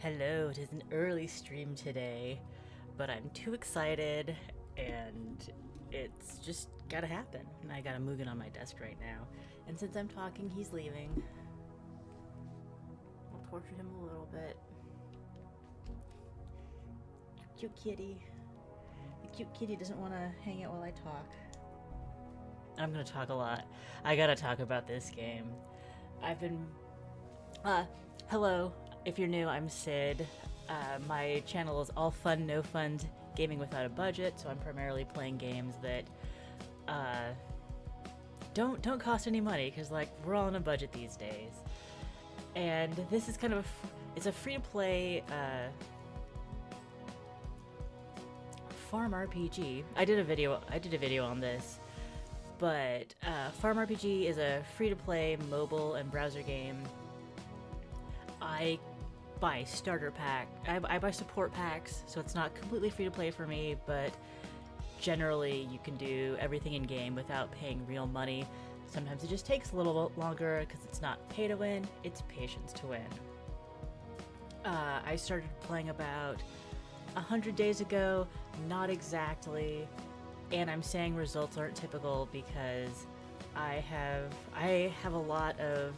Hello, it is an early stream today, but I'm too excited and it's just gotta happen. And I got a Mugen on my desk right now. And since I'm talking, he's leaving. I'll torture him a little bit. Cute kitty. The cute kitty doesn't want to hang out while I talk. I'm gonna talk a lot. I gotta talk about this game. I've been... hello. If you're new, I'm Sid. My channel is all fun, no fun gaming without a budget, so I'm primarily playing games that don't cost any money, because like we're all on a budget these days. And this is kind of it's a free-to-play FarmRPG. I did a video on this, but FarmRPG is a free-to-play mobile and browser game. I buy starter pack. I buy support packs, so it's not completely free to play for me, but generally you can do everything in game without paying real money. Sometimes it just takes a little bit longer because it's not pay to win, it's patience to win. I started playing about 100 days ago, not exactly, and I'm saying results aren't typical because I have a lot of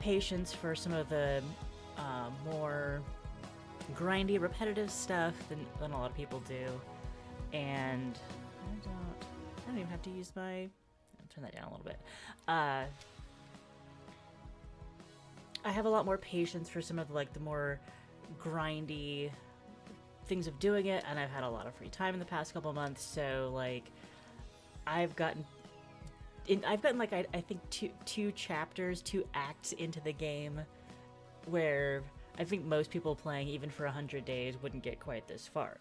patience for some of the more grindy, repetitive stuff than a lot of people do, and I don't even have to use my. I'll turn that down a little bit. I have a lot more patience for some of the more grindy things of doing it, and I've had a lot of free time in the past couple months, so like I've gotten like I think two chapters, 2 acts into the game, where I think most people playing even for 100 days wouldn't get quite this far.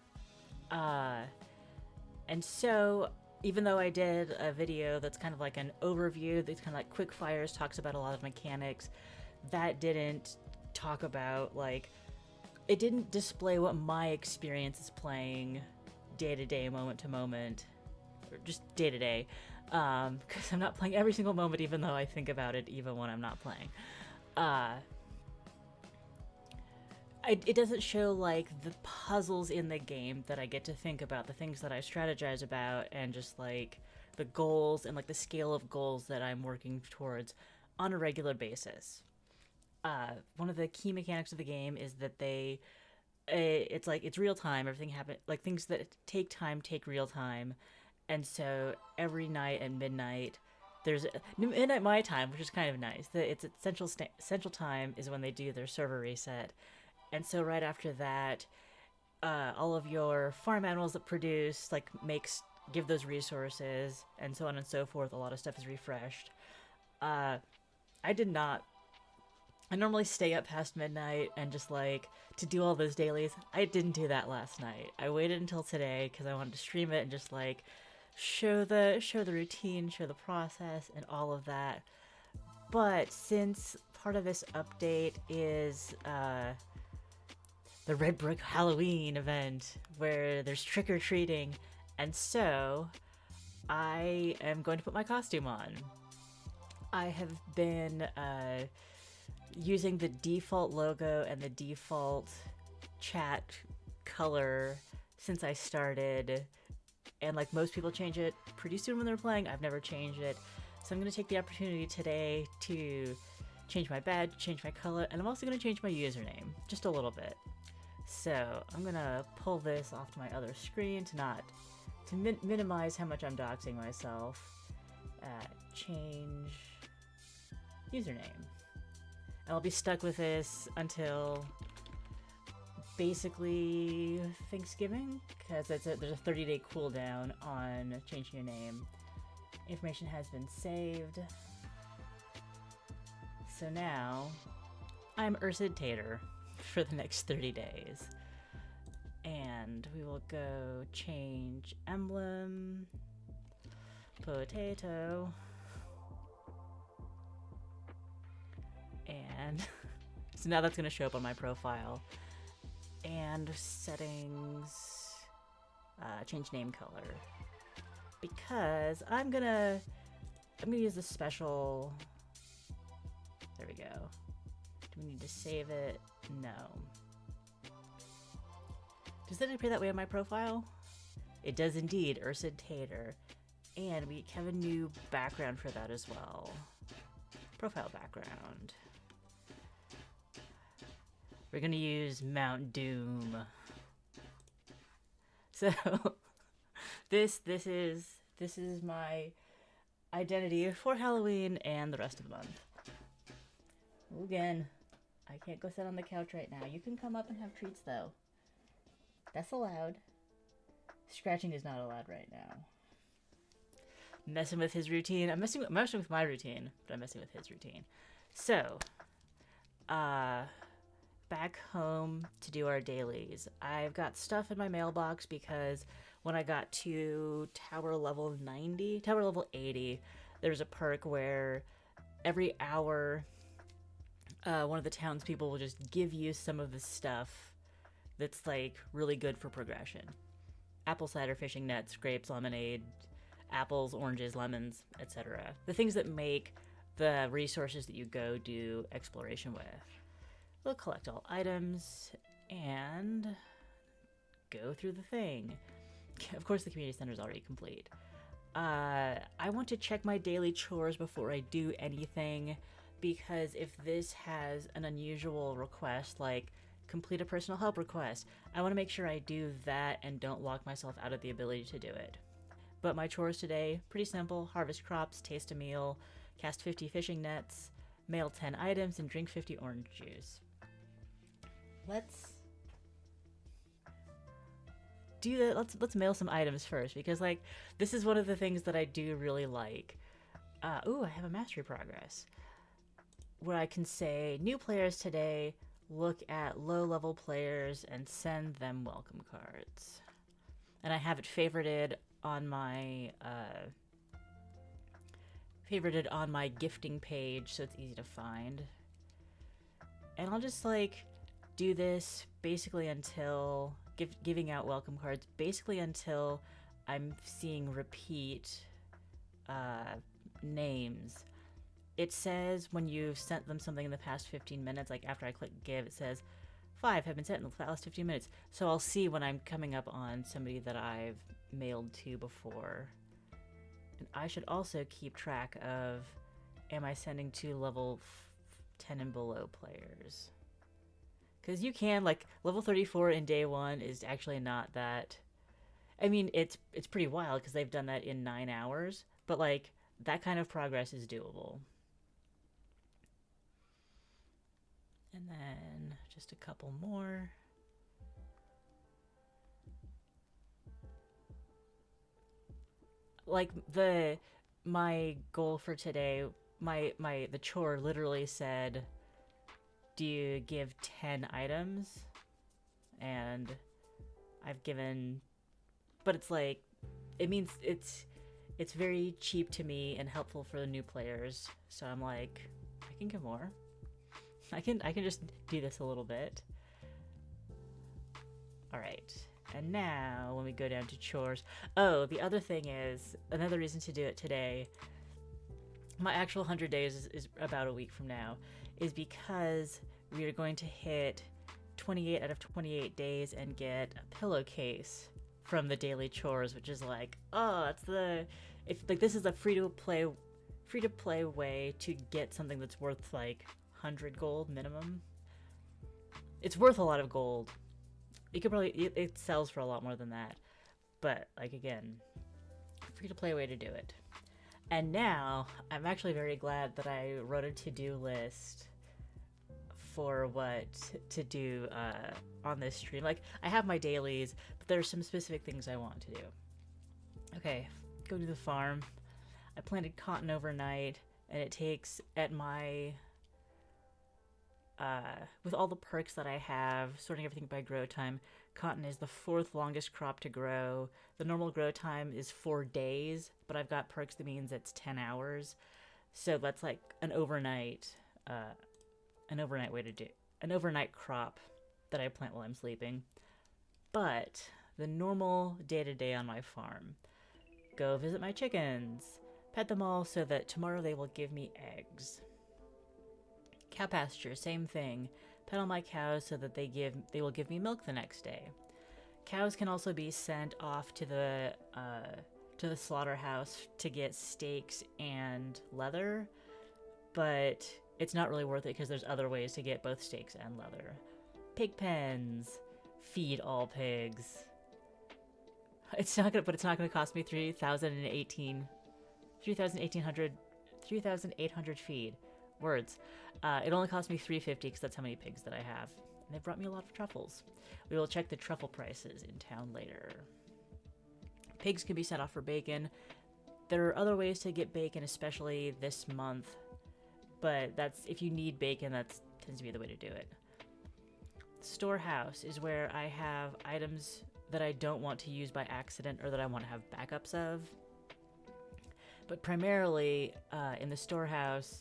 And so even though I did a video that's kind of like an overview, that's kind of like quick fires, talks about a lot of mechanics, that didn't talk about it didn't display what my experience is playing day to day, moment to moment, or just day to day. Because I'm not playing every single moment, even though I think about it even when I'm not playing. It doesn't show the puzzles in the game that I get to think about, the things that I strategize about, and just the goals and the scale of goals that I'm working towards on a regular basis. One of the key mechanics of the game is that it's real time. Everything happens, things that take time take real time. And so every night at midnight, there's midnight my time, which is kind of nice. It's at central time is when they do their server reset, and so right after that, all of your farm animals that produce give those resources, and so on and so forth. A lot of stuff is refreshed. I did not. I normally stay up past midnight and just to do all those dailies. I didn't do that last night. I waited until today because I wanted to stream it and just show the routine, show the process, and all of that. But since part of this update is the Red Brick Halloween event where there's trick-or-treating, and so I am going to put my costume on. I have been using the default logo and the default chat color since I started, and most people change it pretty soon when they're playing. I've never changed it, so I'm going to take the opportunity today to change my badge, change my color, and I'm also going to change my username just a little bit. So I'm going to pull this off to my other screen to minimize how much I'm doxing myself. Change username. And I'll be stuck with this until basically Thanksgiving, because there's a 30-day cooldown on changing your name. Information has been saved. So now I'm Ursid Tater for the next 30 days. And we will go change emblem, potato, and so now that's going to show up on my profile. And settings, change name color, because I'm gonna use the special. There we go. Do we need to save it? No. Does it appear that way on my profile? It does indeed, Ursa Tater. And we have a new background for that as well. Profile background. We're gonna use Mount Doom. So this is my identity for Halloween and the rest of the month. Again, I can't go sit on the couch right now. You can come up and have treats though. That's allowed. Scratching is not allowed right now. Messing with his routine. I'm messing with my routine, but I'm messing with his routine. So, back home to do our dailies. I've got stuff in my mailbox because when I got to tower level 80, there's a perk where every hour, one of the townspeople will just give you some of the stuff that's like really good for progression. Apple cider, fishing nets, grapes, lemonade, apples, oranges, lemons, etc. The things that make the resources that you go do exploration with. We'll collect all items and go through the thing. Of course, the community center is already complete. I want to check my daily chores before I do anything, because if this has an unusual request, like complete a personal help request, I want to make sure I do that and don't lock myself out of the ability to do it. But my chores today, pretty simple: harvest crops, taste a meal, cast 50 fishing nets, mail 10 items, and drink 50 orange juice. Let's do that. Let's mail some items first, because like this is one of the things that I do really like. Ooh, I have a mastery progress where I can say new players today, look at low level players and send them welcome cards. And I have it favorited on my gifting page, so it's easy to find. And I'll just like do this basically until giving out welcome cards basically until I'm seeing repeat names. It says when you've sent them something in the past 15 minutes, like after I click give, it says 5 have been sent in the last 15 minutes. So I'll see when I'm coming up on somebody that I've mailed to before. And I should also keep track of, am I sending to level 10 and below players? Because you can, like, level 34 in day 1 is actually not that... I mean, it's pretty wild because they've done that in 9 hours, but, like, that kind of progress is doable. And then just a couple more. Like, my goal for today, the chore literally said, do you give 10 items? And I've given, but it's like, it means it's very cheap to me and helpful for the new players. So I'm like, I can give more. I can just do this a little bit. All right. And now when we go down to chores, oh, the other thing is, another reason to do it today, my actual 100 days is about a week from now, is because we are going to hit 28 out of 28 days and get a pillowcase from the daily chores, which is like, oh, this is a free to play way to get something that's worth like 100 gold minimum. It's worth a lot of gold. You could probably, it sells for a lot more than that, but like, again, free to play way to do it. And now I'm actually very glad that I wrote a to-do list for what to do on this stream. Like, I have my dailies, but there's some specific things I want to do. Okay, go to the farm. I planted cotton overnight, and it takes, at my with all the perks that I have, sorting everything by grow time, cotton is the 4th longest crop to grow. The normal grow time is 4 days, but I've got perks that means it's 10 hours. So that's like an overnight way to do, an overnight crop that I plant while I'm sleeping. But the normal day-to-day on my farm, go visit my chickens, pet them all so that tomorrow they will give me eggs. Cow pasture, same thing. Pet all my cows so that they will give me milk the next day. Cows can also be sent off to the slaughterhouse to get steaks and leather, but it's not really worth it because there's other ways to get both steaks and leather. Pig pens, feed all pigs. It's not gonna cost me 3,800 feed. Words. It only cost me 350 because that's how many pigs that I have. And they brought me a lot of truffles. We will check the truffle prices in town later. Pigs can be sent off for bacon. There are other ways to get bacon, especially this month. But if you need bacon, that tends to be the way to do it. Storehouse is where I have items that I don't want to use by accident or that I want to have backups of. But primarily, in the storehouse,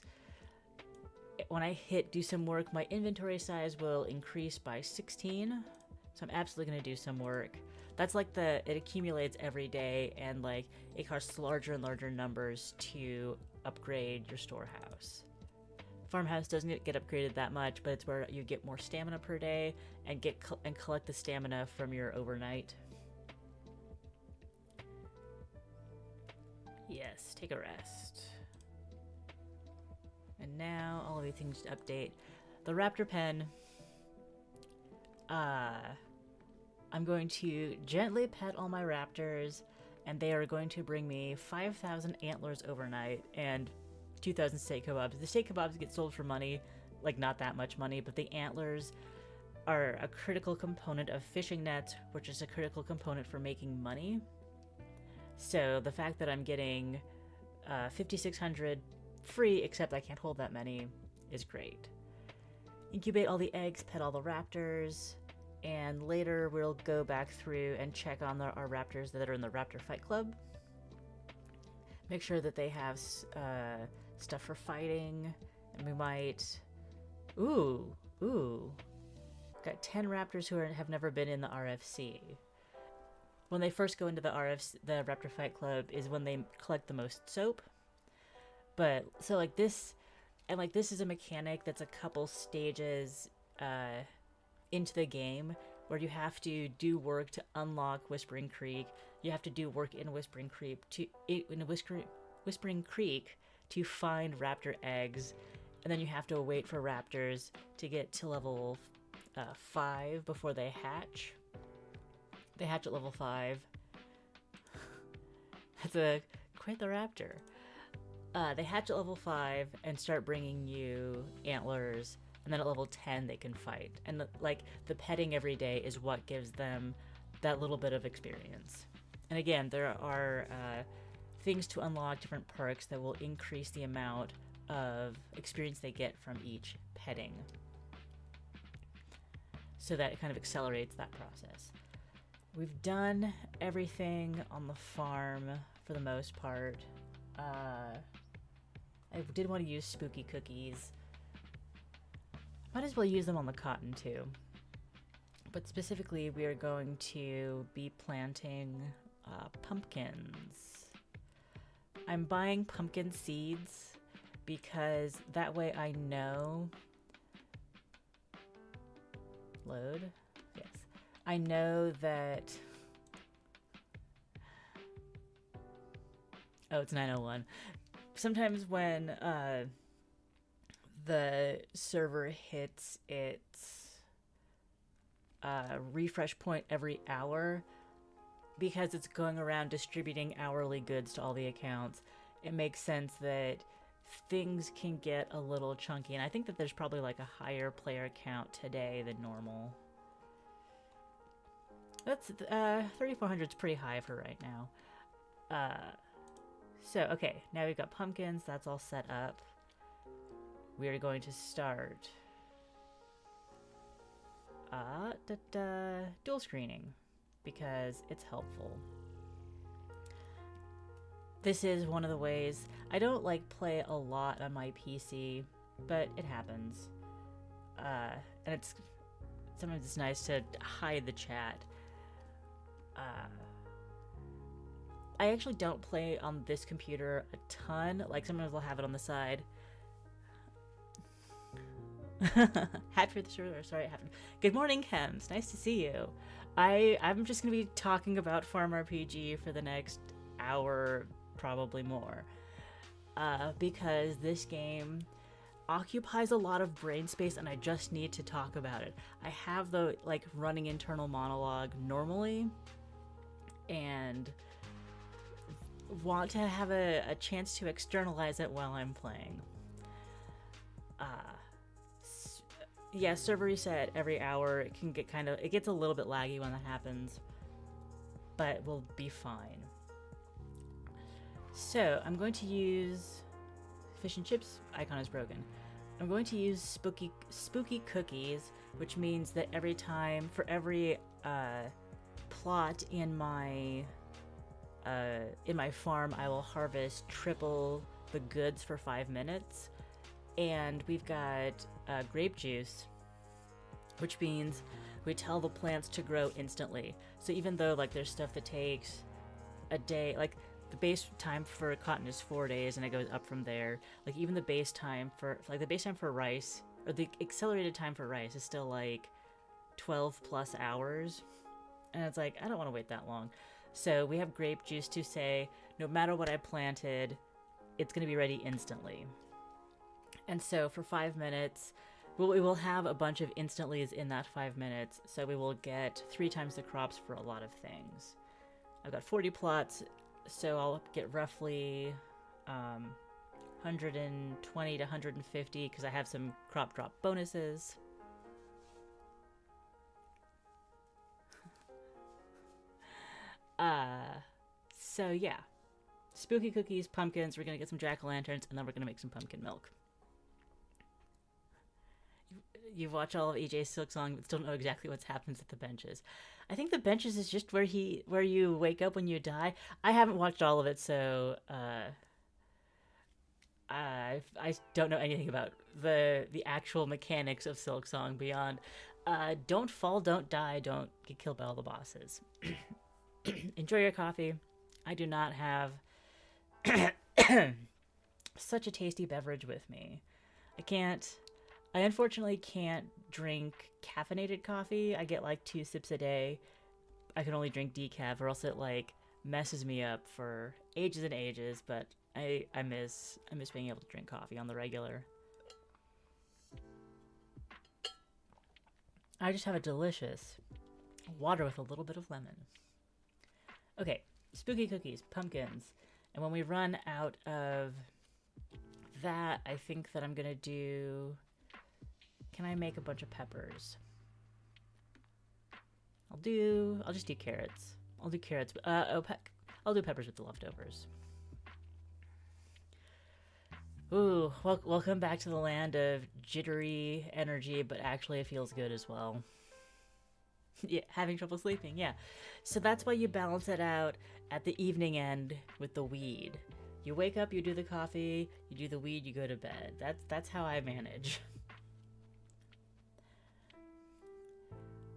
when I hit do some work, my inventory size will increase by 16. So I'm absolutely going to do some work. That's like it accumulates every day, and like it costs larger and larger numbers to upgrade your storehouse. Farmhouse doesn't get upgraded that much, but it's where you get more stamina per day and collect the stamina from your overnight. Yes, take a rest. And now all of these things to update. The raptor pen. I'm going to gently pet all my raptors, and they are going to bring me 5,000 antlers overnight and 2,000 steak kebabs. The steak kebabs get sold for money, like not that much money, but the antlers are a critical component of fishing nets, which is a critical component for making money. So the fact that I'm getting 5,600 free, except I can't hold that many, is great. Incubate all the eggs, pet all the raptors, and later we'll go back through and check on our raptors that are in the Raptor Fight Club. Make sure that they have stuff for fighting, and we might... Ooh. Got 10 raptors who have never been in the RFC. When they first go into the Raptor Fight Club is when they collect the most soap. But, so like this, and like this is a mechanic that's a couple stages into the game where you have to do work to unlock Whispering Creek. You have to do work in Whispering Creek to find raptor eggs, and then you have to wait for raptors to get to level 5 before they hatch. They hatch at level 5. That's quite the raptor. They hatch at level 5 and start bringing you antlers, and then at level 10 they can fight. And the petting every day is what gives them that little bit of experience. And again, there are things to unlock, different perks that will increase the amount of experience they get from each petting. So that it kind of accelerates that process. We've done everything on the farm for the most part. I did want to use spooky cookies. Might as well use them on the cotton too. But specifically, we are going to be planting pumpkins. I'm buying pumpkin seeds because that way I know... Load? Yes. I know that... Oh, it's 9:01. Sometimes when the server hits its refresh point every hour, because it's going around distributing hourly goods to all the accounts, it makes sense that things can get a little chunky. And I think that there's probably like a higher player count today than normal. That's 3,400 is pretty high for right now. So, okay, now we've got pumpkins. That's all set up. We are going to start dual screening because it's helpful. This is one of the ways. I don't play a lot on my PC, but it happens. And sometimes it's nice to hide the chat. I actually don't play on this computer a ton. Sometimes I'll have it on the side. Happy for the server. Sorry it happened. Good morning, Chems. Nice to see you. I'm just gonna be talking about FarmRPG for the next hour, probably more, because this game occupies a lot of brain space, and I just need to talk about it. I have the like running internal monologue normally, and want to have a chance to externalize it while I'm playing. Yeah, server reset every hour. It can get it gets a little bit laggy when that happens, but we'll be fine. So I'm going to use fish and chips icon is broken. I'm going to use spooky cookies, which means that for every plot in my farm, I will harvest triple the goods for 5 minutes. And we've got grape juice, which means we tell the plants to grow instantly. So even though like there's stuff that takes a day, like the base time for cotton is 4 days, and it goes up from there. Like even the base time for rice, or the accelerated time for rice, is still like 12 plus hours, and it's like I don't want to wait that long. So we have grape juice to say no matter what I planted, it's going to be ready instantly. And so for 5 minutes, we will have a bunch of instantlies in that 5 minutes, so we will get 3 times the crops for a lot of things. I've got 40 plots, so I'll get roughly 120 to 150 because I have some crop drop bonuses. So yeah. Spooky cookies, pumpkins, we're gonna get some jack-o'-lanterns, and then we're gonna make some pumpkin milk. You've watched all of EJ's Silksong, but still don't know exactly what happens at the benches. I think the benches is just where you wake up when you die. I haven't watched all of it, so I don't know anything about the actual mechanics of Silksong beyond don't fall, don't die, don't get killed by all the bosses. Enjoy your coffee. I do not have such a tasty beverage with me. I unfortunately can't drink caffeinated coffee. I get like 2 sips a day. I can only drink decaf, or else it like messes me up for ages and ages. But I miss being able to drink coffee on the regular. I just have a delicious water with a little bit of lemon. Okay, spooky cookies, pumpkins, and when we run out of that, I think that I'm gonna do. Can I make a bunch of peppers? I'll just do carrots. I'll do carrots. I'll do peppers with the leftovers. Ooh, welcome back to the land of jittery energy, but actually it feels good as well. Yeah, having trouble sleeping, yeah. So that's why you balance it out at the evening end with the weed. You wake up, you do the coffee, you do the weed, you go to bed. That's how I manage.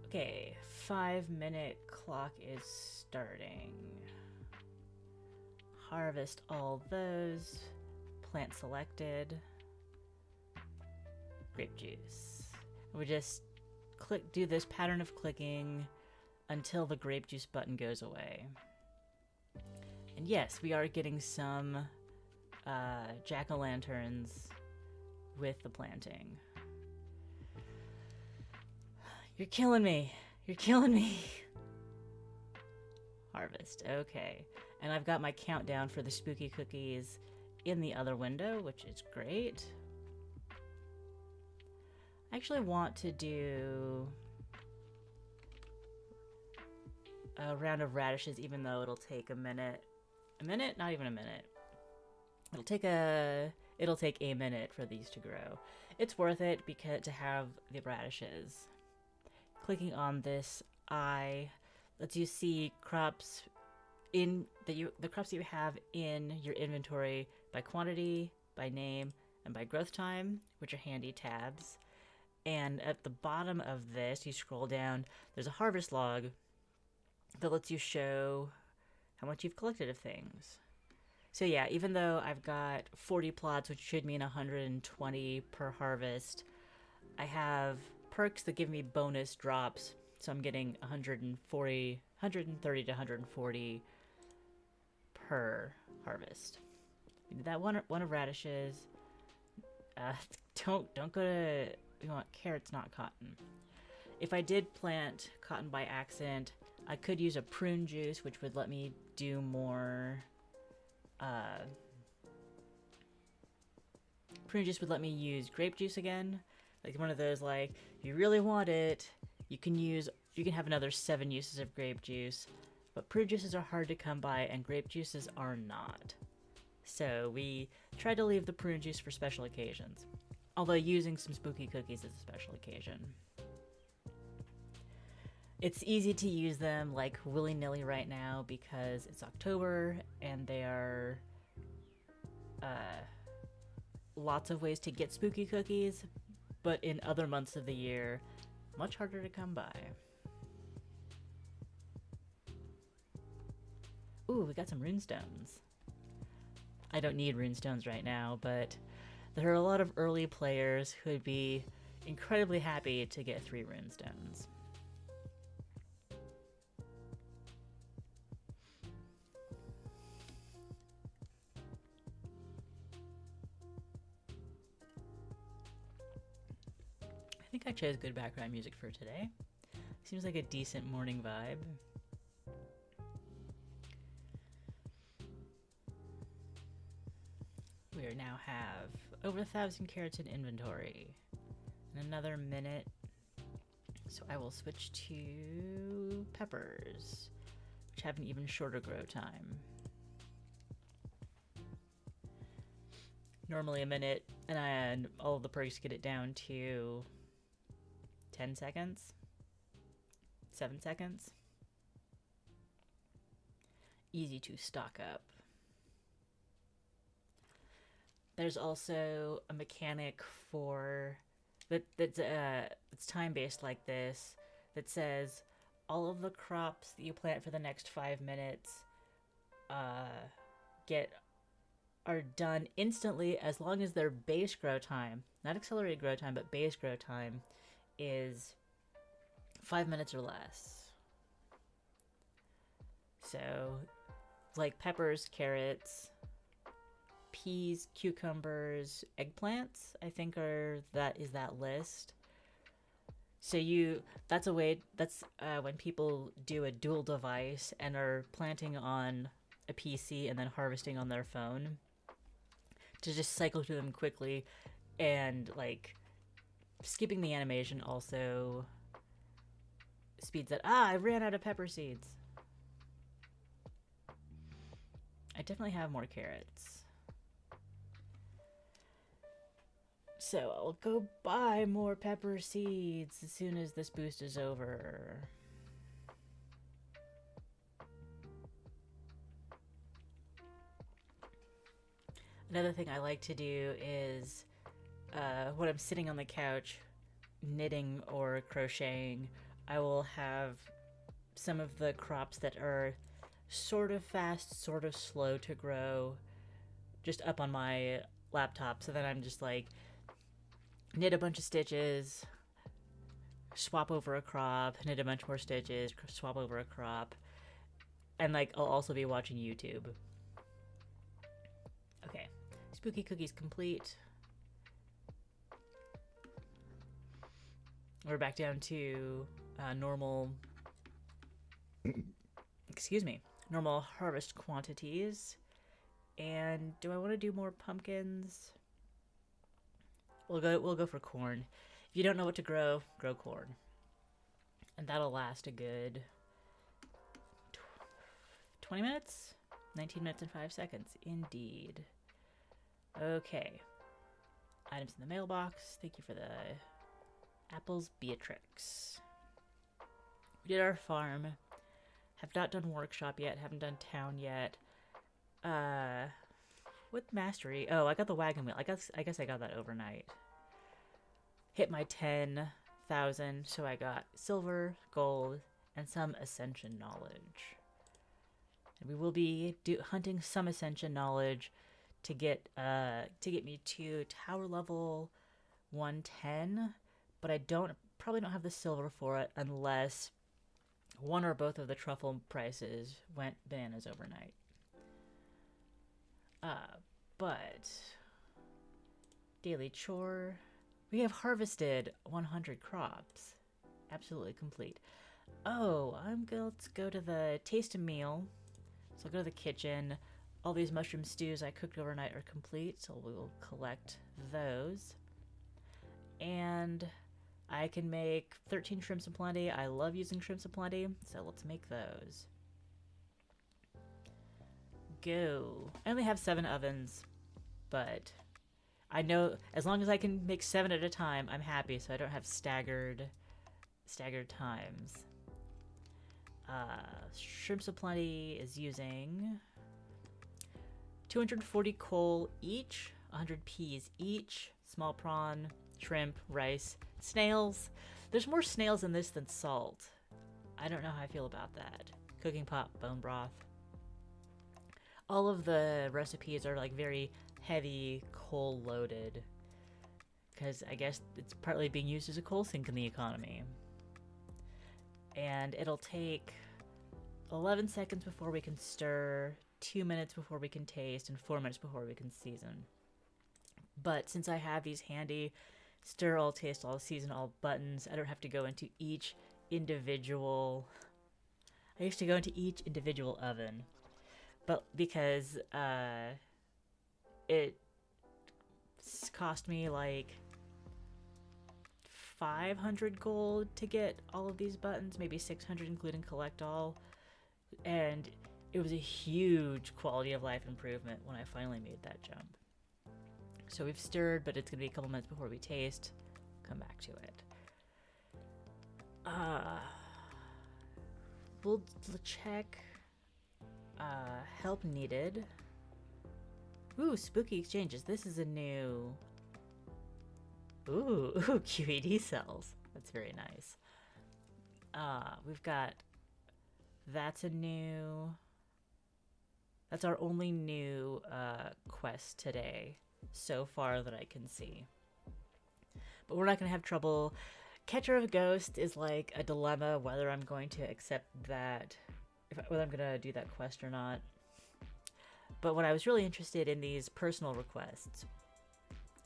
Okay, 5-minute clock is starting. Harvest all those. Plant selected. Grape juice. We just do this pattern of clicking until the grape juice button goes away. And yes, we are getting some jack-o'-lanterns with the planting. You're killing me. You're killing me. Harvest. Okay. And I've got my countdown for the spooky cookies in the other window, which is great. I actually want to do a round of radishes, even though it'll take a minute. A minute? Not even a minute. It'll take a minute for these to grow. It's worth it because to have the radishes. Clicking on this eye lets you see crops the crops that you have in your inventory by quantity, by name, and by growth time, which are handy tabs. And at the bottom of this, you scroll down, there's a harvest log that lets you show how much you've collected of things. So yeah, even though I've got 40 plots, which should mean 120 per harvest, I have perks that give me bonus drops So I'm getting 130 to 140 per harvest. We did that one of radishes. Uh, don't go to. We want carrots, not cotton. If I did plant cotton by accident, I could use a prune juice, which would let me do more. Prune juice would let me use grape juice again, like one of those. Like, if you really want it, you can have another 7 uses of grape juice, but prune juices are hard to come by, and grape juices are not. So we tried to leave the prune juice for special occasions, although using some spooky cookies is a special occasion. It's easy to use them like willy-nilly right now because it's October and they are lots of ways to get spooky cookies, but in other months of the year, much harder to come by. Ooh, we got some runestones. I don't need runestones right now, but there are a lot of early players who would be incredibly happy to get 3 runestones. I think I chose good background music for today. Seems like a decent morning vibe. We now have over 1,000 carrots in inventory. In another minute, so I will switch to peppers, which have an even shorter grow time. Normally a minute, and all of the perks get it down to 10 seconds, 7 seconds. Easy to stock up. There's also a mechanic for that's time-based like this that says all of the crops that you plant for the next 5 minutes are done instantly as long as their base grow time, not accelerated grow time, but base grow time is 5 minutes or less. So, like peppers, carrots, peas, cucumbers, eggplants, I think that list. So that's when people do a dual device and are planting on a PC and then harvesting on their phone, to just cycle through them quickly, and like skipping the animation also speeds that. I ran out of pepper seeds. I definitely have more carrots. So I'll go buy more pepper seeds as soon as this boost is over. Another thing I like to do is when I'm sitting on the couch knitting or crocheting, I will have some of the crops that are sort of fast, sort of slow to grow just up on my laptop, so that I'm just like knit a bunch of stitches, swap over a crop, knit a bunch more stitches, swap over a crop, and like I'll also be watching YouTube. Okay, spooky cookies complete. We're back down to normal harvest quantities. And do I want to do more pumpkins? We'll go for corn. If you don't know what to grow corn. And that'll last a good 20 minutes? 19 minutes and 5 seconds. Indeed. Okay. Items in the mailbox. Thank you for the apples, Beatrix. We did our farm. Have not done workshop yet. Haven't done town yet. With mastery. Oh, I got the wagon wheel. I guess I got that overnight. Hit my 10,000, so I got silver, gold, and some ascension knowledge. And we will be hunting some ascension knowledge to get me to tower level 110, but I don't probably don't have the silver for it unless one or both of the truffle prices went bananas overnight. But daily chore. We have harvested 100 crops. Absolutely complete. Oh, let's go to the taste a meal. So I'll go to the kitchen. All these mushroom stews I cooked overnight are complete, so we will collect those. And I can make 13 shrimps aplenty. I love using shrimps aplenty, so let's make those. Go. I only have 7 ovens, but I know as long as I can make 7 at a time, I'm happy, so I don't have staggered times. Shrimps aplenty is using 240 coal each, 100 peas each, small prawn, shrimp, rice, snails. There's more snails in this than salt. I don't know how I feel about that. Cooking pot, bone broth. All of the recipes are like very heavy coal loaded because I guess it's partly being used as a coal sink in the economy. And it'll take 11 seconds before we can stir, 2 minutes before we can taste, and 4 minutes before we can season. But since I have these handy stir all, taste all, season all buttons, I don't have to go into each individual... I used to go into each individual oven. But because it cost me like 500 gold to get all of these buttons, maybe 600 including collect all, and it was a huge quality of life improvement when I finally made that jump. So we've stirred, but it's gonna be a couple minutes before we taste. Come back to it. We'll check help needed. Ooh, spooky exchanges. This is a new... Ooh, QED cells. That's very nice. We've got... That's our only new quest today so far that I can see. But we're not going to have trouble. Catcher of Ghost is like a dilemma whether I'm going to accept that, whether I'm going to do that quest or not. But what I was really interested in these personal requests,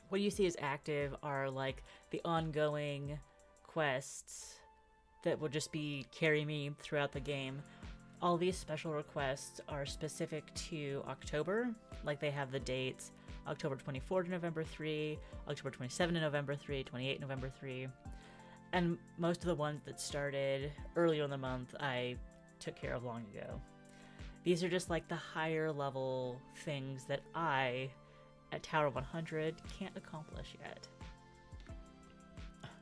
what you see as active are like the ongoing quests that will just be carry me throughout the game. All these special requests are specific to October, like they have the dates October 24 to November 3, October 27 to November 3, 28 November 3. And most of the ones that started earlier in the month I took care of long ago. These are just like the higher level things that I, at Tower 100, can't accomplish yet.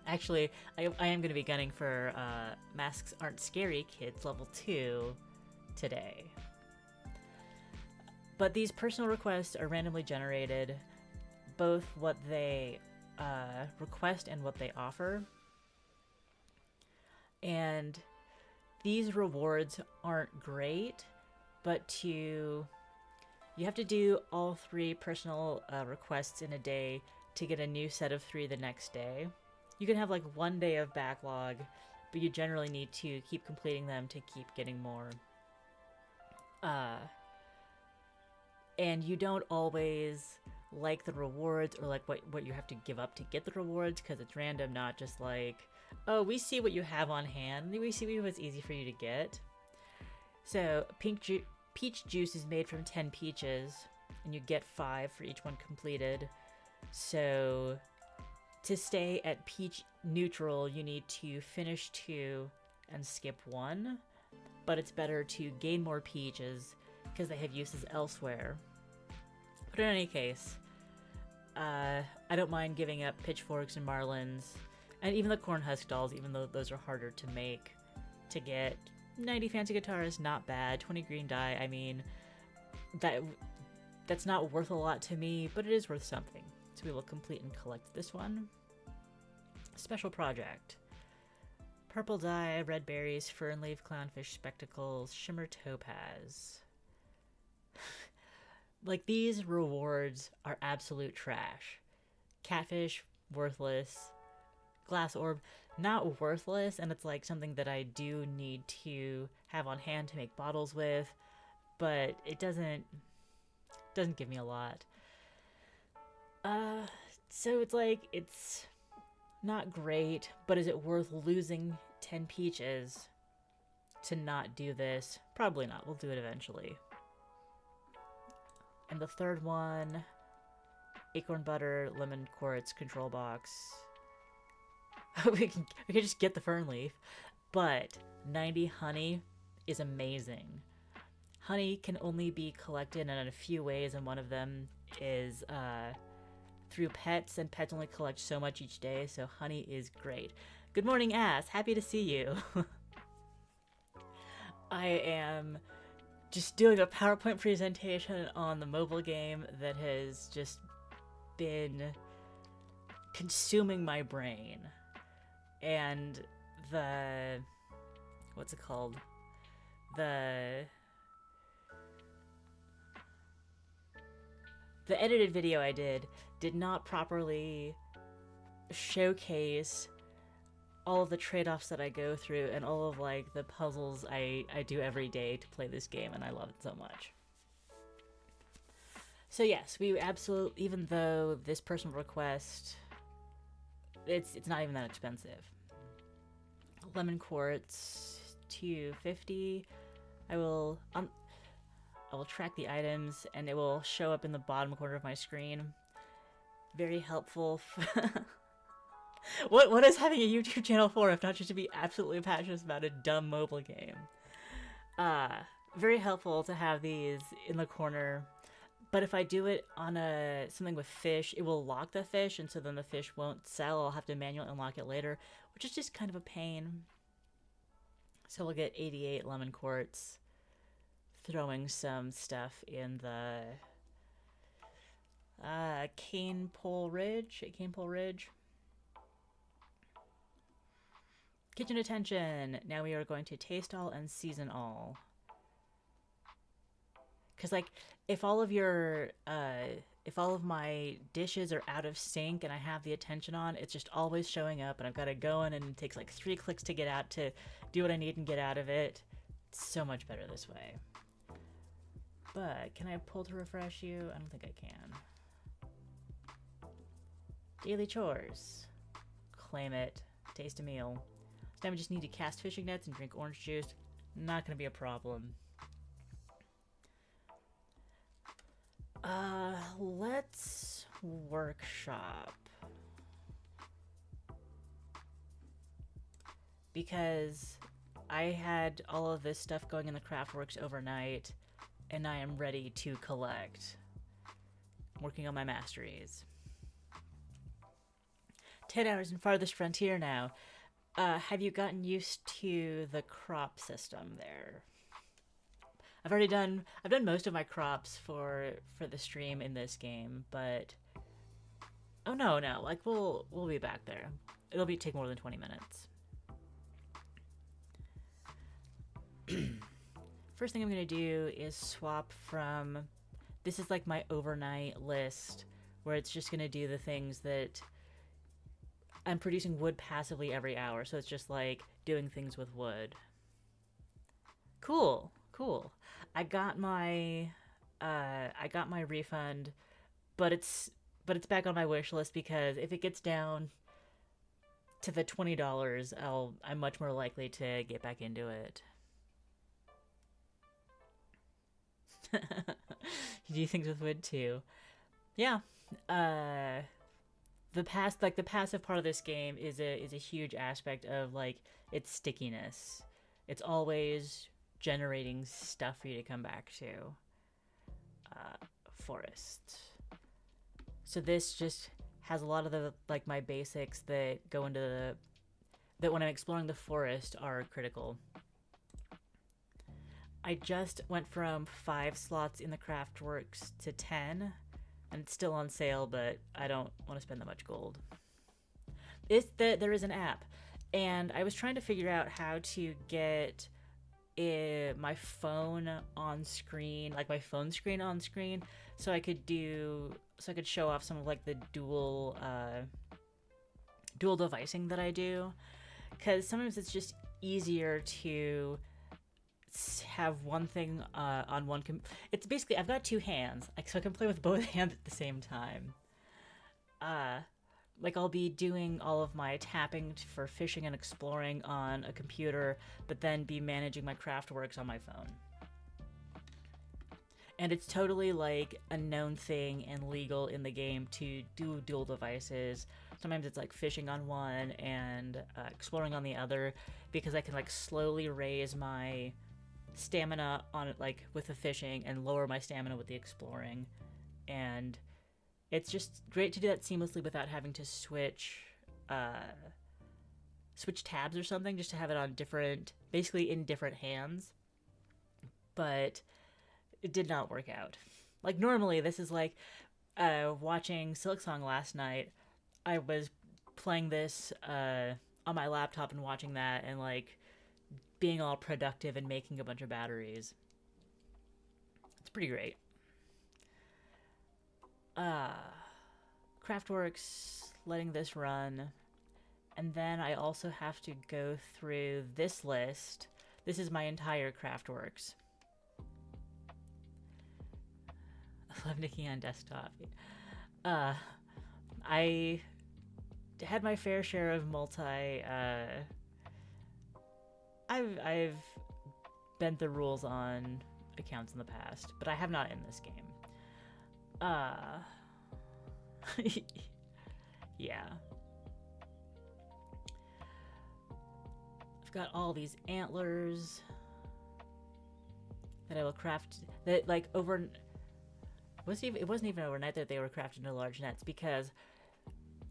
Actually, I am going to be gunning for Masks Aren't Scary Kids level 2 today. But these personal requests are randomly generated, both what they request and what they offer. And these rewards aren't great, but you have to do all 3 personal requests in a day to get a new set of 3 the next day. You can have like 1 day of backlog, but you generally need to keep completing them to keep getting more. And you don't always like the rewards or like what you have to give up to get the rewards because it's random, not just like, oh, we see what you have on hand. We see what's easy for you to get. So peach juice is made from 10 peaches, and you get 5 for each one completed. So to stay at peach neutral, you need to finish 2 and skip 1. But it's better to gain more peaches because they have uses elsewhere. But in any case, I don't mind giving up pitchforks and marlins, and even the corn husk dolls, even though those are harder to make. To get 90 fancy guitars, not bad. 20 green dye, I mean, that's not worth a lot to me, but it is worth something. So we will complete and collect this one. Special project. Purple dye, red berries, fern leaf, clownfish, spectacles, shimmer topaz. Like, these rewards are absolute trash. Catfish, worthless. glass orb, not worthless, and it's like something that I do need to have on hand to make bottles with, but it doesn't give me a lot. So it's like, it's not great, but is it worth losing 10 peaches to not do this? Probably not. We'll do it eventually. And the third one, acorn butter, lemon quartz, control box. we can just get the fern leaf, but 90 honey is amazing. Honey can only be collected in a few ways, and one of them is through pets, and pets only collect so much each day, so honey is great. Good morning, Ass. Happy to see you. I am just doing a PowerPoint presentation on the mobile game that has just been consuming my brain. And the... what's it called? The edited video I did not properly showcase all of the trade-offs that I go through and all of like the puzzles I do every day to play this game, and I love it so much. So yes, we absolutely, even though this personal request, it's not even that expensive. Lemon quartz, $2.50. I will track the items and it will show up in the bottom corner of my screen. Very helpful. What is having a YouTube channel for if not just to be absolutely passionate about a dumb mobile game? Very helpful to have these in the corner. But if I do it on something with fish, it will lock the fish, and so then the fish won't sell. I'll have to manually unlock it later, which is just kind of a pain. So we'll get 88 lemon quartz, throwing some stuff in the Cane Pole Ridge. Kitchen attention. Now we are going to taste all and season all. Because like, if all of my dishes are out of sync and I have the attention on, it's just always showing up, and I've got to go in, and it takes like 3 clicks to get out to do what I need and get out of it. It's so much better this way. But can I pull to refresh you? I don't think I can. Daily chores. Claim it. Taste a meal. So now we just need to cast fishing nets and drink orange juice. Not gonna be a problem. Let's workshop. Because I had all of this stuff going in the Craftworks overnight, and I am ready to collect. I'm working on my masteries. 10 hours in Farthest Frontier now. Have you gotten used to the crop system there? I've done most of my crops for the stream in this game, but oh no, like we'll be back there. It'll take more than 20 minutes. First thing I'm gonna do is swap from, this is like my overnight list where it's just gonna do the things that I'm producing wood passively every hour, so it's just like doing things with wood. Cool. I got my refund, but it's back on my wish list because if it gets down to the $20, I'm much more likely to get back into it. You do things with wood too. Yeah. The passive part of this game is a huge aspect of like its stickiness. It's always generating stuff for you to come back to. Forest. So this just has a lot of the like my basics that go into that when I'm exploring the forest are critical. I just went from 5 slots in the Craftworks to 10, and it's still on sale, but I don't want to spend that much gold. There is an app, and I was trying to figure out how to get my phone on screen, like my phone screen on screen, so I could show off some of like the dual dual devising that I do, because sometimes it's just easier to have one thing on one. It's basically I've got two hands, like so I can play with both hands at the same time. Like I'll be doing all of my tapping for fishing and exploring on a computer, but then be managing my Craftworks on my phone. And it's totally like a known thing and legal in the game to do dual devices. Sometimes it's like fishing on one and exploring on the other, because I can like slowly raise my stamina on it, like with the fishing, and lower my stamina with the exploring. And it's just great to do that seamlessly without having to switch tabs or something, just to have it on different, basically in different hands. But it did not work out. Like normally this is like watching Silksong last night. I was playing this on my laptop and watching that and like being all productive and making a bunch of batteries. It's pretty great. Craftworks, letting this run. And then I also have to go through this list. This is my entire Craftworks. I love Nikki on desktop. I had my fair share of multi. I've bent the rules on accounts in the past, but I have not in this game. Yeah. I've got all these antlers that I will craft. That like over. It wasn't even overnight that they were crafted into large nets, because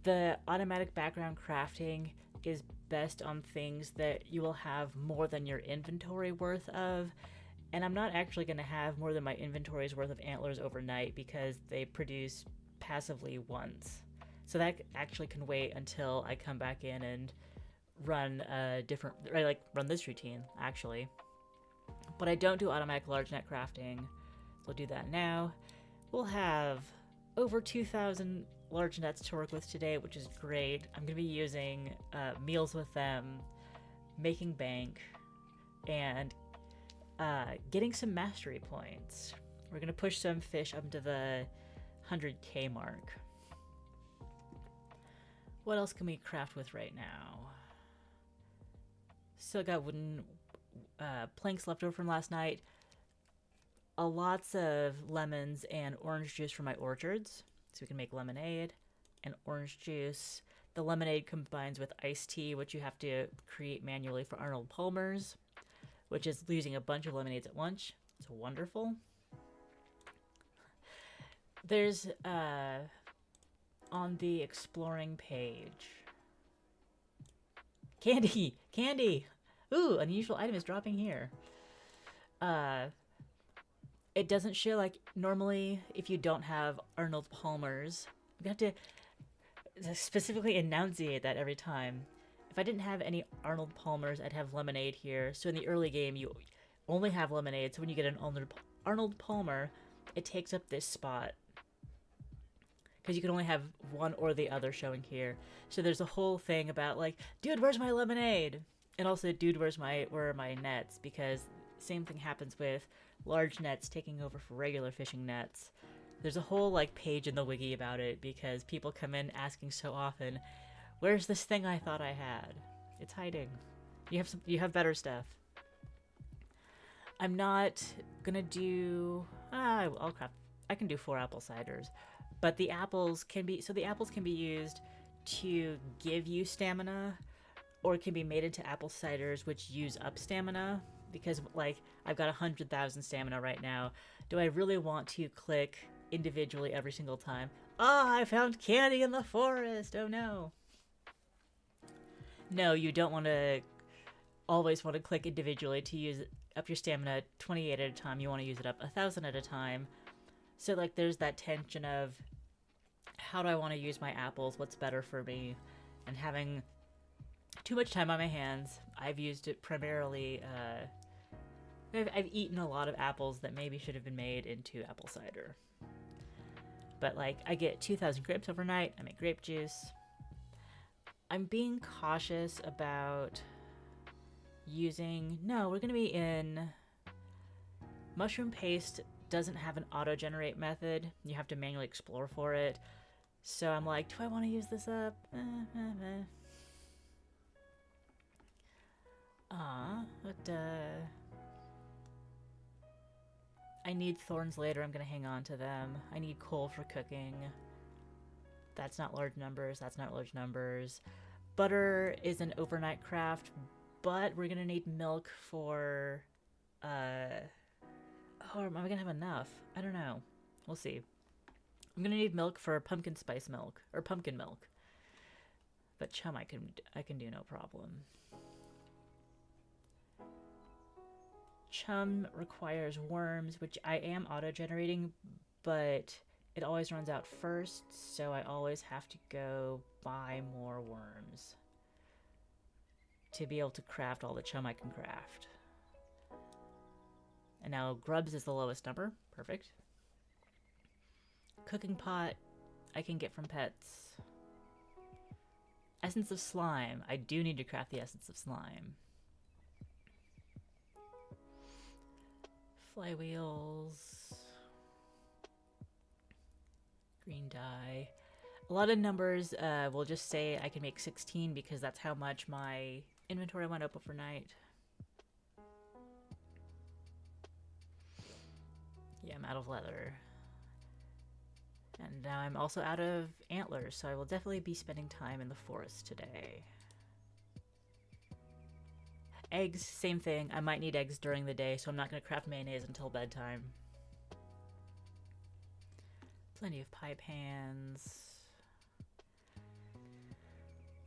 the automatic background crafting is best on things that you will have more than your inventory worth of, and I'm not actually going to have more than my inventory's worth of antlers overnight because they produce passively once. So that actually can wait until I come back in and run a different, or like run this routine actually. But I don't do automatic large net crafting, so I'll do that now. We'll have over 2,000 large nets to work with today, which is great. I'm going to be using meals with them, making bank, and getting some mastery points. We're going to push some fish up to the 100k mark. What else can we craft with right now? Still got wooden planks left over from last night. Lots of lemons and orange juice from my orchards, so we can make lemonade and orange juice. The lemonade combines with iced tea, which you have to create manually for Arnold Palmer's, which is using a bunch of lemonades at once. It's wonderful. There's on the exploring page, candy. Ooh, unusual item is dropping here. It doesn't show, like, normally if you don't have Arnold Palmer's, you have to specifically enunciate that every time. If I didn't have any Arnold Palmer's, I'd have lemonade here. So in the early game, you only have lemonade. So when you get an Arnold Palmer, it takes up this spot, because you can only have one or the other showing here. So there's a whole thing about like, dude, where's my lemonade? And also, dude, where are my nets? Because same thing happens with large nets taking over for regular fishing nets. There's a whole like page in the wiki about it, because people come in asking so often, where's this thing I thought I had? It's hiding. You have better stuff. I'm not gonna do I'll craft. I can do 4 apple ciders, but the apples can be used to give you stamina, or it can be made into apple ciders which use up stamina. Because, like, I've got 100,000 stamina right now. Do I really want to click individually every single time? I found candy in the forest! Oh no! No, you don't want to always want to click individually to use up your stamina 28 at a time. You want to use it up 1,000 at a time. So, like, there's that tension of how do I want to use my apples? What's better for me? And having too much time on my hands, I've used it primarily. I've eaten a lot of apples that maybe should have been made into apple cider. But like, I get 2,000 grapes overnight. I make grape juice. I'm being cautious about using... No, we're going to be in... Mushroom paste doesn't have an auto-generate method. You have to manually explore for it. So I'm like, do I want to use this up? But I need thorns later. I'm going to hang on to them. I need coal for cooking. That's not large numbers. That's not large numbers. Butter is an overnight craft, but we're going to need milk for... Oh, am I going to have enough? I don't know. We'll see. I'm going to need milk for pumpkin spice milk, or pumpkin milk. But chum I can do no problem. Chum requires worms, which I am auto-generating, but it always runs out first, so I always have to go buy more worms to be able to craft all the chum I can craft. And now grubs is the lowest number. Perfect. Cooking pot I can get from pets. Essence of slime. I do need to craft the essence of slime. Flywheels. Green dye. A lot of numbers will just say I can make 16 because that's how much my inventory went up overnight. Yeah, I'm out of leather. And now I'm also out of antlers, so I will definitely be spending time in the forest today. Eggs, same thing. I might need eggs during the day, so I'm not going to craft mayonnaise until bedtime. Plenty of pie pans.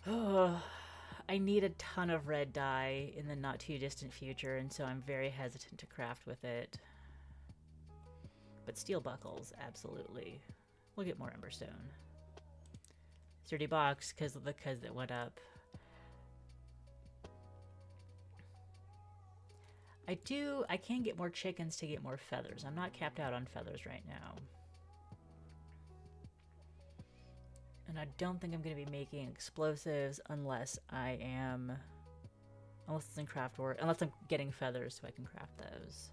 Oh, I need a ton of red dye in the not too distant future, and so I'm very hesitant to craft with it. But steel buckles, absolutely. We'll get more emberstone. Sturdy box, because it went up. I can get more chickens to get more feathers. I'm not capped out on feathers right now. And I don't think I'm going to be making explosives unless it's in craft work, unless I'm getting feathers so I can craft those.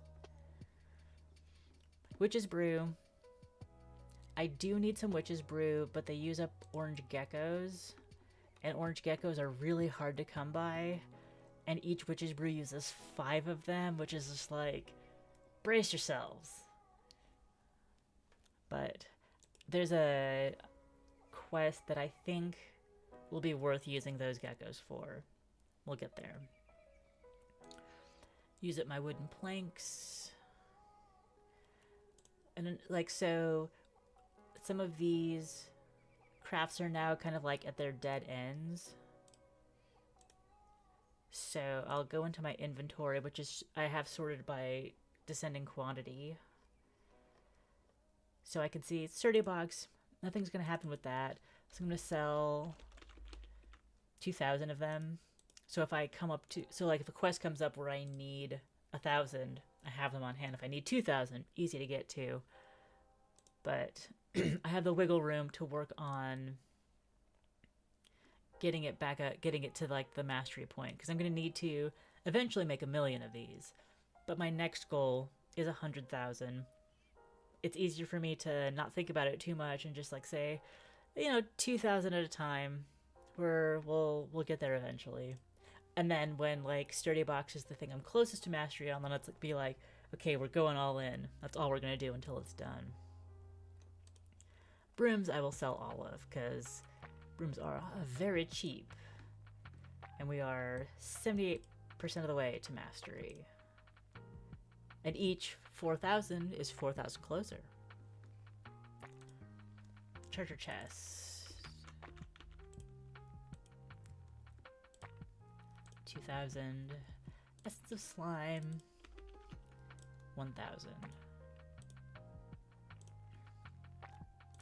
Witch's Brew. I do need some Witch's Brew, but they use up orange geckos. And orange geckos are really hard to come by. And each Witch's Brew uses 5 of them, which is just like, brace yourselves. But there's a quest that I think will be worth using those geckos for. We'll get there. Use up my wooden planks. And like, so some of these crafts are now kind of like at their dead ends. So I'll go into my inventory, which is I have sorted by descending quantity. So I can see sturdy box. Nothing's going to happen with that. So I'm going to sell 2,000 of them. So if I come up to, so like if a quest comes up where I need 1,000, I have them on hand. If I need 2,000, easy to get to. But I have the wiggle room to work on getting it back up, getting it to like the mastery point, because I'm going to need to eventually make 1,000,000 of these. But my next goal is 100,000. It's easier for me to not think about it too much and just like say, 2,000 at a time. We'll get there eventually. And then when like sturdy box is the thing I'm closest to mastery on, then it's like be like, okay, we're going all in. That's all we're gonna do until it's done. Brooms I will sell all of, because brooms are very cheap. And we are 78% of the way to mastery. And each 4,000 is 4,000 closer. Treasure chest. 2,000. Essence of slime. 1,000.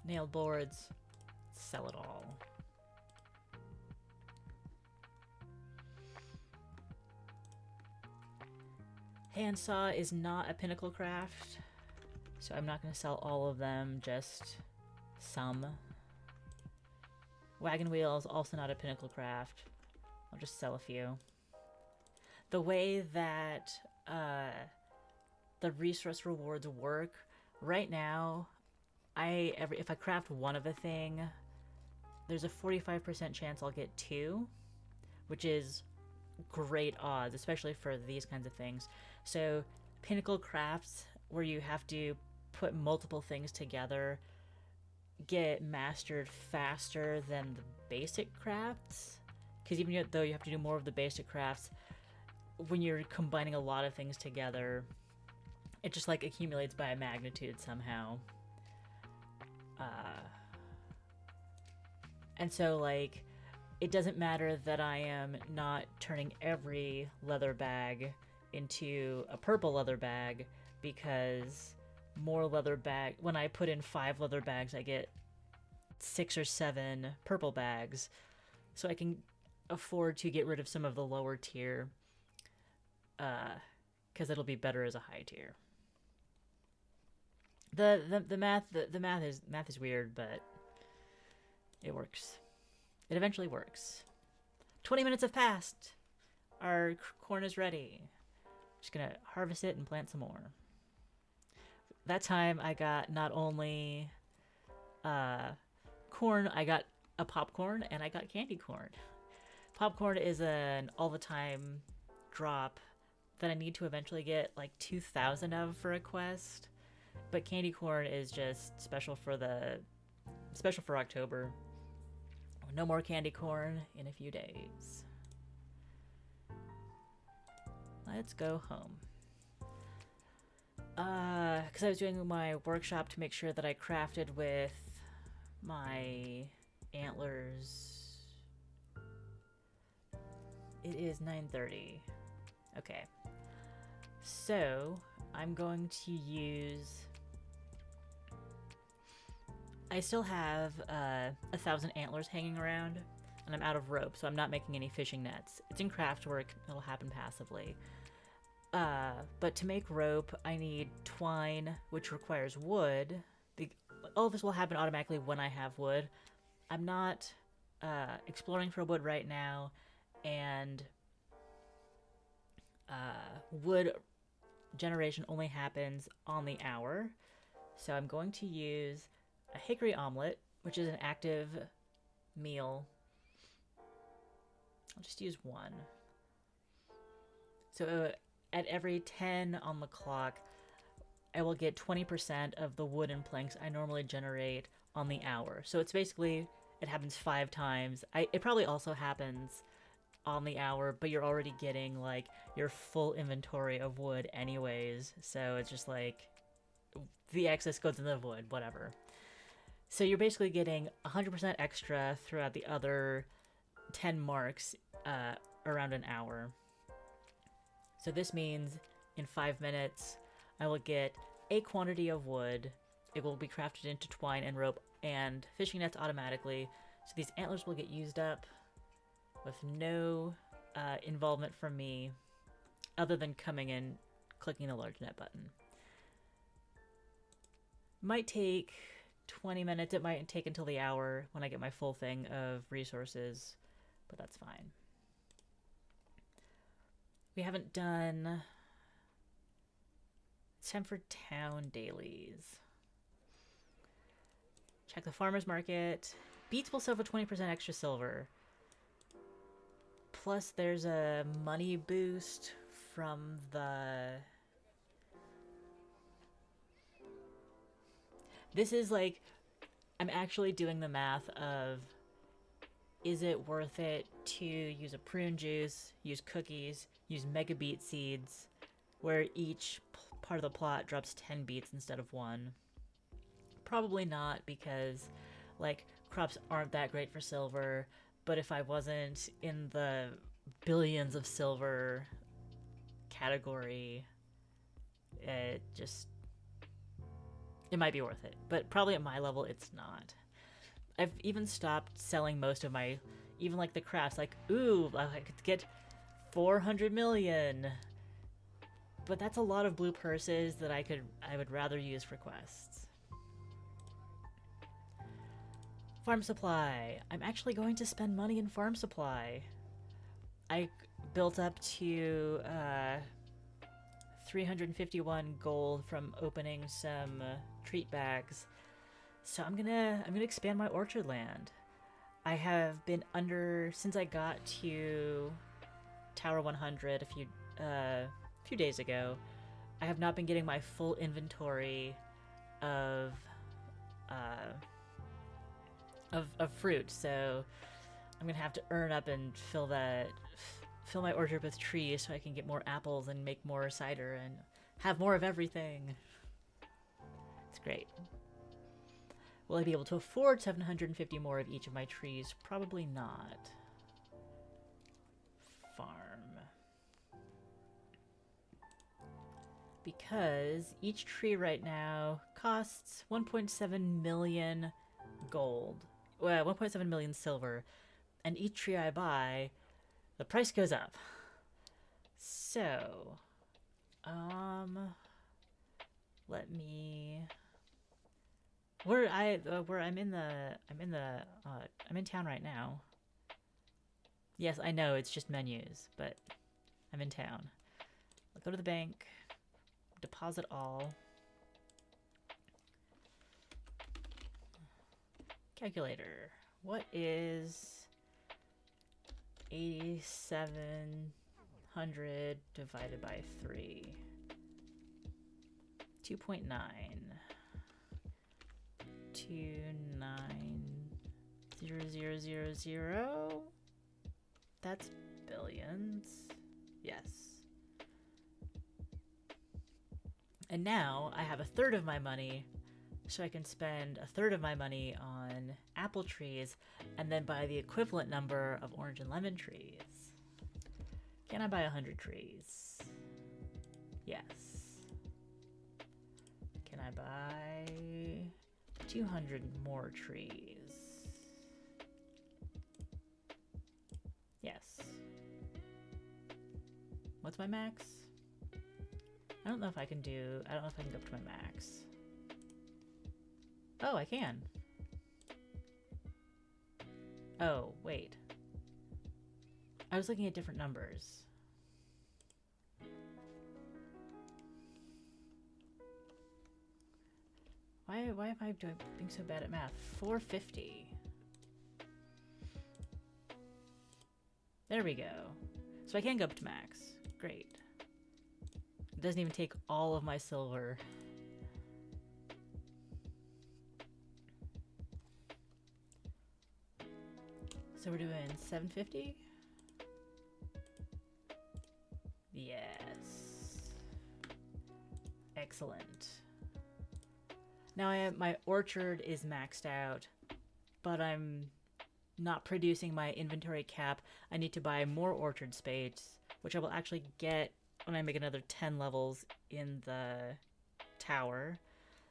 Nailed boards. Sell it all. Handsaw is not a pinnacle craft, so I'm not going to sell all of them, just some. Wagon wheels, also not a pinnacle craft. I'll just sell a few. The way that the resource rewards work right now, if I craft one of a thing, there's a 45% chance I'll get two, which is great odds, especially for these kinds of things. So pinnacle crafts, where you have to put multiple things together, get mastered faster than the basic crafts, because even though you have to do more of the basic crafts, when you're combining a lot of things together, it just like accumulates by a magnitude somehow. And so like it doesn't matter that I am not turning every leather bag into a purple leather bag, because more leather bag, when I put in 5 leather bags, I get 6 or 7 purple bags, so I can afford to get rid of some of the lower tier, because it'll be better as a high tier. The math is weird, but it works. It eventually works. 20 minutes have passed. Our corn is ready. Just gonna harvest it and plant some more. That time I got not only corn, I got a popcorn and I got candy corn. Popcorn is an all-the-time drop that I need to eventually get like 2,000 of for a quest. But candy corn is just special for October. No more candy corn in a few days. Let's go home. Because I was doing my workshop to make sure that I crafted with my antlers. It is 9:30. Okay. So, I'm going to use... I still have 1,000 antlers hanging around, and I'm out of rope, so I'm not making any fishing nets. It's in craft work, it'll happen passively. But to make rope, I need twine, which requires wood. All of this will happen automatically when I have wood. I'm not exploring for wood right now, and wood generation only happens on the hour. So I'm going to use a hickory omelet, which is an active meal. I'll just use one. So at every 10 on the clock, I will get 20% of the wooden planks I normally generate on the hour. So it's basically, it happens 5 times. It probably also happens on the hour, but you're already getting like your full inventory of wood anyways. So it's just like the excess goes in the wood, whatever. So you're basically getting 100% extra throughout the other 10 marks around an hour. So this means in 5 minutes, I will get a quantity of wood. It will be crafted into twine and rope and fishing nets automatically. So these antlers will get used up with no involvement from me, other than coming in, clicking the large net button. Might take 20 minutes. It might take until the hour when I get my full thing of resources, but that's fine. We haven't done... It's time for town dailies. Check the farmer's market. Beets will sell for 20% extra silver. Plus there's a money boost from the... This is like, I'm actually doing the math of, is it worth it to use a prune juice, use cookies, use mega beet seeds, where each part of the plot drops 10 beets instead of 1? Probably not, because like crops aren't that great for silver, but if I wasn't in the billions of silver category, it might be worth it. But probably at my level, it's not. I've even stopped selling most of my, even like the crafts, like, ooh, I could get 400 million. But that's a lot of blue purses that I would rather use for quests. Farm supply. I'm actually going to spend money in farm supply. I built up to 351 gold from opening some treat bags. So I'm gonna expand my orchard land. I have been under since I got to Tower 100 a few days ago. I have not been getting my full inventory of fruit, so I'm gonna have to earn up and fill my orchard with trees so I can get more apples and make more cider and have more of everything. It's great. Will I be able to afford 750 more of each of my trees? Probably not. Farm. Because each tree right now costs 1.7 million gold. Well, 1.7 million silver. And each tree I buy, the price goes up. So, let me. I'm in town right now. Yes, I know it's just menus, but I'm in town. I'll go to the bank, deposit all. Calculator. What is 8,700 divided by 3? 2.9. 2,900,000. That's billions. Yes. And now I have a third of my money, so I can spend a third of my money on apple trees and then buy the equivalent number of orange and lemon trees. Can I buy 100 trees? Yes. Can I buy 200 more trees? Yes. What's my max? I don't know if I can go up to my max. Oh, I can. Oh, wait. I was looking at different numbers. Why am I being so bad at math? 450. There we go. So I can go up to max. Great. It doesn't even take all of my silver. So we're doing 750? Yes. Excellent. Now my orchard is maxed out, but I'm not producing my inventory cap. I need to buy more orchard space, which I will actually get when I make another 10 levels in the tower.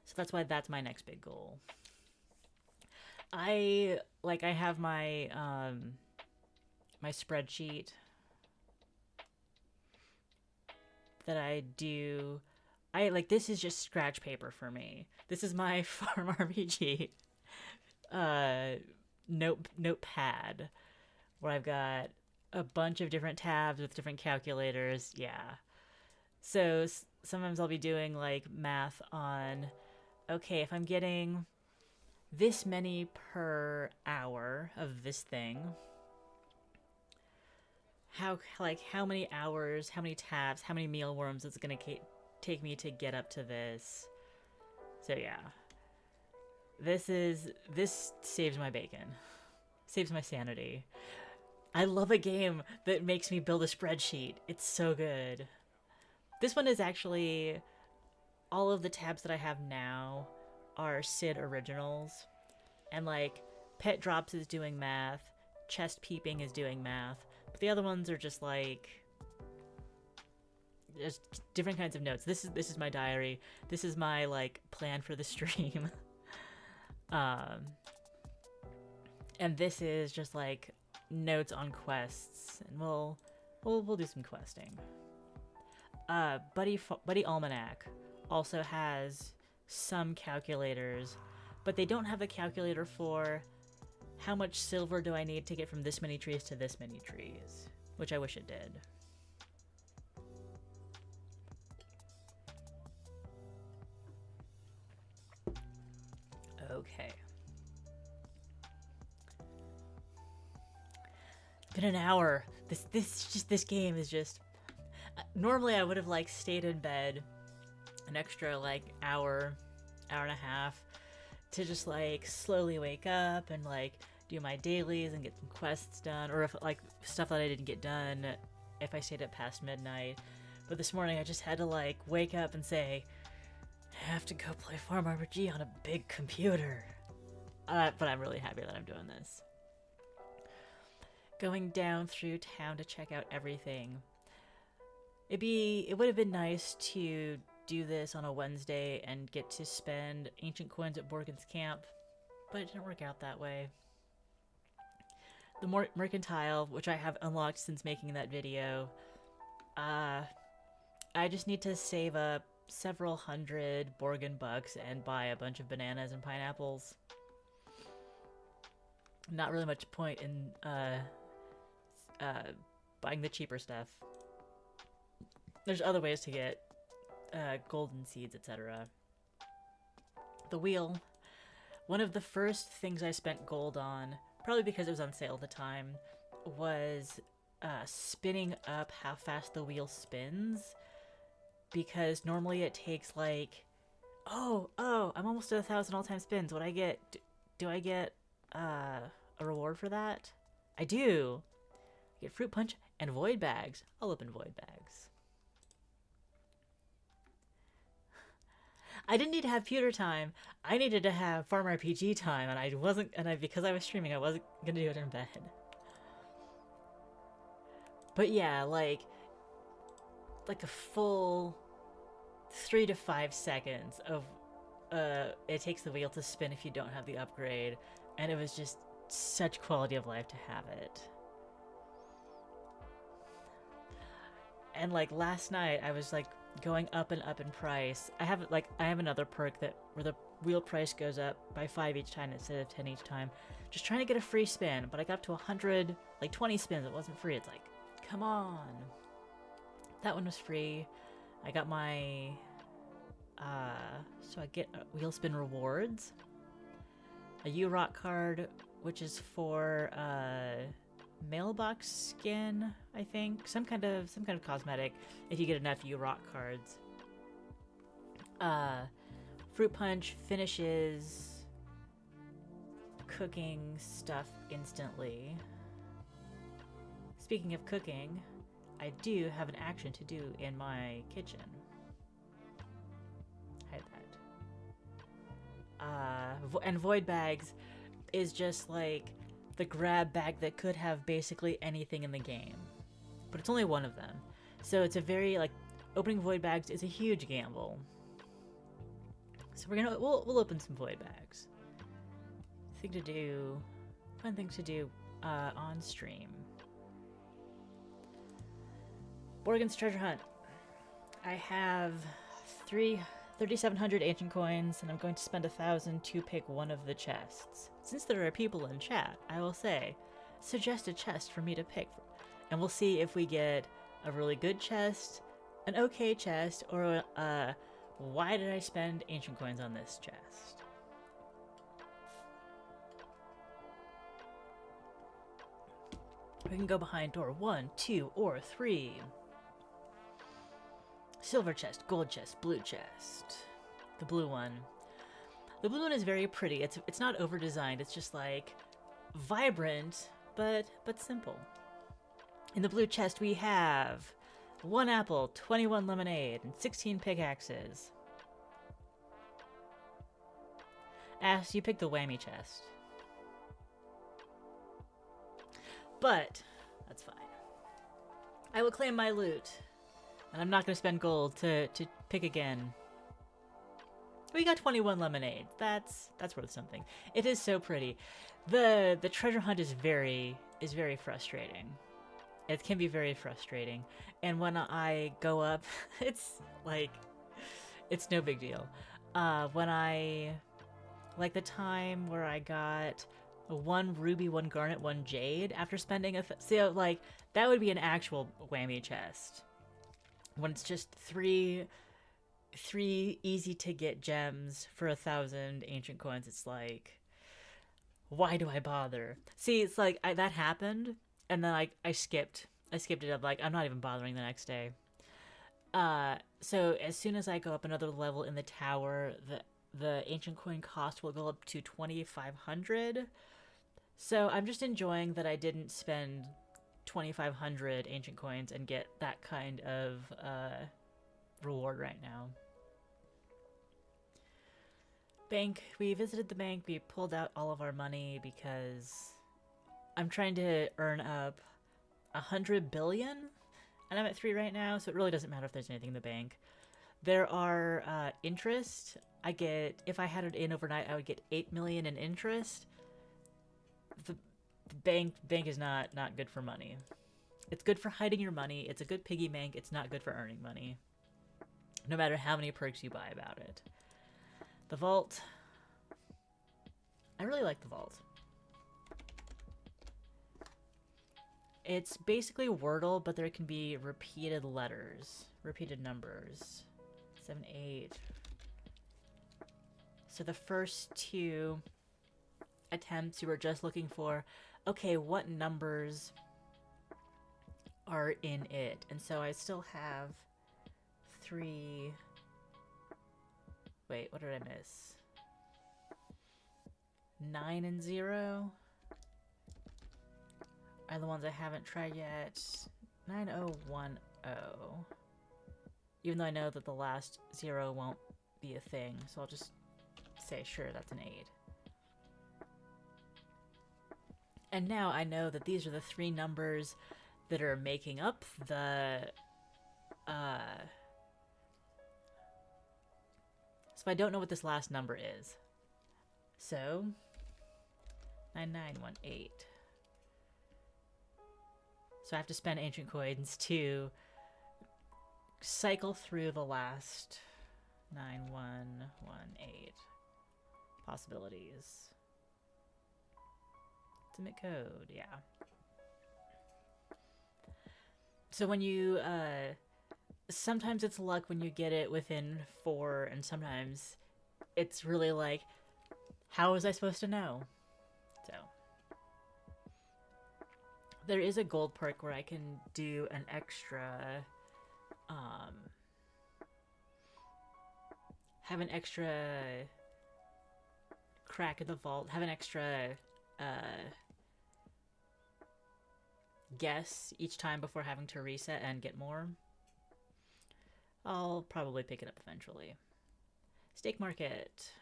So that's why that's my next big goal. I have my my spreadsheet that I do. This is just scratch paper for me. This is my FarmRPG notepad where I've got a bunch of different tabs with different calculators. Yeah. So sometimes I'll be doing like math on, okay, if I'm getting this many per hour of this thing, how many hours, how many tabs, how many mealworms it's gonna take me to get up to this. So yeah, this saves my bacon, saves my sanity. I love a game that makes me build a spreadsheet. It's so good. This one is actually, all of the tabs that I have now are Sid originals, and like Pet Drops is doing math, Chest Peeping is doing math, but the other ones are just like just different kinds of notes. This is my diary. This is my like plan for the stream. And this is just like notes on quests, and we'll do some questing. Buddy Almanac also has some calculators, but they don't have a calculator for how much silver do I need to get from this many trees to this many trees, which I wish it did. Okay. Been an hour. This game is just. Normally I would have like stayed in bed an extra like hour and a half to just like slowly wake up and like do my dailies and get some quests done, or if like stuff that I didn't get done if I stayed up past midnight. But this morning I just had to like wake up and say, I have to go play FarmRPG on a big computer. But I'm really happy that I'm doing this. Going down through town to check out everything. It would have been nice to do this on a Wednesday and get to spend ancient coins at Borgen's camp, but it didn't work out that way. The mercantile, which I have unlocked since making that video, I just need to save up several hundred Borgen bucks and buy a bunch of bananas and pineapples. Not really much point in buying the cheaper stuff. There's other ways to get golden seeds, etc. The wheel. One of the first things I spent gold on, probably because it was on sale at the time, was spinning up how fast the wheel spins. Because normally it takes like, oh, I'm almost at 1,000 all-time spins. What I get? Do I get a reward for that? I do. I get fruit punch and void bags. I'll open void bags. I didn't need to have pewter time. I needed to have FarmRPG time, and because I was streaming, I wasn't gonna do it in bed. But yeah, like a full 3 to 5 seconds of it takes the wheel to spin if you don't have the upgrade, and it was just such quality of life to have it. And like last night, I was like going up and up in price. I have another perk where the wheel price goes up by 5 each time instead of 10 each time. Just trying to get a free spin, but I got up to 100, like 20 spins. It wasn't free. It's like, come on. That one was free. I got my, so I get wheel spin rewards. A U-Rock card, which is for, mailbox skin, I think. Some kind of cosmetic if you get enough U-Rock cards. Fruit punch finishes cooking stuff instantly. Speaking of cooking, I do have an action to do in my kitchen. Hide that. And void bags is just like the grab bag that could have basically anything in the game, but it's only one of them. So it's a very like opening void bags is a huge gamble. So we'll open some void bags. Fun things to do on stream. Borgen's treasure hunt. I have 3,700 ancient coins, and I'm going to spend 1,000 to pick one of the chests. Since there are people in chat, I will say, suggest a chest for me to pick, and we'll see if we get a really good chest, an okay chest, or why did I spend ancient coins on this chest? We can go behind door 1, 2, or 3. Silver chest, gold chest, blue chest. The blue one. The blue one is very pretty. It's not over-designed. It's just like vibrant, but simple. In the blue chest we have 1 apple, 21 lemonade, and 16 pickaxes. Ass, you picked the whammy chest. But that's fine. I will claim my loot. And I'm not going to spend gold to pick again. We got 21 lemonade. That's worth something. It is so pretty. The treasure hunt is very frustrating. It can be very frustrating. And when I go up, it's no big deal. When I, like the time where I got 1 ruby, 1 garnet, 1 jade after spending so like that would be an actual whammy chest. When it's just three easy to get gems for 1,000 ancient coins, it's like, why do I bother? See, it's like that happened, and then I skipped it up. Like, I'm not even bothering the next day. So as soon as I go up another level in the tower, the ancient coin cost will go up to 2,500. So I'm just enjoying that I didn't spend 2,500 ancient coins and get that kind of reward right now. Bank. We visited the bank. We pulled out all of our money because I'm trying to earn up 100 billion, and I'm at 3 right now, so it really doesn't matter if there's anything in the bank. There are interest. I get, if I had it in overnight, I would get 8 million in interest. The bank is not good for money. It's good for hiding your money. It's a good piggy bank. It's not good for earning money, no matter how many perks you buy about it. The vault. I really like the vault. It's basically Wordle, but there can be repeated letters, repeated numbers. 7, 8. So the first 2 attempts, you were just looking for, okay, what numbers are in it? And so I still have 3... Wait, what did I miss? 9 and 0 are the ones I haven't tried yet. 9010. Even though I know that the last 0 won't be a thing, so I'll just say, sure, that's an 8. And now I know that these are the 3 numbers that are making up the... So I don't know what this last number is. So, 9918. So I have to spend ancient coins to cycle through the last 9118 possibilities. Ultimate code, yeah. So when you, sometimes it's luck when you get it within 4, and sometimes it's really like, how was I supposed to know? So there is a gold perk where I can do an extra, have an extra crack at the vault, have an extra guess each time before having to reset and get more. I'll probably pick it up eventually. Steak market.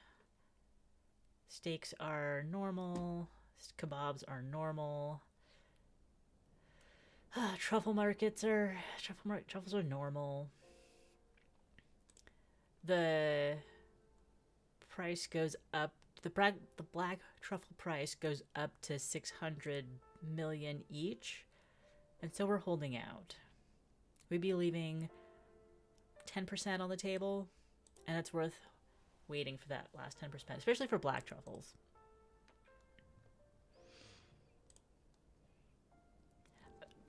Steaks are normal. Kebabs are normal. Truffles are normal. The price goes up. The black truffle price goes up to 600 million each, and so we're holding out. We'd be leaving 10% on the table, and it's worth waiting for that last 10%, especially for black truffles.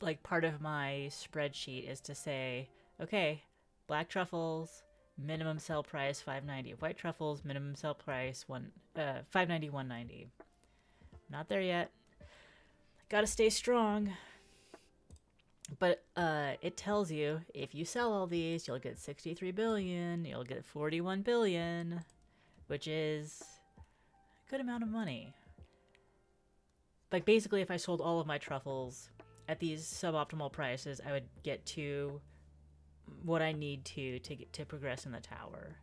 Like, part of my spreadsheet is to say, okay, black truffles, minimum sell price $5.90. White truffles, minimum sell price $5.90, $1.90. Not there yet. Gotta stay strong. But it tells you, if you sell all these, you'll get 63 billion, you'll get 41 billion, which is a good amount of money. Like, basically, if I sold all of my truffles at these suboptimal prices, I would get to what I need to get to progress in the tower.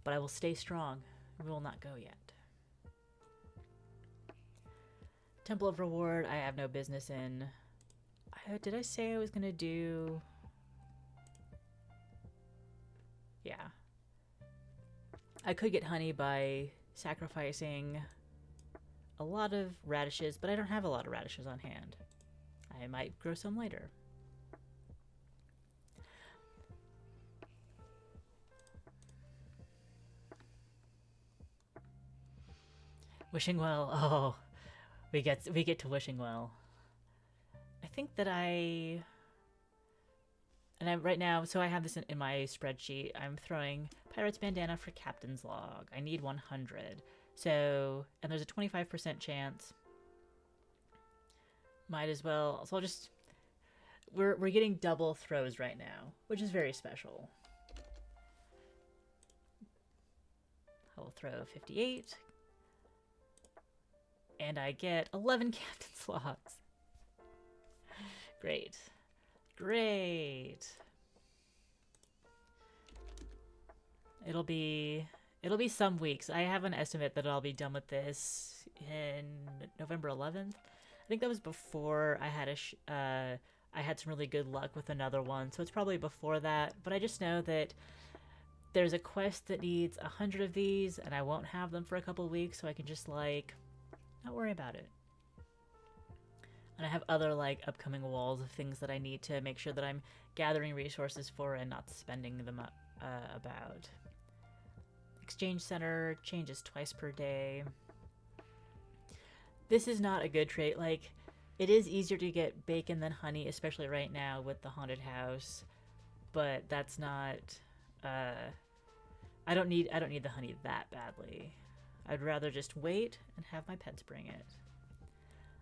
But I will stay strong. We will not go yet. Temple of Reward, I have no business in. Did I say I was gonna do... Yeah. I could get honey by sacrificing a lot of radishes, but I don't have a lot of radishes on hand. I might grow some later. Wishing well. Oh, we get to wishing well. I think that right now, so I have this in my spreadsheet. I'm throwing Pirate's Bandana for Captain's Log. I need 100. So, and there's a 25% chance. Might as well. So I'll just, we're getting double throws right now, which is very special. I will throw 58. And I get 11 Captain's Logs. Great. Great. It'll be some weeks. I have an estimate that I'll be done with this in November 11th. I think that was before I had I had some really good luck with another one, so it's probably before that. But I just know that there's a quest that needs 100 of these, and I won't have them for a couple weeks, so I can just like not worry about it. And I have other like upcoming walls of things that I need to make sure that I'm gathering resources for and not spending them about. Exchange center changes twice per day. This is not a good trait. Like, it is easier to get bacon than honey, especially right now with the haunted house. But that's not. I don't need the honey that badly. I'd rather just wait and have my pets bring it.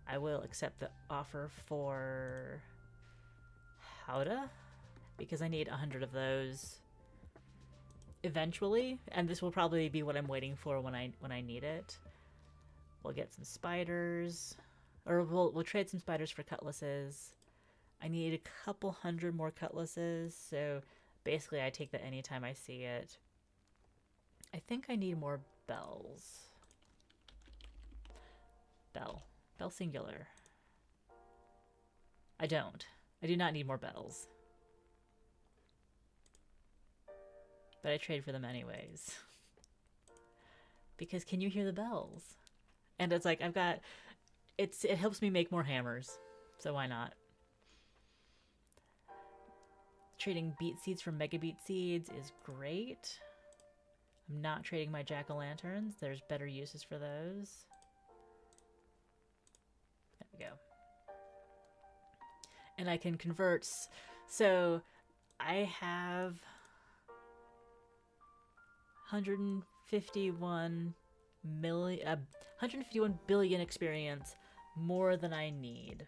I will accept the offer for Howda because I need 100 of those eventually, and this will probably be what I'm waiting for when I need it. We'll get some spiders, or we'll trade some spiders for cutlasses. I need a couple hundred more cutlasses, so basically I take that anytime I see it. I think I need more bells. Bell singular. I don't. I do not need more bells. But I trade for them anyways. Because can you hear the bells? And it's like, it helps me make more hammers. So why not? Trading beet seeds for mega beet seeds is great. I'm not trading my jack-o'-lanterns. There's better uses for those. There we go. And I can convert. So I have 151 billion experience, more than I need.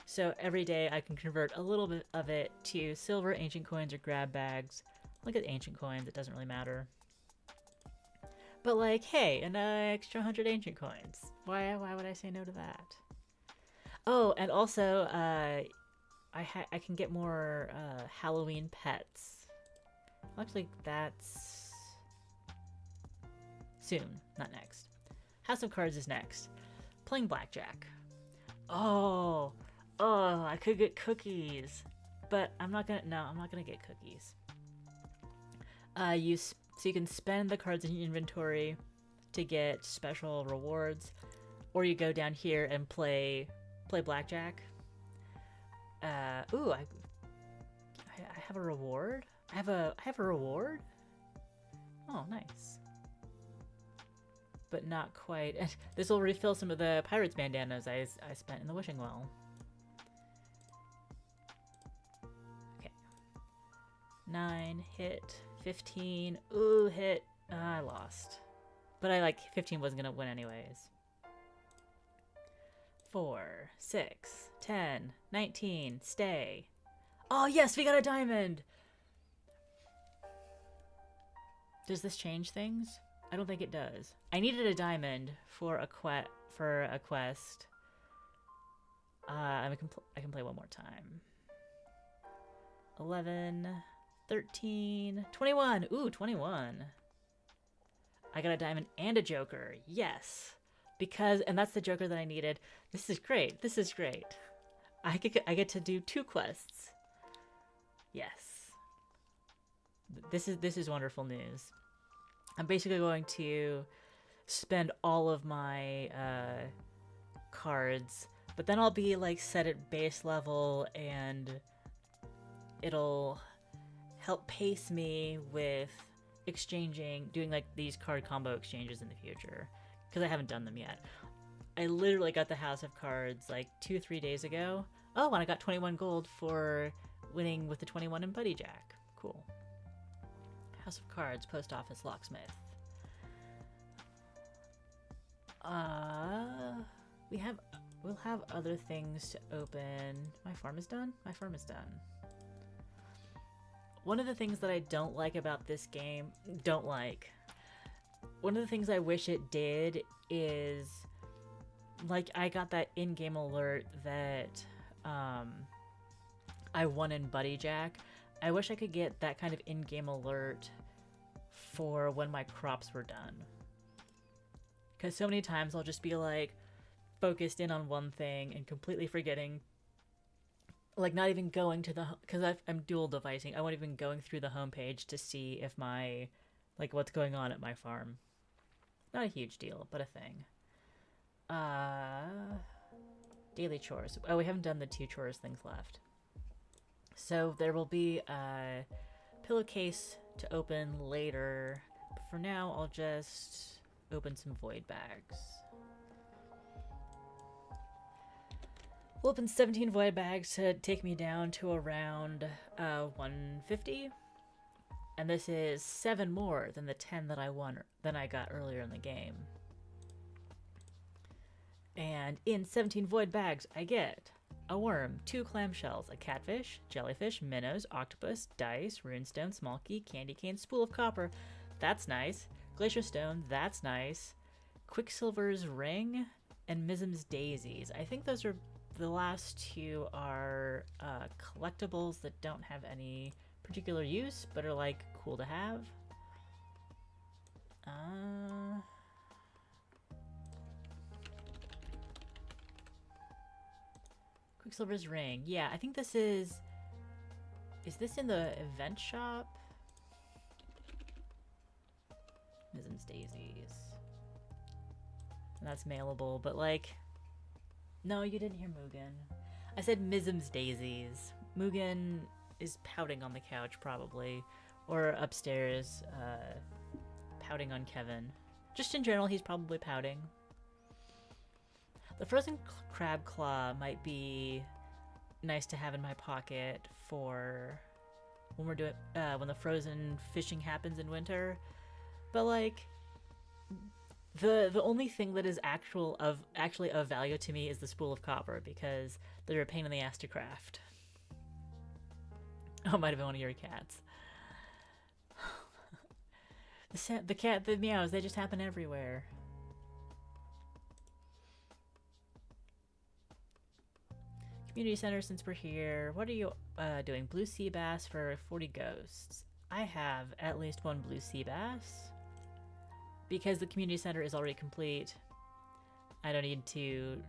So every day I can convert a little bit of it to silver, ancient coins, or grab bags. Look at ancient coins, it doesn't really matter. But like, hey, an extra 100 ancient coins. Why would I say no to that? Oh, and also, I can get more Halloween pets. Actually, that's soon, not next. House of Cards is next. Playing blackjack. Oh, I could get cookies, but I'm not gonna get cookies. So you can spend the cards in your inventory to get special rewards, or you go down here and play blackjack. Ooh, I have a reward. I have a reward. Oh, nice. But not quite. This will refill some of the pirate's bandanas I spent in the wishing well. Okay. 9 hit. 15. Ooh, hit. I lost. But 15 wasn't gonna win anyways. 4, 6, 10, 19. Stay. Oh yes, we got a diamond. Does this change things? I don't think it does. I needed a diamond for a quest. I can play one more time. 11, 13, 21. Ooh, 21. I got a diamond and a joker. Yes. And that's the joker that I needed. This is great. This is great. I get to do 2 quests. Yes. This is wonderful news. I'm basically going to spend all of my cards, but then I'll be like set at base level, and it'll help pace me with doing like these card combo exchanges in the future, because I haven't done them yet. I literally got the House of Cards like 2-3 days ago. Oh, and I got 21 gold for winning with the 21 in Buddy Jack. Cool. House of Cards, Post Office, Locksmith. We'll have other things to open. My farm is done? My farm is done. One of the things that I don't like about this game, one of the things I wish it did is, like, I got that in-game alert that I won in Buddy Jack. I wish I could get that kind of in-game alert for when my crops were done. Because so many times I'll just be like focused in on one thing and completely forgetting, like not even going to the, because I'm dual devicing, I won't even going through the homepage to see if my, like what's going on at my farm. Not a huge deal, but a thing. Daily chores. Oh, we haven't done the 2 chores things left. So there will be a pillowcase to open later. But for now, I'll just open some void bags. We'll open 17 void bags to take me down to around 150. And this is 7 more than the 10 that I got earlier in the game. And in 17 void bags, I get a worm, 2 clamshells, a catfish, jellyfish, minnows, octopus, dice, runestone, small key, candy cane, spool of copper. That's nice. Glacier stone. That's nice. Quicksilver's ring and Mizm's daisies. I think those are the last 2 are collectibles that don't have any particular use, but are like cool to have. Quicksilver's ring. Yeah, I think this is this in the event shop? Mizm's daisies. And that's mailable, but like, no, you didn't hear Mugen. I said Mizm's daisies. Mugen is pouting on the couch, probably. Or upstairs, pouting on Kevin. Just in general, he's probably pouting. The frozen crab claw might be nice to have in my pocket for when we're doing, when the frozen fishing happens in winter. But like, the only thing that is actually of value to me is the spool of copper, because they're a pain in the ass to craft. Oh, it might have been one of your cats. The meows, they just happen everywhere. Community center, since we're here. What are you doing? Blue sea bass for 40 ghosts. I have at least 1 blue sea bass. Because the community center is already complete, I don't need to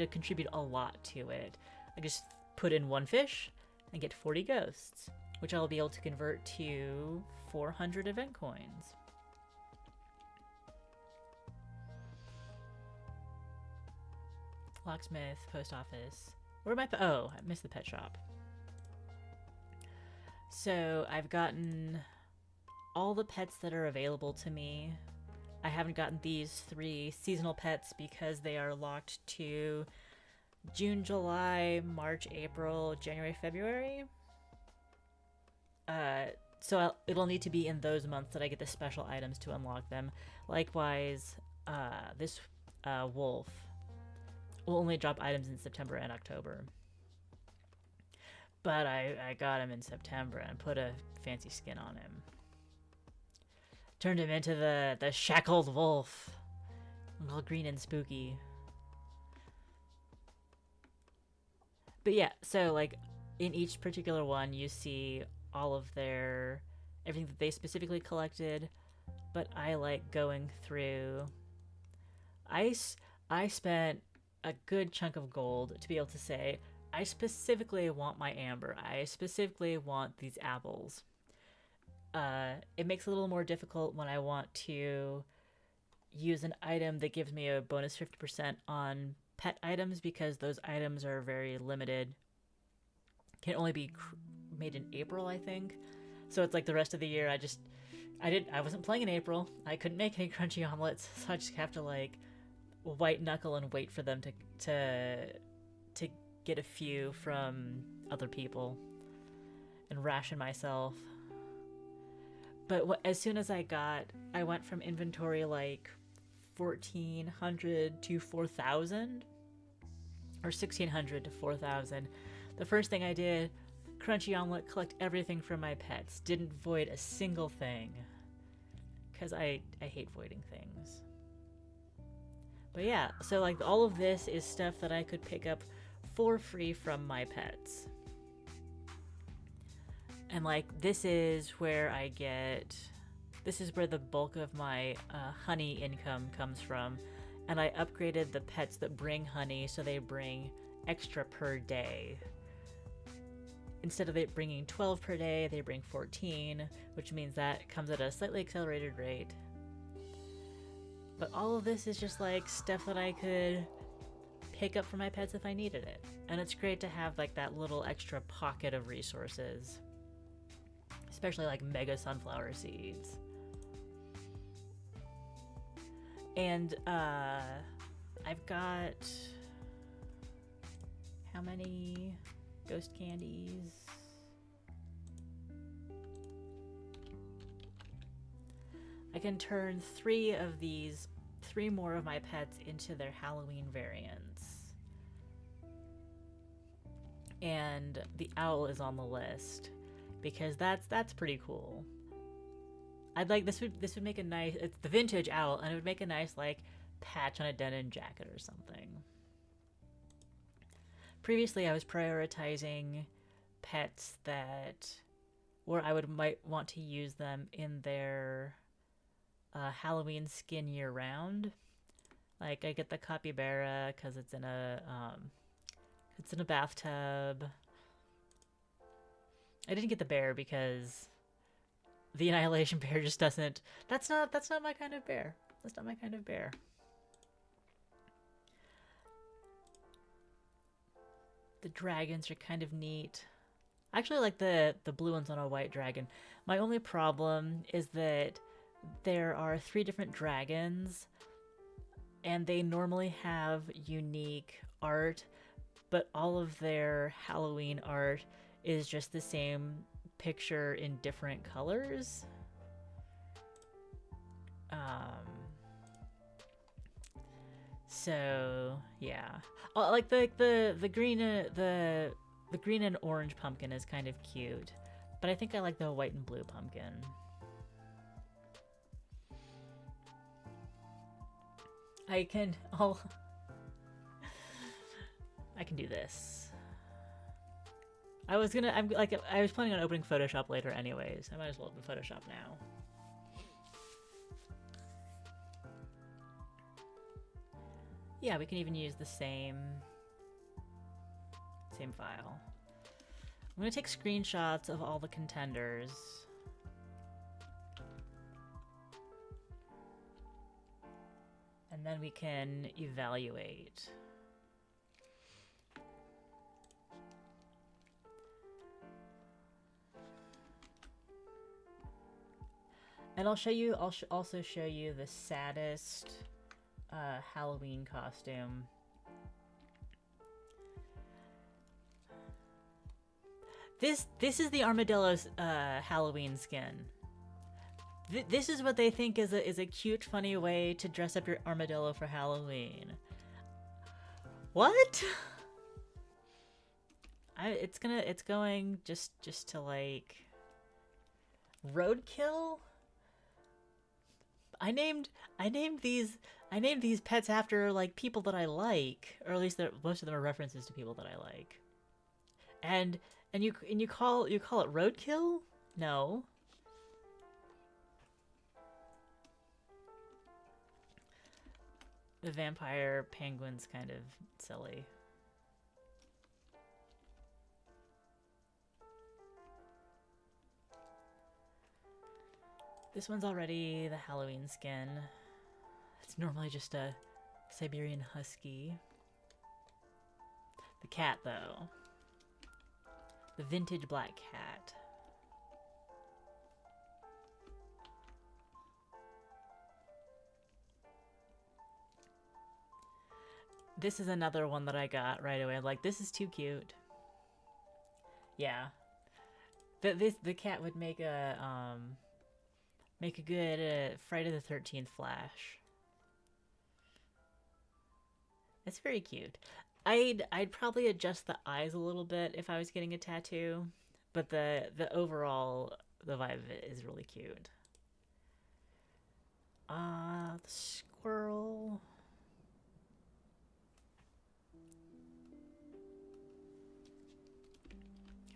contribute a lot to it. I just put in 1 fish and get 40 ghosts, which I'll be able to convert to 400 event coins. Locksmith, post office. Where am I? Oh, I missed the pet shop. So I've gotten all the pets that are available to me. I haven't gotten these 3 seasonal pets because they are locked to June, July, March, April, January, February. So it'll need to be in those months that I get the special items to unlock them. Likewise, this wolf will only drop items in September and October. But I got him in September and put a fancy skin on him. Turned him into the shackled wolf. All green and spooky. But yeah, so like in each particular one you see all of everything that they specifically collected, but I like going through. I spent a good chunk of gold to be able to say, I specifically want my amber. I specifically want these apples. It makes it a little more difficult when I want to use an item that gives me a bonus 50% on pet items, because those items are very limited. Can only be made in April, I think. So it's like the rest of the year I wasn't playing in April. I couldn't make any crunchy omelets, so I just have to like white knuckle and wait for them to get a few from other people and ration myself. But as soon as I went from inventory like 1,400 to 4,000, or 1,600 to 4,000. The first thing I did, crunchy omelet, collect everything from my pets. Didn't void a single thing, because I hate voiding things. But yeah, so like all of this is stuff that I could pick up for free from my pets. And like this is where the bulk of my honey income comes from. And I upgraded the pets that bring honey so they bring extra per day. Instead of it bringing 12 per day, they bring 14, which means that comes at a slightly accelerated rate. But all of this is just like stuff that I could pick up for my pets if I needed it. And it's great to have like that little extra pocket of resources. Especially like mega sunflower seeds. And I've got how many ghost candies? I can turn three more of my pets into their Halloween variants. And the owl is on the list because that's pretty cool. I'd like this would make a nice, it's the vintage owl, and it would make a nice like patch on a denim jacket or something. Previously I was prioritizing pets where I might want to use them in their Halloween skin year round. Like I get the capybara because it's in a bathtub. I didn't get the bear because the Annihilation bear just doesn't. That's not my kind of bear. That's not my kind of bear. The dragons are kind of neat. I actually like the blue ones on a white dragon. My only problem is that there are 3 different dragons, and they normally have unique art, but all of their Halloween art is just the same picture in different colors. So yeah, like the green the green and orange pumpkin is kind of cute, but I think I like the white and blue pumpkin. I can do this. I was planning on opening Photoshop later anyways. I might as well open Photoshop now. Yeah, we can even use the same file. I'm gonna take screenshots of all the contenders. And then we can evaluate. And I'll also show you the saddest Halloween costume. This is the armadillo's Halloween skin. This is what they think is a cute, funny way to dress up your armadillo for Halloween. What? It's going just to like roadkill. I named these pets after like people that I like, or at least most of them are references to people that I like. And you call it roadkill? No. The vampire penguin's kind of silly. This one's already the Halloween skin. It's normally just a Siberian husky. The cat, though. The vintage black cat. This is another one that I got right away. I'm like, this is too cute. Yeah. The cat would make a good Friday the 13th Flash. It's very cute. I'd probably adjust the eyes a little bit if I was getting a tattoo, but the overall the vibe of it is really cute. The squirrel.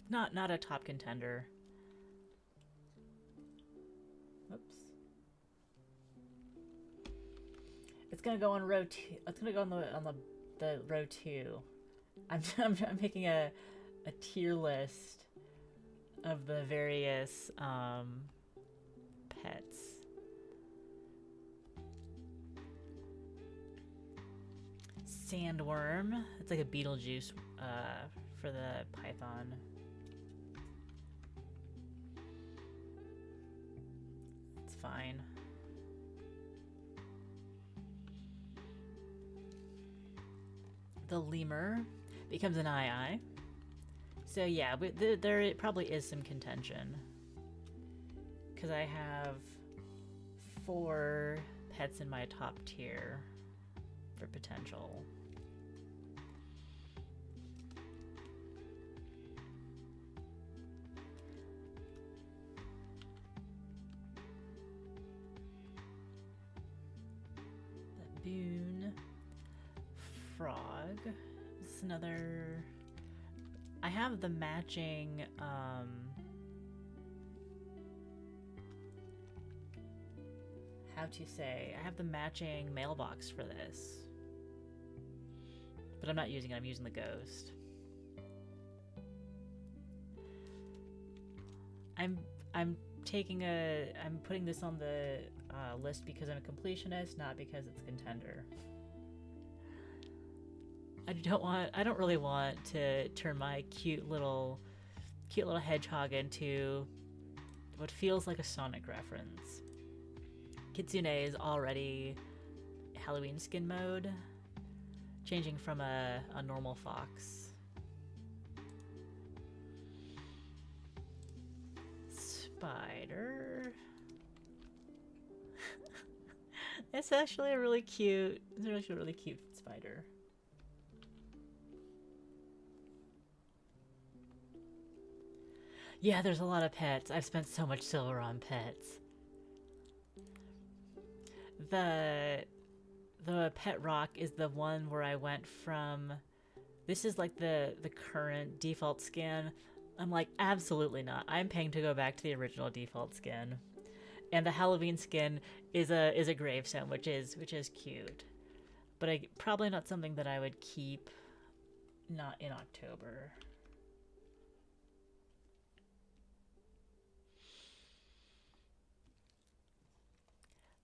Not a top contender. Oops. It's gonna go on row 2. It's gonna go on the row 2. I'm making a tier list of the various pets. Sandworm. It's like a Beetlejuice for the python. It's fine. The lemur becomes an eye. So yeah, there probably is some contention. Because I have 4 pets in my top tier for potential. Baboon. Frog. This is another... I have the matching, how to say, I have the matching mailbox for this. But I'm not using it, I'm using the ghost. I'm putting this on the list because I'm a completionist, not because it's a contender. I don't really want to turn my cute little hedgehog into what feels like a Sonic reference. Kitsune is already Halloween skin mode, changing from a normal fox. Spider. It's actually a really cute. It's actually a really cute spider. Yeah, there's a lot of pets. I've spent so much silver on pets. The pet rock is the one where I went from... This is like the current default skin. I'm like, absolutely not. I'm paying to go back to the original default skin. And the Halloween skin is a gravestone, which is cute. But probably not something that I would keep not in October.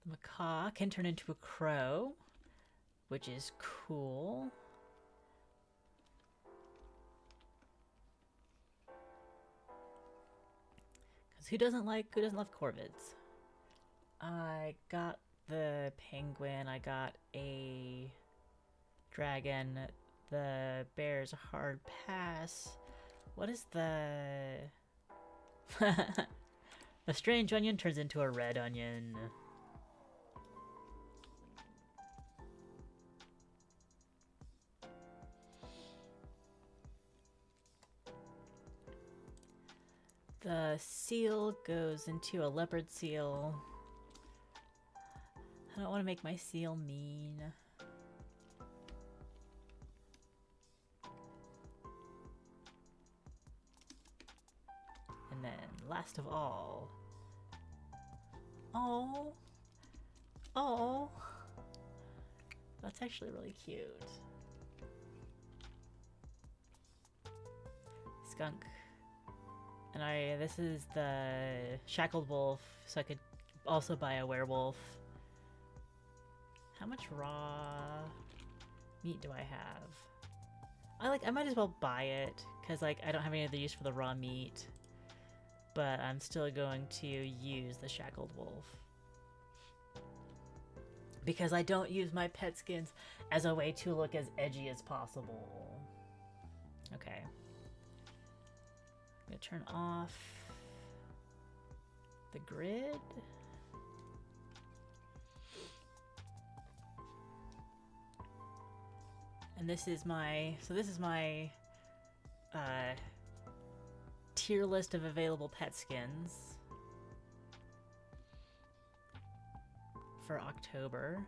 The macaw can turn into a crow, which is cool. Because who doesn't love corvids? I got the penguin, I got a dragon, the bear's a hard pass. What is the... The strange onion turns into a red onion. The seal goes into a leopard seal. I don't want to make my seal mean. And then, last of all... Oh! Oh! That's actually really cute. Skunk. And this is the shackled wolf, so I could also buy a werewolf. How much raw meat do I have? I might as well buy it, because I don't have any other use for the raw meat. But I'm still going to use the shackled wolf. because I don't use my pet skins as a way to look as edgy as possible. Okay. I'm gonna turn off the grid. And this is my, tier list of available pet skins for October.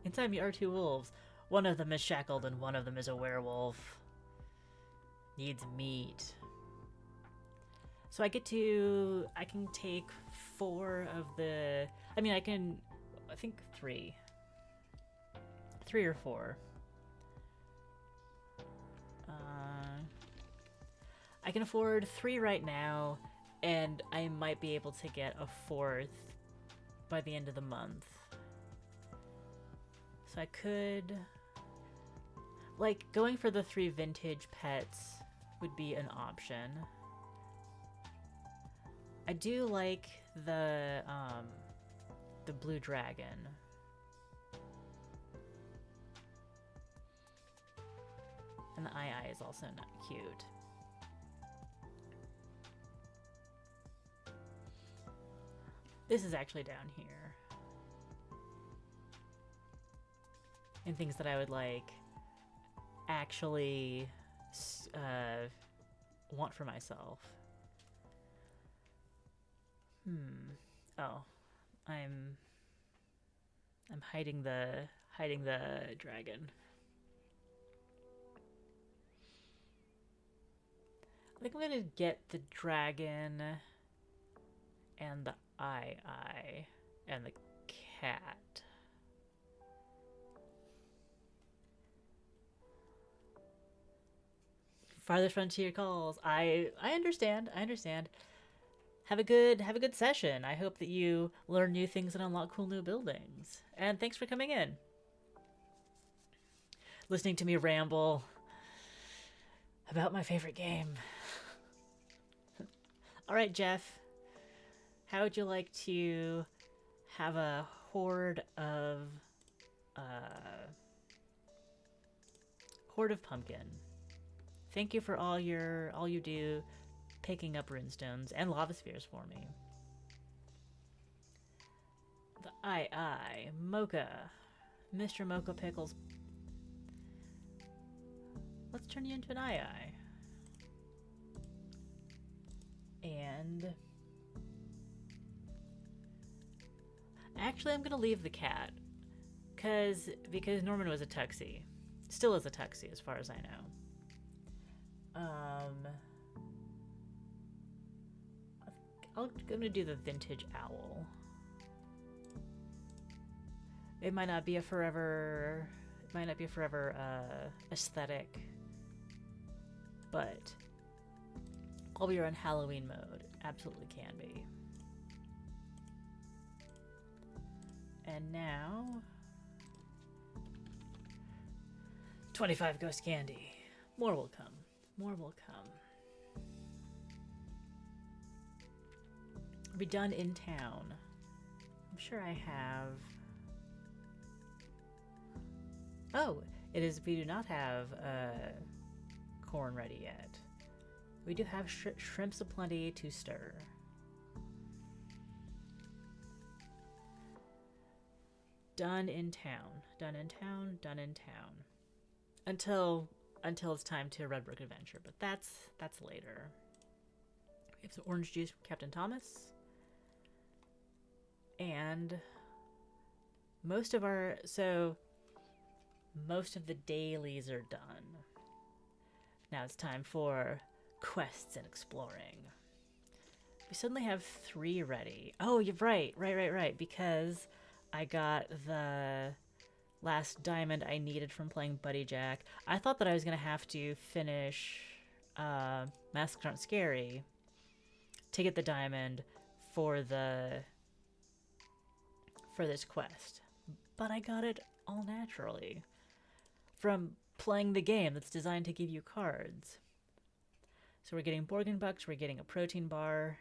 Inside me are two wolves. One of them is shackled and one of them is a werewolf. Needs meat. So I can take 4 of the, I think 3. 3 or 4. I can afford 3 right now, and I might be able to get a 4th by the end of the month. So I could, like, going for the 3 vintage pets would be an option. I do like the blue dragon. And the eye is also not cute. This is actually down here. And things that I would like actually want for myself. Oh, I'm hiding the dragon. I think I'm gonna get the dragon and the eye and the cat. Farthest frontier calls. I understand. Have a good session. I hope that you learn new things and unlock cool new buildings. And thanks for coming in. Listening to me ramble about my favorite game. All right, Jeff. How would you like to have a horde of pumpkin? Thank you for all you do, picking up runestones and lava spheres for me. The Mocha, Mr. Mocha Pickles. Let's turn you into an eye. And actually, I'm gonna leave the cat, because Norman was a tuxie, still is a tuxie as far as I know. I'm gonna do the vintage owl. It might not be a forever aesthetic, but while we are in Halloween mode, absolutely can be. And now 25 ghost candy. More will come. Are we done in town? I'm sure I have. Oh, it is. We do not have corn ready yet. We do have shrimps aplenty to stir. Done in town. Until it's time to Redbrook Adventure, but that's later. We have some orange juice from Captain Thomas. And most of the dailies are done. Now it's time for quests and exploring. We suddenly have 3 ready. Oh, you're right, because I got the last diamond I needed from playing Buddy Jack. I thought that I was gonna have to finish Masks Aren't Scary to get the diamond for this quest, but I got it all naturally from playing the game that's designed to give you cards. So we're getting Borgen Bucks, we're getting a protein bar,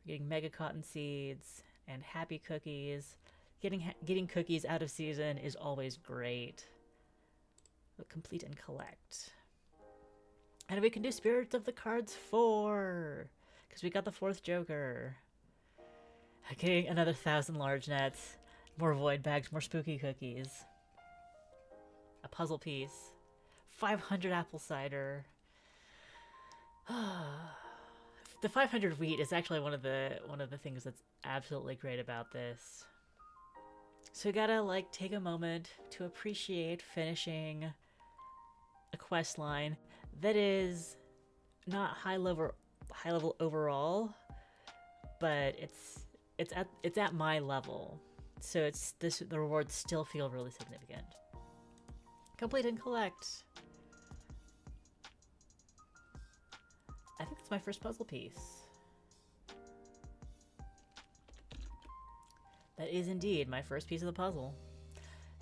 we're getting Mega Cotton Seeds and Happy Cookies, Getting cookies out of season is always great. But complete and collect. And we can do Spirits of the Cards 4. Because we got the 4th Joker. Okay, another 1,000 large nets. More void bags, more spooky cookies. A puzzle piece. 500 apple cider. The 500 wheat is actually one of the things that's absolutely great about this. So we gotta like take a moment to appreciate finishing a quest line that is not high level overall, but it's at my level. So the rewards still feel really significant. Complete and collect. I think it's my first puzzle piece. That is indeed my first piece of the puzzle.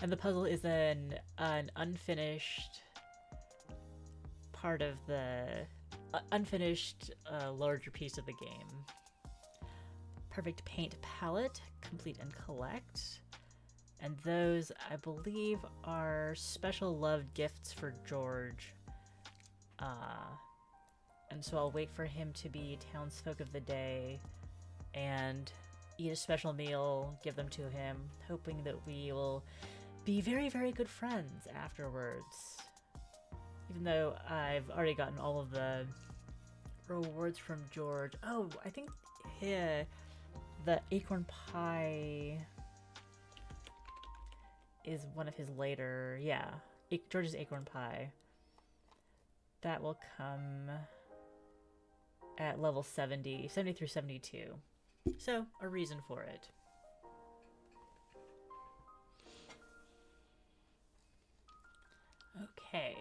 And the puzzle is an unfinished part of the unfinished larger piece of the game. Perfect paint palette, complete and collect. And those, I believe, are special loved gifts for George. And so I'll wait for him to be townsfolk of the day and eat a special meal, give them to him, hoping that we will be very, very good friends afterwards. Even though I've already gotten all of the rewards from George. Oh, I think the acorn pie is one of his later, yeah, George's acorn pie. That will come at level 70 through 72. So, a reason for it. Okay.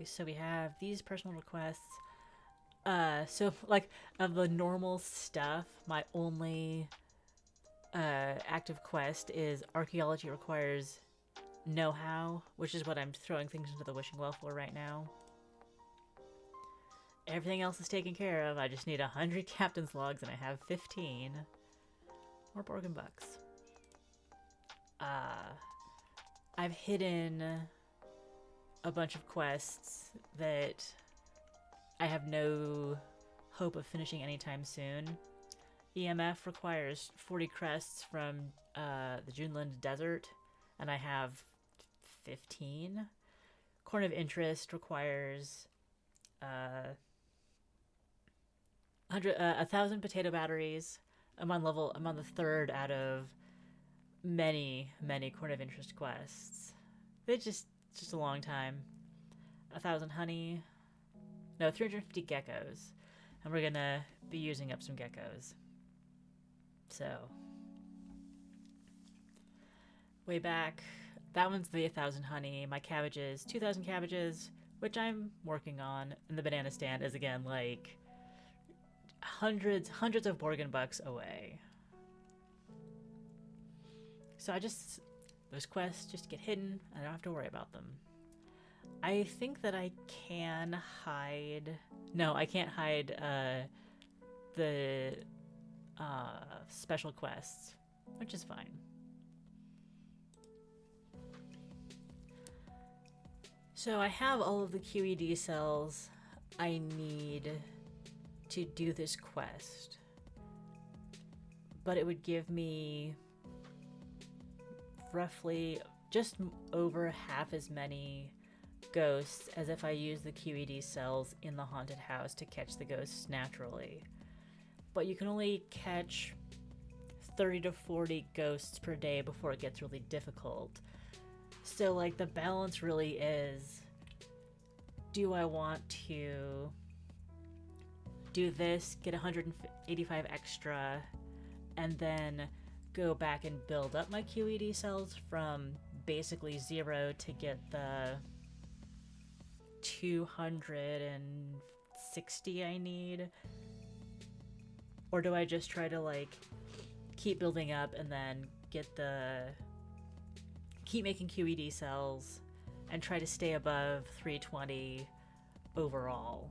So we have these personal requests. So, like, of the normal stuff, my only active quest is archaeology requires know-how, which is what I'm throwing things into the wishing well for right now. Everything else is taken care of. I just need 100 captain's logs and I have 15. More Borgin bucks. I've hidden a bunch of quests that I have no hope of finishing anytime soon. EMF requires 40 crests from the Juneland Desert, and I have 15. Corn of Interest requires 1,000 potato batteries. I'm on the 3rd out of many Corn of Interest quests. It's just a long time. 1,000 honey. No, 350 geckos. And we're gonna be using up some geckos. So, way back, that one's the 1,000 honey. My cabbages, 2,000 cabbages, which I'm working on. And the banana stand is again like hundreds of Borgin bucks away. So those quests just get hidden, and I don't have to worry about them. I think that I can hide. No, I can't hide the special quests, which is fine. So I have all of the QED cells I need to do this quest, but it would give me roughly just over half as many ghosts as if I use the QED cells in the haunted house to catch the ghosts naturally. But you can only catch 30 to 40 ghosts per day before it gets really difficult. So like the balance really is, do I want to do this, get 185 extra, and then go back and build up my QED cells from basically 0 to get the 260 I need? Or do I just try to like keep building up and then keep making QED cells and try to stay above 320 overall?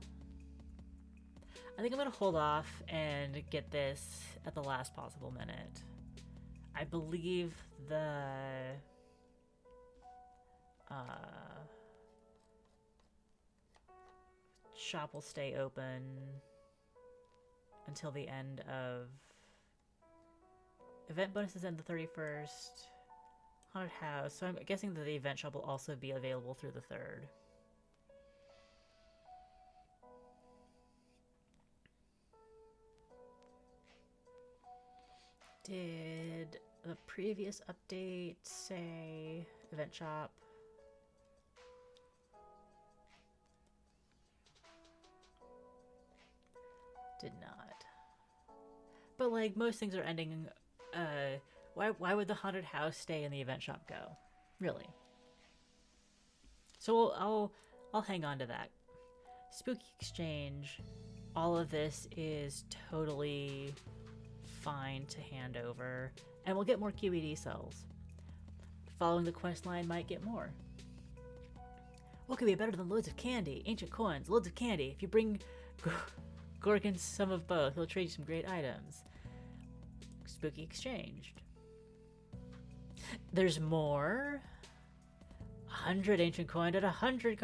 I think I'm gonna hold off and get this at the last possible minute. I believe the shop will stay open until the end of event bonuses end the 31st. Haunted house. So I'm guessing that the event shop will also be available through the 3rd. Did the previous update say event shop? Did not. But like most things are ending, why would the haunted house stay in the event shop go? Really? So I'll hang on to that. Spooky exchange. All of this is totally fine to hand over, and we'll get more QED cells. Following the quest line might get more. What could be better than loads of candy? Ancient coins, loads of candy. If you bring Gorgon some of both, he'll trade you some great items. Spooky exchanged. There's more. 100 ancient coin and 100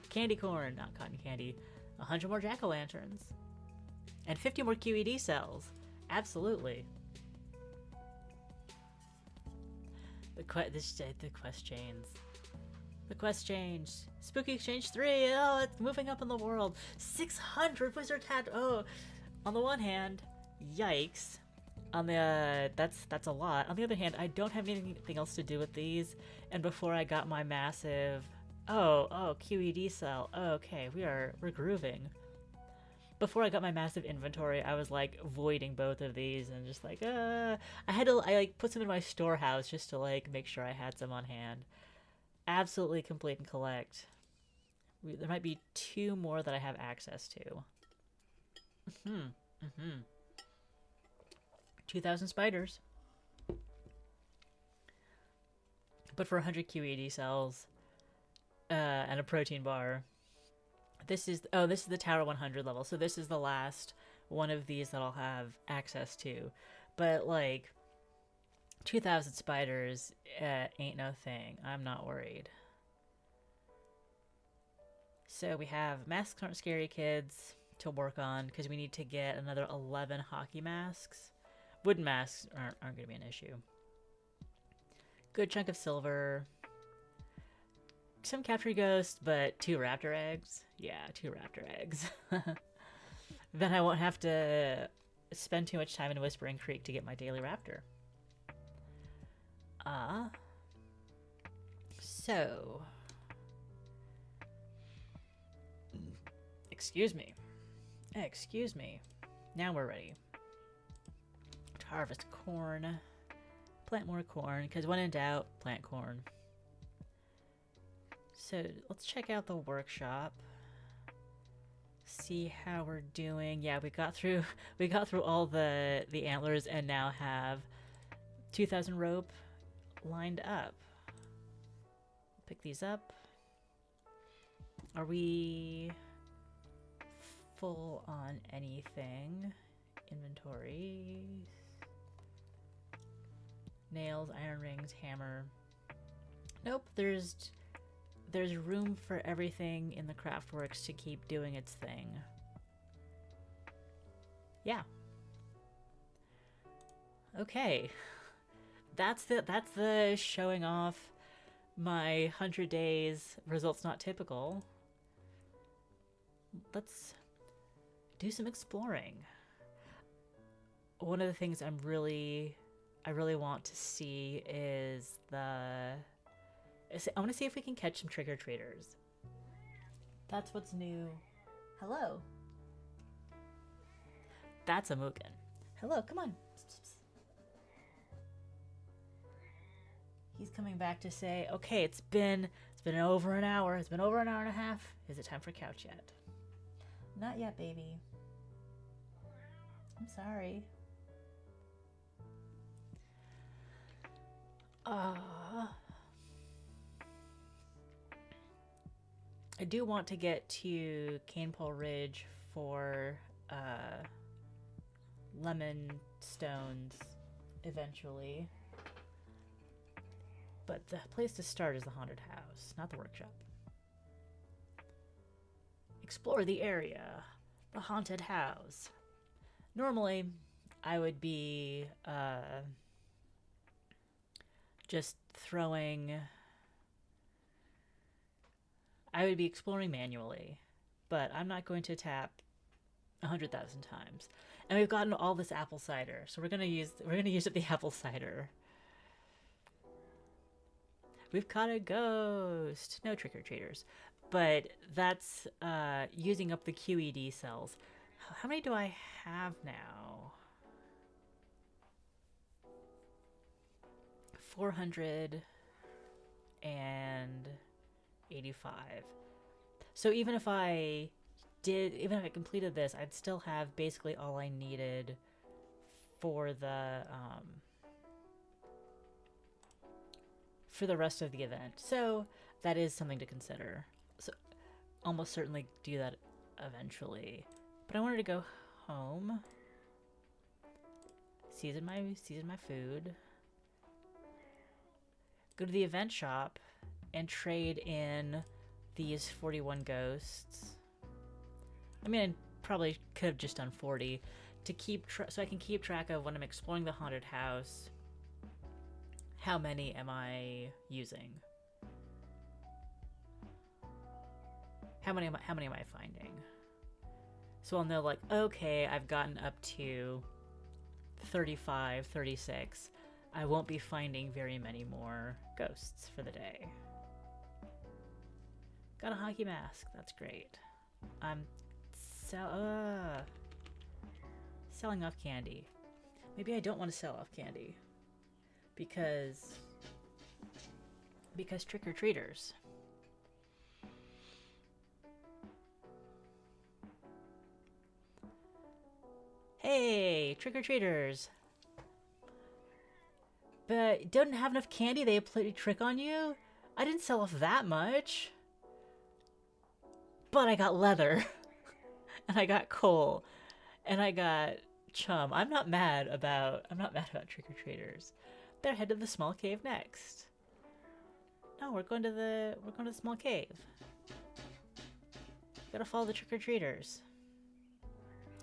candy corn. Not cotton candy. 100 more jack-o'-lanterns. And 50 more QED cells. Absolutely. The quest chains. The quest change. Spooky Exchange 3. Oh, it's moving up in the world. 600 wizard hat. Oh, on the one hand, yikes. On the that's a lot. On the other hand, I don't have anything else to do with these. And before I got my massive, QED cell. Okay, we're grooving. Before I got my massive inventory, I was like voiding both of these and just like, I like put some in my storehouse just to like make sure I had some on hand. Absolutely complete and collect. There might be 2 more that I have access to. 2,000 spiders. But for 100 QED cells and a protein bar. This is the Tower 100 level, so this is the last one of these that I'll have access to. But like 2,000 spiders ain't no thing. I'm not worried. So we have masks aren't scary kids to work on because we need to get another 11 hockey masks. Wooden masks aren't going to be an issue. Good chunk of silver. Some capture ghosts, but 2 raptor eggs. Yeah, 2 raptor eggs. Then I won't have to spend too much time in Whispering Creek to get my daily raptor. So. Excuse me. Now we're ready to harvest corn. Plant more corn, because when in doubt, plant corn. So let's check out the workshop. See how we're doing. Yeah, we got through all the antlers and now have 2,000 rope lined up. Pick these up. Are we full on anything? Inventory. Nails, iron rings, hammer. Nope, there's room for everything in the Craftworks to keep doing its thing. Yeah. Okay. That's the showing off my 100 days results not typical. Let's do some exploring. One of the things I really want to see is I want to see if we can catch some trick-or-treaters. That's what's new. Hello. That's a Mugen. Hello, come on. Psst, psst, psst. He's coming back to say, okay, it's been over an hour. It's been over an hour and a half. Is it time for couch yet? Not yet, baby. I'm sorry. I do want to get to Canepole Ridge for lemon stones eventually. But the place to start is the haunted house, not the workshop. Explore the area. The haunted house. Normally, I would be just throwing... I would be exploring manually, but I'm not going to tap 100,000 times. And we've gotten all this apple cider, so we're gonna use up the apple cider. We've caught a ghost. No trick-or-treaters. But that's using up the QED cells. How many do I have now? 485. So even if I completed this, I'd still have basically all I needed for the rest of the event. So that is something to consider. So almost certainly do that eventually. But I wanted to go home, season my food, go to the event shop, and trade in these 41 ghosts. I mean, I probably could have just done 40 to keep so I can keep track of when I'm exploring the haunted house. How many am I using? How many am I finding? So I'll know, like, okay, I've gotten up to 35, 36. I won't be finding very many more ghosts for the day. Got a hockey mask. That's great. I'm selling off candy. Maybe I don't want to sell off candy. Because trick-or-treaters. Hey, trick-or-treaters. But don't have enough candy, they play a trick on you? I didn't sell off that much. But I got leather. And I got coal. And I got chum. I'm not mad about trick-or-treaters. They're headed to the small cave next. No, we're going to the small cave. Gotta follow the trick-or-treaters.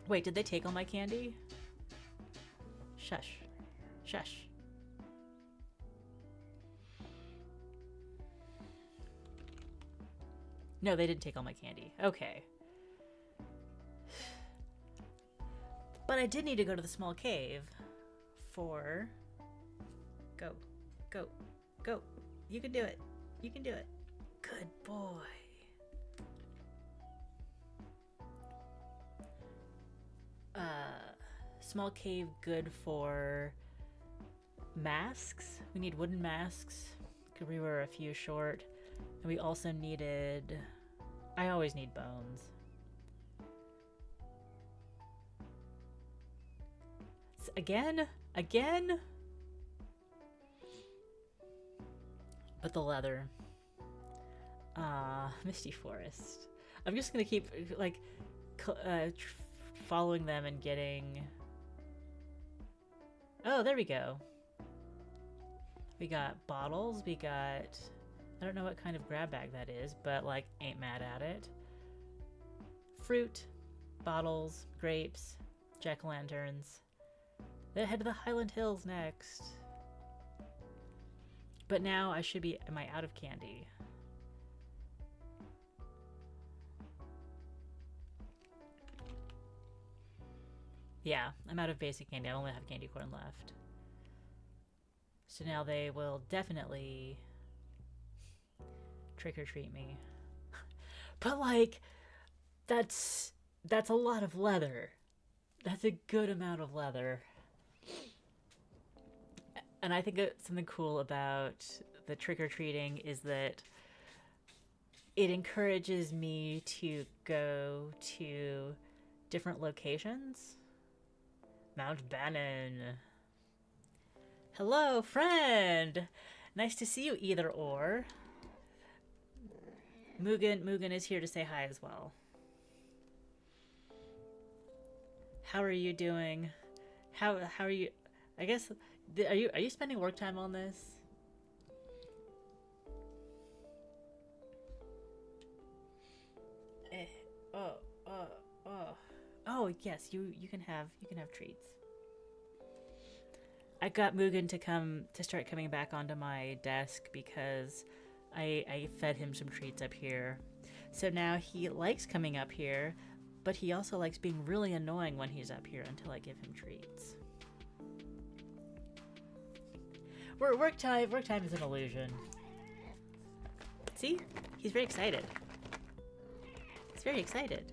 Wait, did they take all my candy? Shush. Shush. No, they didn't take all my candy. Okay. But I did need to go to the small cave for... Go. Go. Go. You can do it. You can do it. Good boy. Small cave good for masks. We need wooden masks because we were a few short. And we also needed... I always need bones. Again? Again? But the leather. Misty Forest. I'm just gonna keep, like, following them and getting... Oh, there we go. We got bottles, we got... I don't know what kind of grab bag that is, but, like, ain't mad at it. Fruit, bottles, grapes, jack-o'-lanterns. Then head to the Highland Hills next. But now I should be... Am I out of candy? Yeah, I'm out of basic candy. I only have candy corn left. So now they will definitely trick-or-treat me. But, like, that's a lot of leather. That's a good amount of leather. And I think something cool about the trick-or-treating is that it encourages me to go to different locations. Mount Bannon. Hello, friend! Nice to see you, either or. Mugen is here to say hi as well. How are you doing? How are you? I guess are you spending work time on this? Eh, oh, oh, oh. Oh, yes, you can have treats. I got Mugen to start coming back onto my desk because I fed him some treats up here. So now he likes coming up here, but he also likes being really annoying when he's up here until I give him treats. Work time is an illusion. See? He's very excited. He's very excited.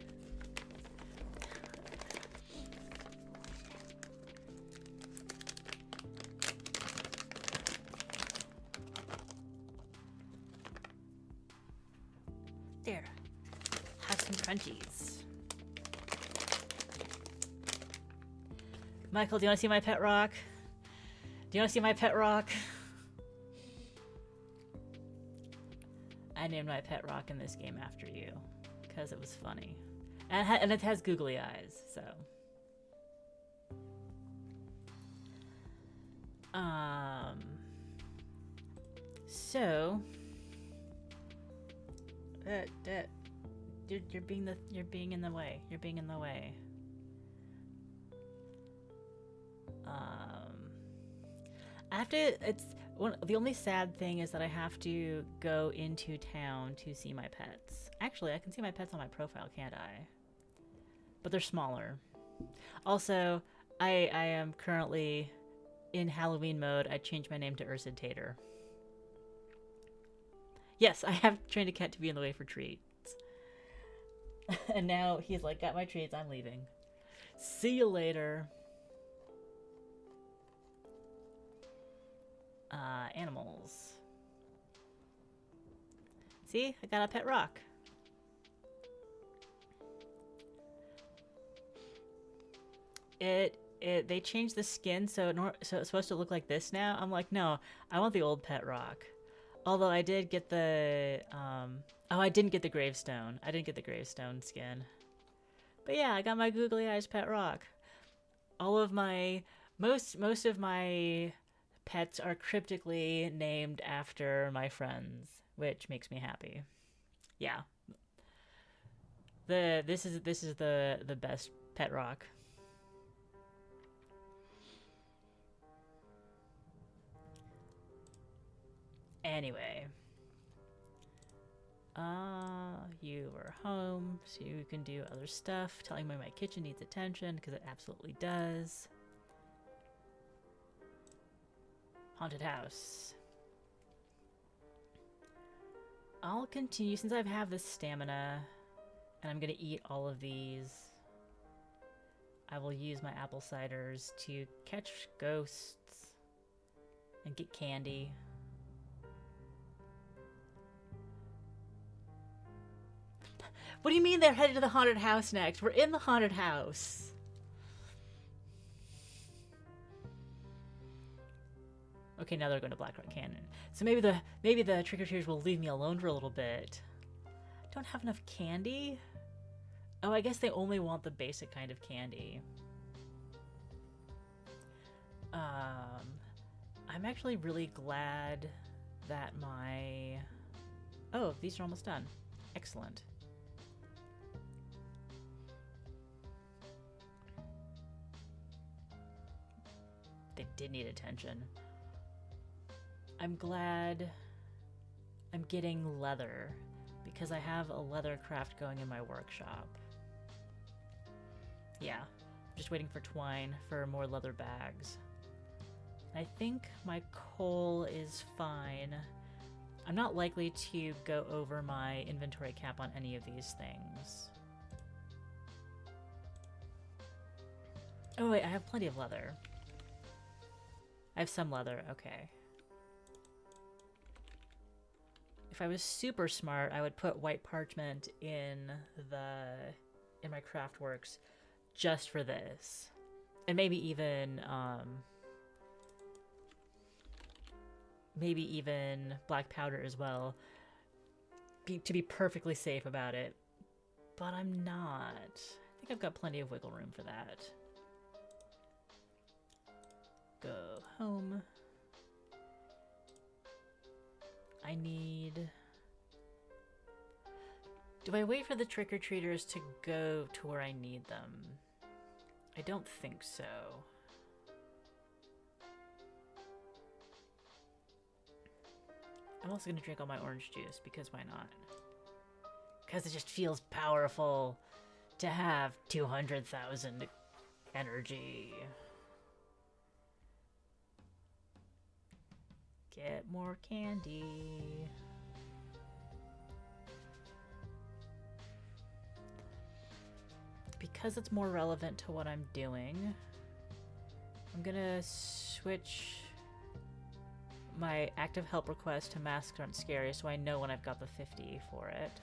There. Have some crunchies. Michael, do you want to see my pet rock? Do you want to see my pet rock? I named my pet rock in this game after you because it was funny. And it has googly eyes, so. So you're being in the way. You're being in the way. I have to. The only sad thing is that I have to go into town to see my pets. Actually, I can see my pets on my profile, can't I? But they're smaller. Also, I am currently in Halloween mode. I changed my name to Ursid Tater. Yes, I have trained a cat to be in the way for treats. And now he's like, got my treats, I'm leaving. See you later. Animals. See? I got a pet rock. They changed the skin so it's supposed to look like this now. I'm like, no, I want the old pet rock. Although I did get the oh, I didn't get the gravestone. I didn't get the gravestone skin. But yeah, I got my googly eyes pet rock. All of my most of my pets are cryptically named after my friends, which makes me happy. Yeah. This is the best pet rock. Anyway. You were home, so you can do other stuff. Telling me my kitchen needs attention, because it absolutely does. Haunted house. I'll continue, since I have this stamina, and I'm gonna eat all of these. I will use my apple ciders to catch ghosts and get candy. What do you mean they're headed to the haunted house next? We're in the haunted house. Okay, now they're going to Black Rock Canyon. So maybe the trick-or-treaters will leave me alone for a little bit. Don't have enough candy? Oh, I guess they only want the basic kind of candy. I'm actually really glad that my... Oh, these are almost done. Excellent. They did need attention. I'm glad I'm getting leather because I have a leather craft going in my workshop. Yeah, just waiting for twine for more leather bags. I think my coal is fine. I'm not likely to go over my inventory cap on any of these things. Oh wait, I have plenty of leather. I have some leather, okay. If I was super smart, I would put white parchment in my craft works just for this. And maybe even black powder as well, to be perfectly safe about it. But I'm not. I think I've got plenty of wiggle room for that. Go home. I need... Do I wait for the trick-or-treaters to go to where I need them? I don't think so. I'm also going to drink all my orange juice, because why not? Because it just feels powerful to have 200,000 energy. Get more candy. Because it's more relevant to what I'm doing, I'm gonna switch my active help request to masks aren't scary so I know when I've got the 50 for it.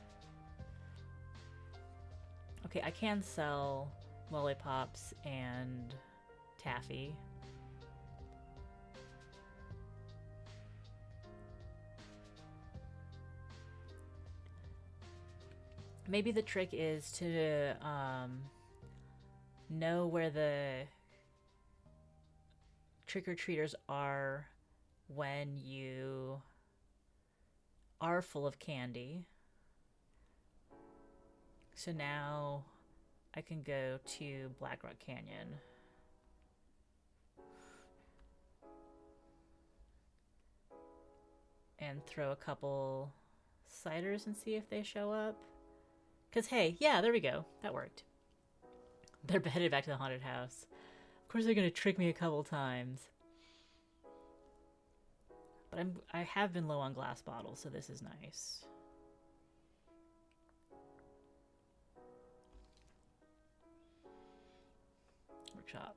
Okay, I can sell lollipops and taffy. Maybe the trick is to know where the trick-or-treaters are when you are full of candy. So now I can go to Black Rock Canyon. And throw a couple ciders and see if they show up. Because, hey, yeah, there we go. That worked. They're headed back to the haunted house. Of course they're going to trick me a couple times. But I have been low on glass bottles, so this is nice. Workshop.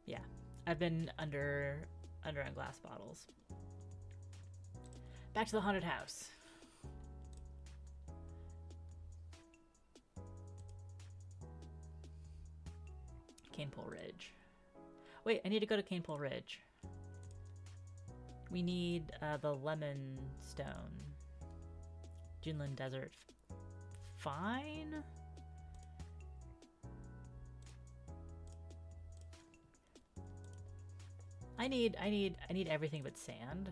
Yeah, I've been under on glass bottles. Back to the haunted house. Canepole Ridge. Wait, I need to go to Canepole Ridge. We need the lemon stone. Junlin Desert. Fine. I need everything but sand.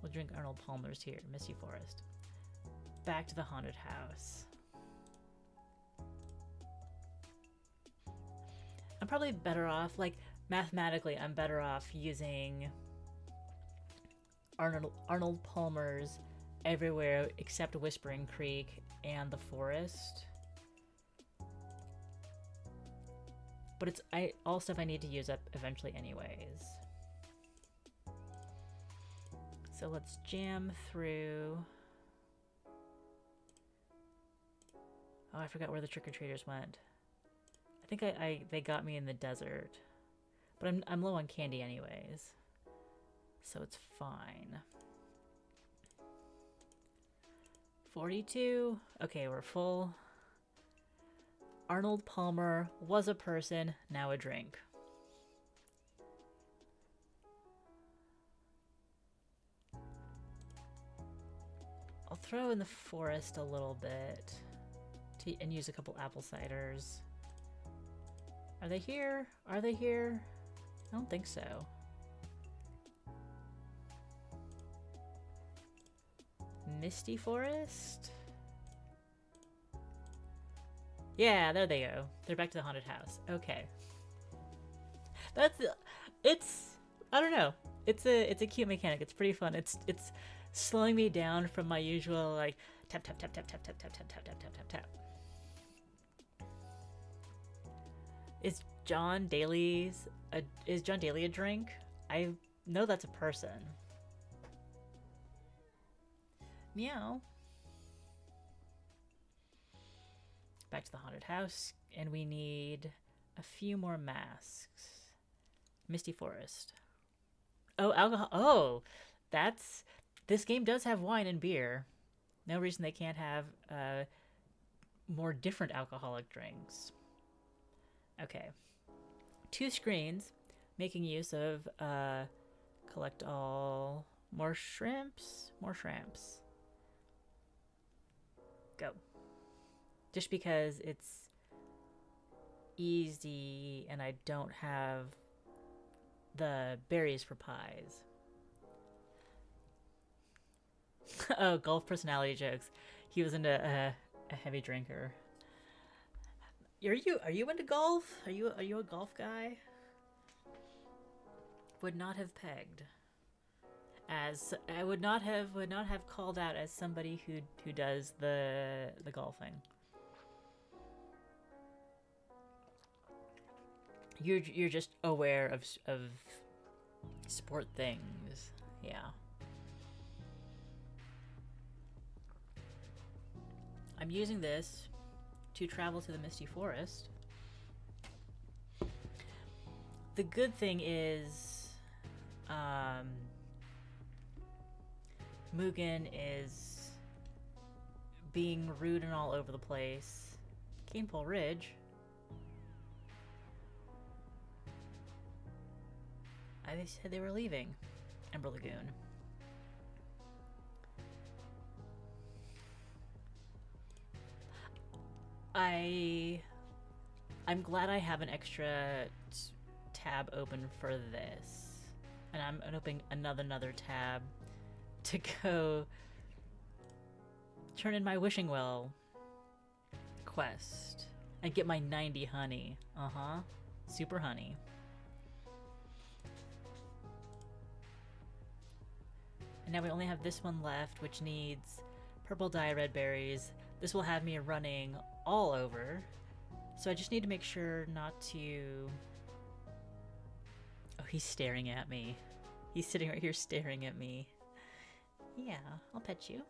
We'll drink Arnold Palmer's here. Misty Forest. Back to the haunted house. I'm probably better off, like, mathematically, I'm better off using Arnold Palmer's everywhere except Whispering Creek and the forest. But it's all stuff I need to use up eventually anyways. So let's jam through. Oh, I forgot where the trick-or-treaters went. I think they got me in the desert. But I'm low on candy anyways. So it's fine. 42. Okay, we're full. Arnold Palmer was a person, now a drink. I'll throw in the forest a little bit and use a couple apple ciders. Are they here? Are they here? I don't think so. Misty Forest? Yeah, there they go. They're back to the haunted house. Okay. I don't know. It's a cute mechanic. It's pretty fun. It's slowing me down from my usual like tap tap tap tap tap tap tap tap tap tap tap tap tap. Is John Daly a drink? I know that's a person. Meow. Back to the haunted house, and we need a few more masks. Misty Forest. Oh, alcohol. Oh, this game does have wine and beer. No reason they can't have more different alcoholic drinks. Okay. 2 screens, making use of collect all. More shrimps. More shrimps. Go. Just because it's easy and I don't have the berries for pies. Oh, golf personality jokes. He was into a heavy drinker. Are you into golf? Are you a golf guy? Would not have pegged. As I would not have called out as somebody who does the golfing. You're just aware of sport things. Yeah. I'm using this to travel to the Misty Forest. The good thing is, Mugen is being rude and all over the place. Canepole Ridge. They said they were leaving Ember Lagoon. I'm glad I have an extra tab open for this, and I'm opening another tab to go turn in my wishing well quest and get my 90 honey. Super honey. And now we only have this one left, which needs purple dye red berries. This will have me running all over. So I just need to make sure not to... Oh, he's staring at me. He's sitting right here staring at me. Yeah, I'll pet you.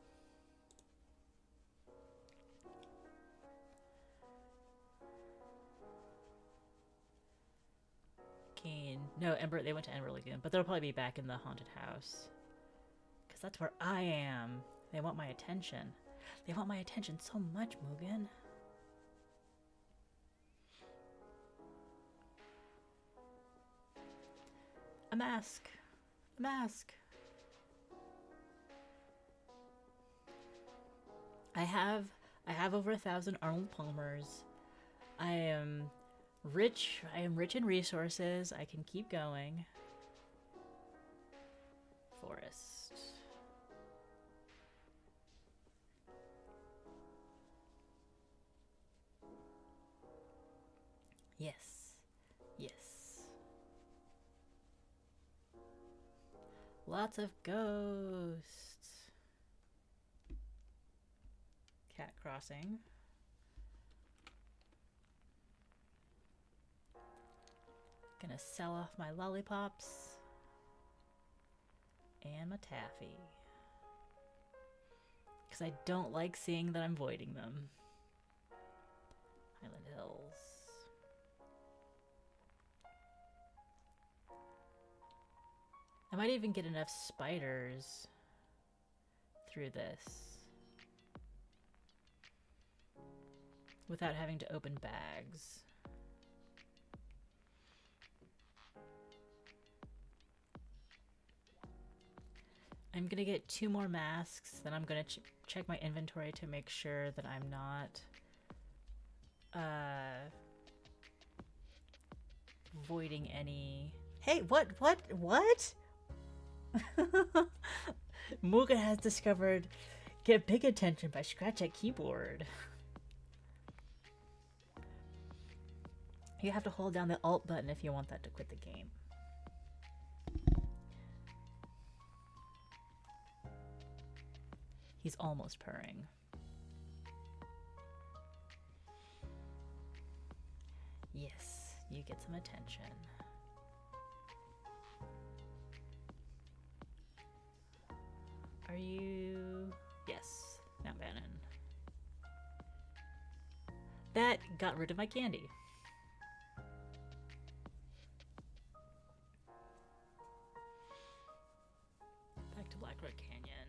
Kane. No, Ember, they went to Ember Lagoon, but they'll probably be back in the haunted house. Because that's where I am. They want my attention. They want my attention so much, Mugen. A mask. A mask. I have over 1,000 Arnold Palmers. I am rich in resources. I can keep going. Forest. Yes. Yes. Lots of ghosts. Cat crossing. Gonna sell off my lollipops and my taffy. Because I don't like seeing that I'm voiding them. Highland Hills. I might even get enough spiders through this without having to open bags. I'm gonna get 2 more masks, then I'm gonna check my inventory to make sure that I'm not voiding any... Hey, what? Mugen has discovered get big attention by scratch at keyboard. You have to hold down the Alt button if you want that to quit the game. He's almost purring. Yes, you get some attention. Are you... Yes, Mount Bannon. That got rid of my candy. Back to Blackroot Canyon.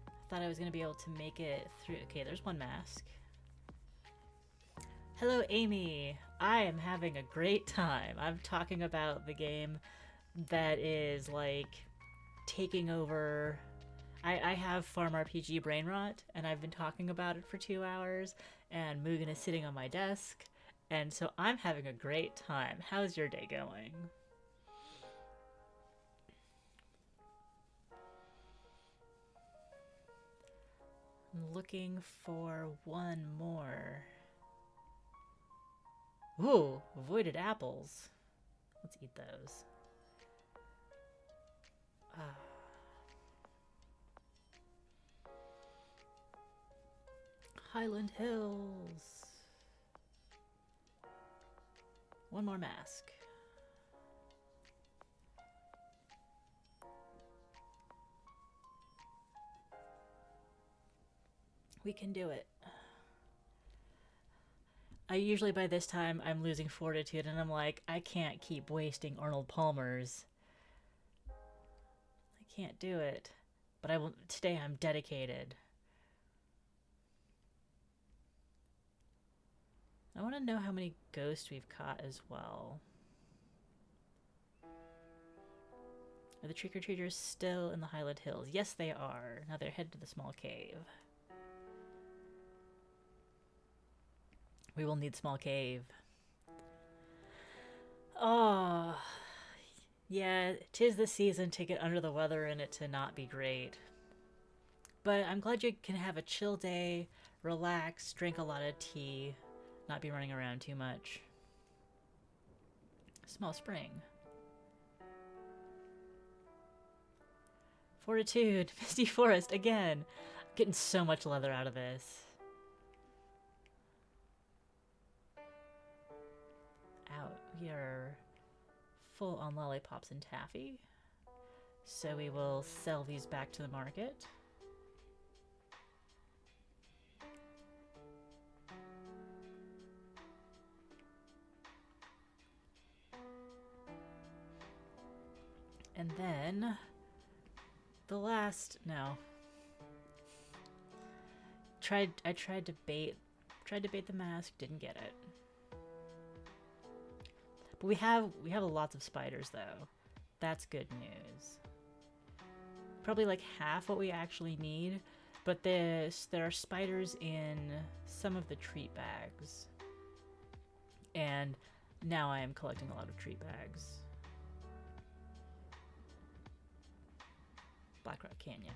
I thought I was going to be able to make it through... Okay, there's one mask. Hello, Amy. I am having a great time. I'm talking about the game that is, like, taking over... I have FarmRPG brain rot, and I've been talking about it for 2 hours, and Mugen is sitting on my desk, and so I'm having a great time. How's your day going? I'm looking for one more. Ooh, avoided apples. Let's eat those. Highland Hills. One more mask. We can do it. I usually by this time I'm losing fortitude and I'm like, I can't keep wasting Arnold Palmer's. I can't do it. But I will today I'm dedicated. I want to know how many ghosts we've caught as well. Are the trick-or-treaters still in the Highland Hills? Yes, they are. Now they're headed to the small cave. We will need small cave. Oh, yeah, 'tis the season to get under the weather and it to not be great. But I'm glad you can have a chill day, relax, drink a lot of tea, not be running around too much. Small spring. Fortitude, Misty Forest again. I'm getting so much leather out of this. Out. We are full on lollipops and taffy. So we will sell these back to the market. And then the last I tried to bait the mask, didn't get it. But we have lots of spiders though. That's good news. Probably like half what we actually need, but there are spiders in some of the treat bags. And now I am collecting a lot of treat bags. Black Rock Canyon.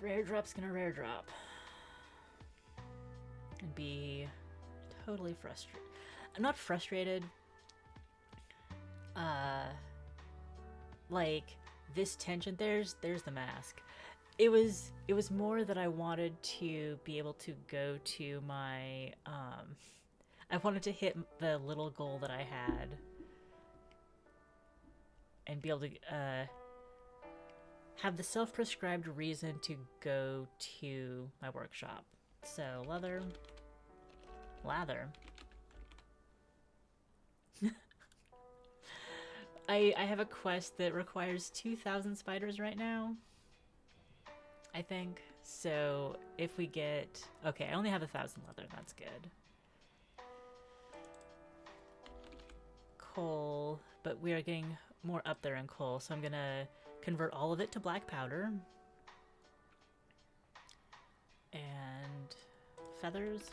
Rare drop's gonna rare drop. And be totally frustrated. I'm not frustrated. Like this tension. There's the mask. It was more that I wanted to be able to go to my I wanted to hit the little goal that I had and be able to have the self-prescribed reason to go to my workshop. So lather. I have a quest that requires 2,000 spiders right now, I think. So if we get... Okay, I only have 1,000 leather. That's good. Coal, but we are getting more up there in coal, so I'm gonna convert all of it to black powder. And feathers.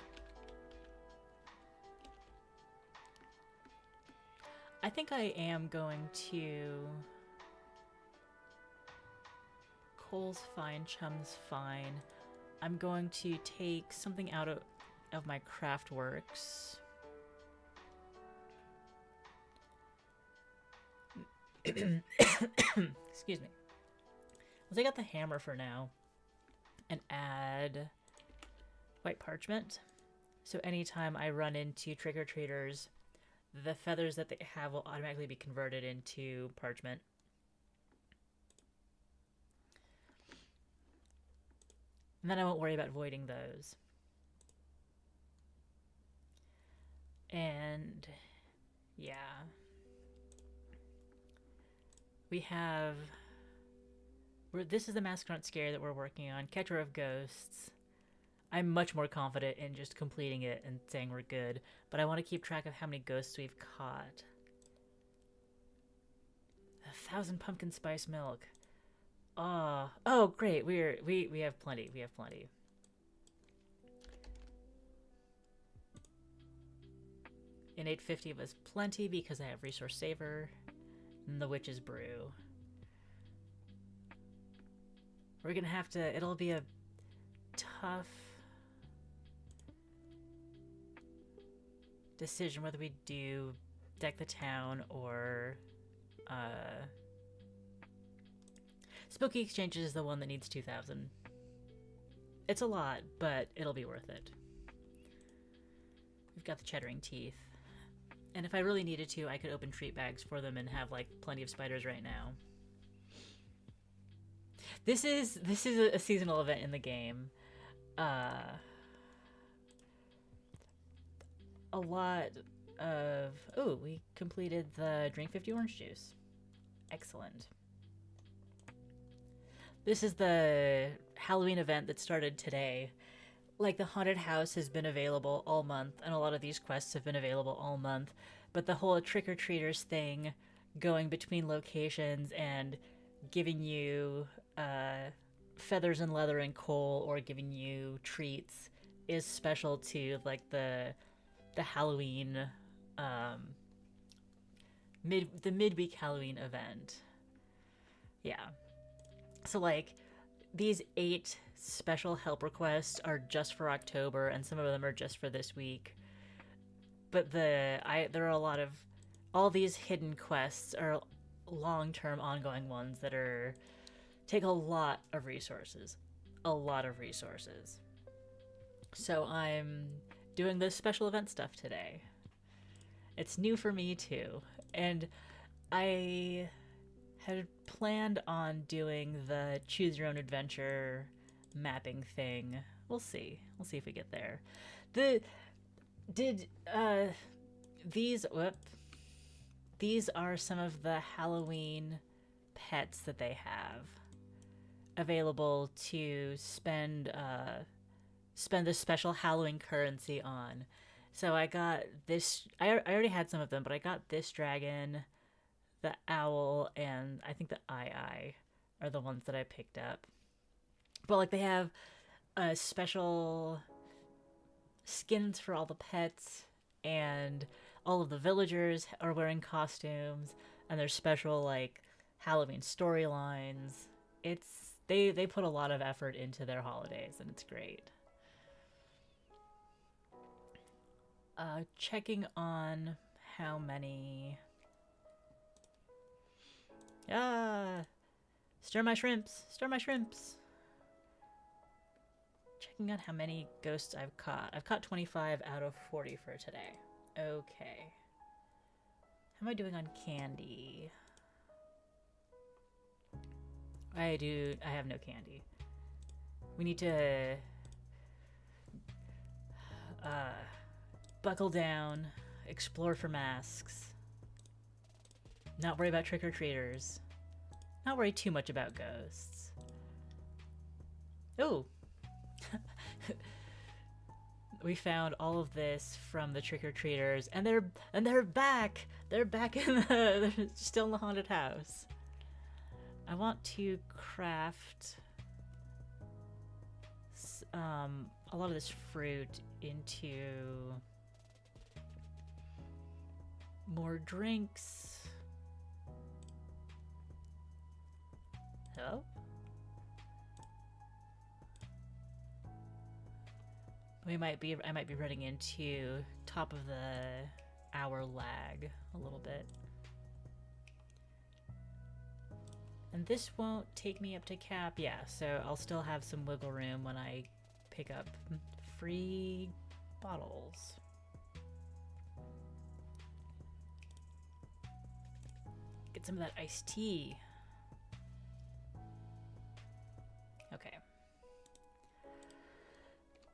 I think I am going to... Coal's fine, chum's fine. I'm going to take something out of my craft works. Excuse me. I'll take out the hammer for now and add white parchment. So anytime I run into trick-or-treaters, the feathers that they have will automatically be converted into parchment. And then I won't worry about voiding those. And yeah. We have... This is the Mask Grunt Scare that we're working on. Catcher of Ghosts. I'm much more confident in just completing it and saying we're good. But I want to keep track of how many ghosts we've caught. 1,000 pumpkin spice milk. Oh, great. We have plenty. We have plenty. In 850 was plenty because I have resource saver and the witch's brew. We're gonna have to. It'll be a tough decision whether we do deck the town or Spooky Exchanges is the one that needs 2,000. It's a lot, but it'll be worth it. We've got the chattering teeth. And if I really needed to, I could open treat bags for them and have like plenty of spiders right now. This is a seasonal event in the game. A lot of... Oh, we completed the Drink 50 orange juice. Excellent. This is the Halloween event that started today. Like, the haunted house has been available all month, and a lot of these quests have been available all month, but the whole trick-or-treaters thing, going between locations and giving you feathers and leather and coal, or giving you treats, is special to, like, the Halloween, the midweek Halloween event. Yeah. So, like, these 8 special help requests are just for October, and some of them are just for this week. But there are a lot of... All these hidden quests are long-term ongoing ones that take a lot of resources. A lot of resources. So I'm doing this special event stuff today. It's new for me, too. And I had planned on doing the choose your own adventure mapping thing. We'll see. We'll see if we get there. These are some of the Halloween pets that they have available to spend the special Halloween currency on. So I got this. I already had some of them, but I got this dragon, the owl, and I think the eye are the ones that I picked up. But like, they have special skins for all the pets, and all of the villagers are wearing costumes, and there's special like Halloween storylines. They put a lot of effort into their holidays, and it's great. Checking on how many... Stir my shrimps! Stir my shrimps! Checking on how many ghosts I've caught. I've caught 25 out of 40 for today. Okay. How am I doing on candy? I have no candy. We need to... buckle down, explore for masks, not worry about trick-or-treaters, not worry too much about ghosts. Oh! We found all of this from the trick-or-treaters, and they're back! They're back they're still in the haunted house. I want to craft a lot of this fruit into more drinks. Hello? I might be running into top of the hour lag a little bit. And this won't take me up to cap, yeah, so I'll still have some wiggle room when I pick up free bottles. Get some of that iced tea. Okay.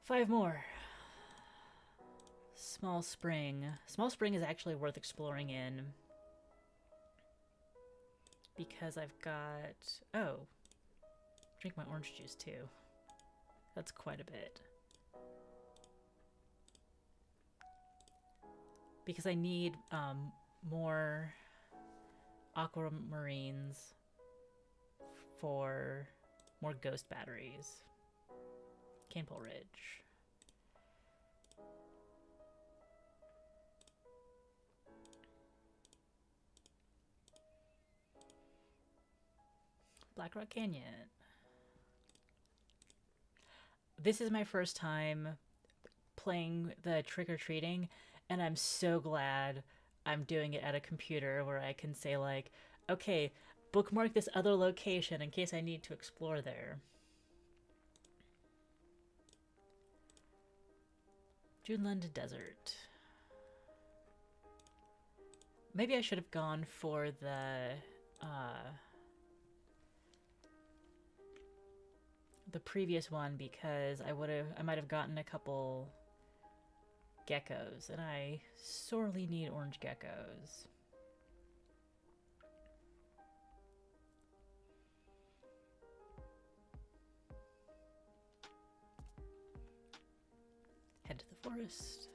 5 more. Small Spring. Small Spring is actually worth exploring in, because I've got... Oh. Drink my orange juice, too. That's quite a bit. Because I need more aquamarines for more ghost batteries. Canepole Ridge. Black Rock Canyon. This is my first time playing the trick-or-treating, and I'm so glad I'm doing it at a computer where I can say, like, okay, bookmark this other location in case I need to explore there. Juneland Desert. Maybe I should have gone for the previous one, because I might have gotten a couple geckos, and I sorely need orange geckos. Head to the forest.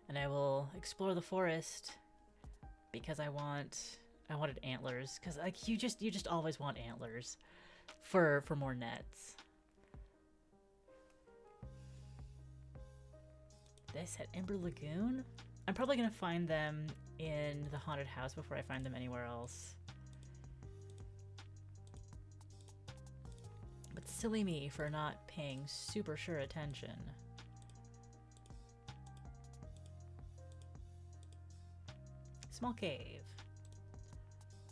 And I will explore the forest because I wanted antlers, because like you just always want antlers for more nets. This at Ember Lagoon? I'm probably gonna find them in the haunted house before I find them anywhere else. But silly me for not paying super sure attention. Small cave.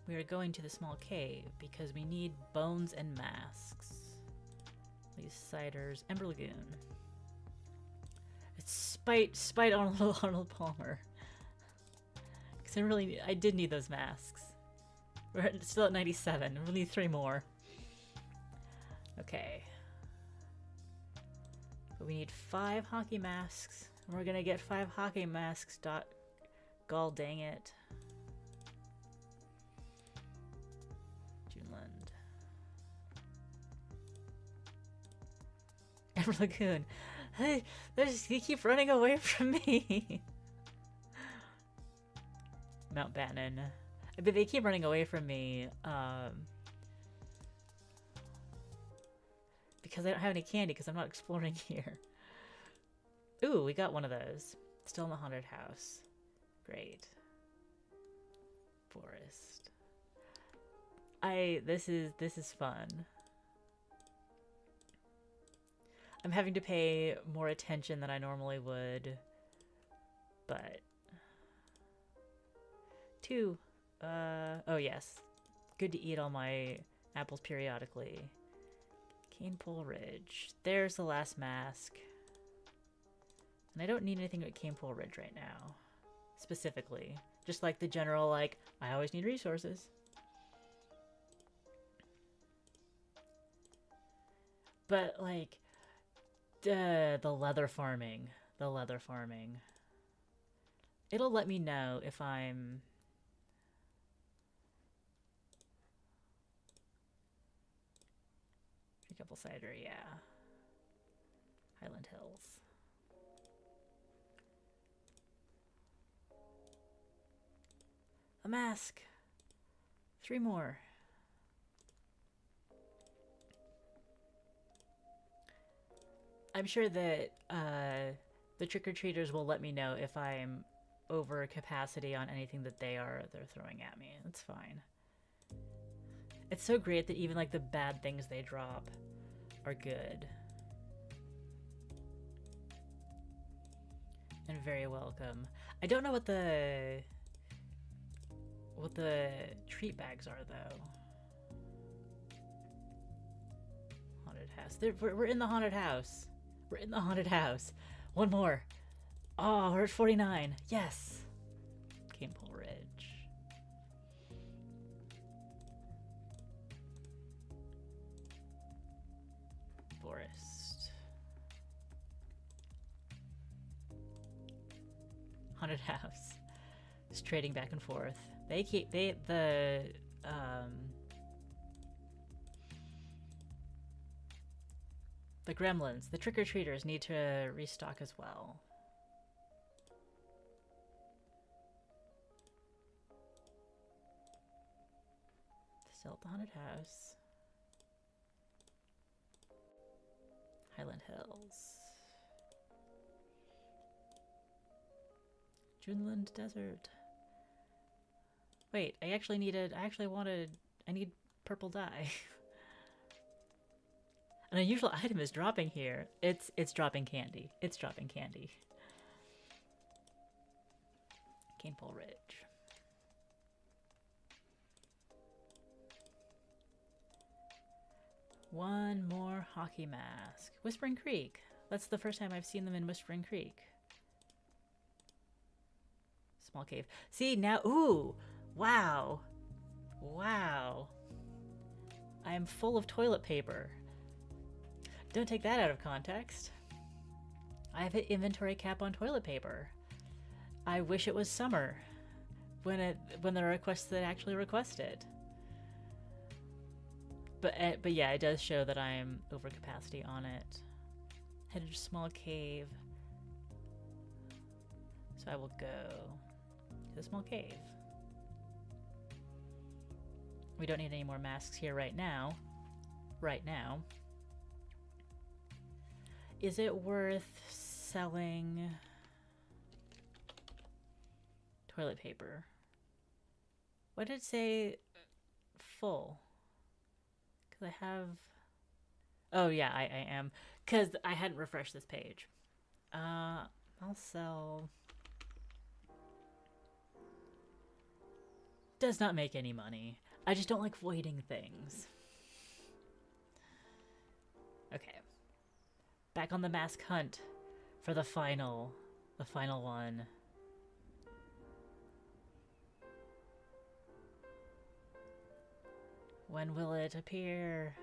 We are going to the small cave because we need bones and masks. These ciders. Ember Lagoon. It's spite Arnold Palmer. Because I did need those masks. We're still at 97. We need 3 more. Okay. But we need 5 hockey masks. And we're gonna get 5 hockey masks. Gall dang it. Juneland. Ember Lagoon. Hey, they keep running away from me. Mount Bannon. But they keep running away from me, because I don't have any candy, because I'm not exploring here. Ooh, we got one of those. Still in the haunted house. Great. Forest. This is fun. I'm having to pay more attention than I normally would, but 2. Oh yes. Good to eat all my apples periodically. Canepole Ridge. There's the last mask. And I don't need anything at Canepole Ridge right now. Specifically. Just like the general, like, I always need resources. But, like, the leather farming. The leather farming. It'll let me know if I'm... Apple cider, yeah. Highland Hills. A mask. 3 more. I'm sure that the trick-or-treaters will let me know if I'm over capacity on anything that they're throwing at me. That's fine. It's so great that even like the bad things they drop are good. And very welcome. I don't know what the treat bags are though. Haunted house. We're in the haunted house. We're in the haunted house. 1 more. Oh, we're at 49. Yes. Canepole Ridge. Forest. Haunted house. Just trading back and forth. The gremlins, the trick-or-treaters need to restock as well. Still at the haunted house. Highland Hills. Juneland Desert. Wait, I need purple dye. An unusual item is dropping here. It's dropping candy. It's dropping candy. Canepole Ridge. One more hockey mask. Whispering Creek. That's the first time I've seen them in Whispering Creek. Small cave. See, now, ooh, wow. Wow. I am full of toilet paper. Don't take that out of context. I have an inventory cap on toilet paper. I wish it was summer when the request that actually requested. But yeah, it does show that I am over capacity on it. Headed to a small cave. So I will go to the small cave. We don't need any more masks here right now. Right now. Is it worth selling toilet paper? What did it say? Full. Because I have... Oh yeah, I am. Because I hadn't refreshed this page. I'll sell... Does not make any money. I just don't like voiding things. Okay. Back on the mask hunt for the final one. When will it appear?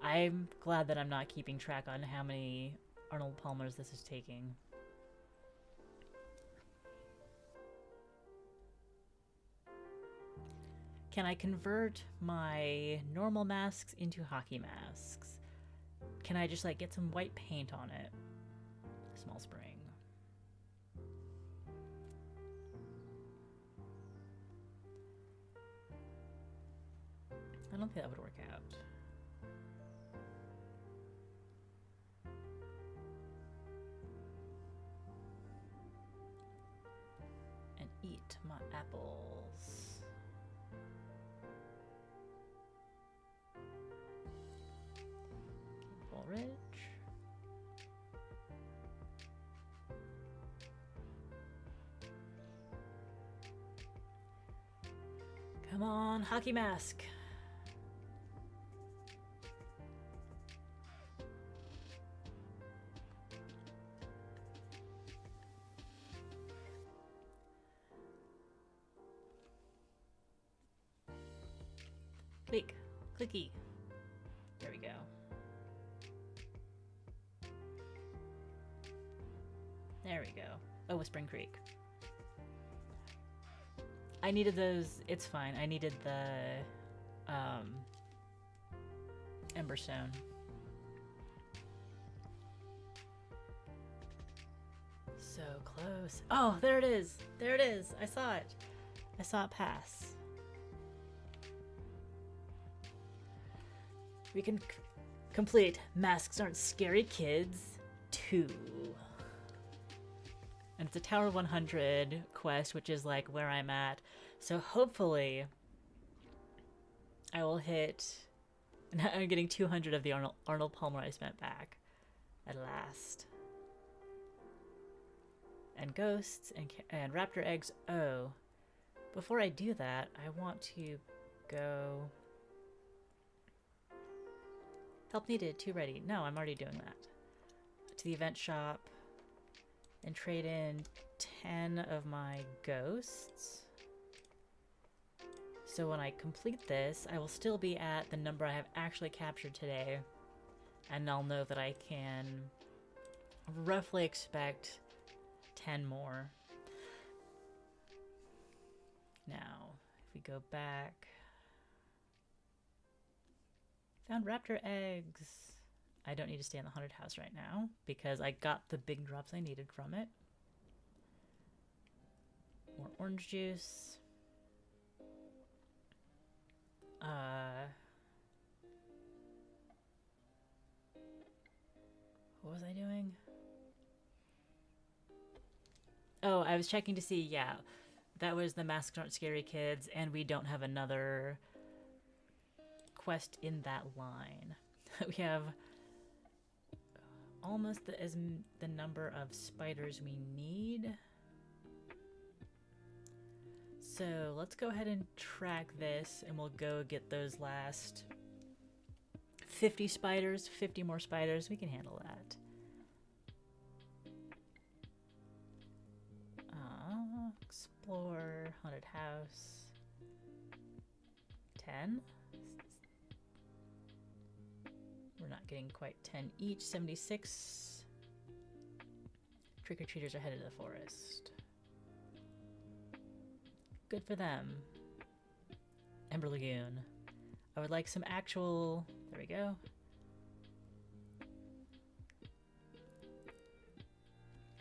I'm glad that I'm not keeping track on how many Arnold Palmers this is taking. Can I convert my normal masks into hockey masks? Can I just like get some white paint on it? Small spring. I don't think that would work out. And eat my apples. Canepole Ridge. Come on, hockey mask. Click, clicky. There we go. There we go. Oh, Whispering Creek. I needed those. It's fine. I needed the Emberstone. So close. Oh, there it is. There it is. I saw it. I saw it pass. We can complete Masks Aren't Scary Kids 2. And it's a Tower 100 quest, which is like where I'm at. So hopefully I will hit... I'm getting 200 of the Arnold Palmer I spent back at last. And ghosts and raptor eggs. Oh, before I do that, I want to go... Help needed, 2 ready. No, I'm already doing that. To the event shop and trade in 10 of my ghosts. So when I complete this, I will still be at the number I have actually captured today. And I'll know that I can roughly expect 10 more. Now, if we go back... Found raptor eggs. I don't need to stay in the haunted house right now because I got the big drops I needed from it. More orange juice. What was I doing? Oh, I was checking to see, yeah, that was the Masks Aren't Scary Kids, and we don't have another quest in that line. We have almost the number of spiders we need. So let's go ahead and track this, and we'll go get those last 50 spiders, 50 more spiders. We can handle that. Explore, haunted house. 10? We're not getting quite 10 each. 76. Trick-or-treaters are headed to the forest. Good for them. Ember Lagoon. I would like some actual... There we go.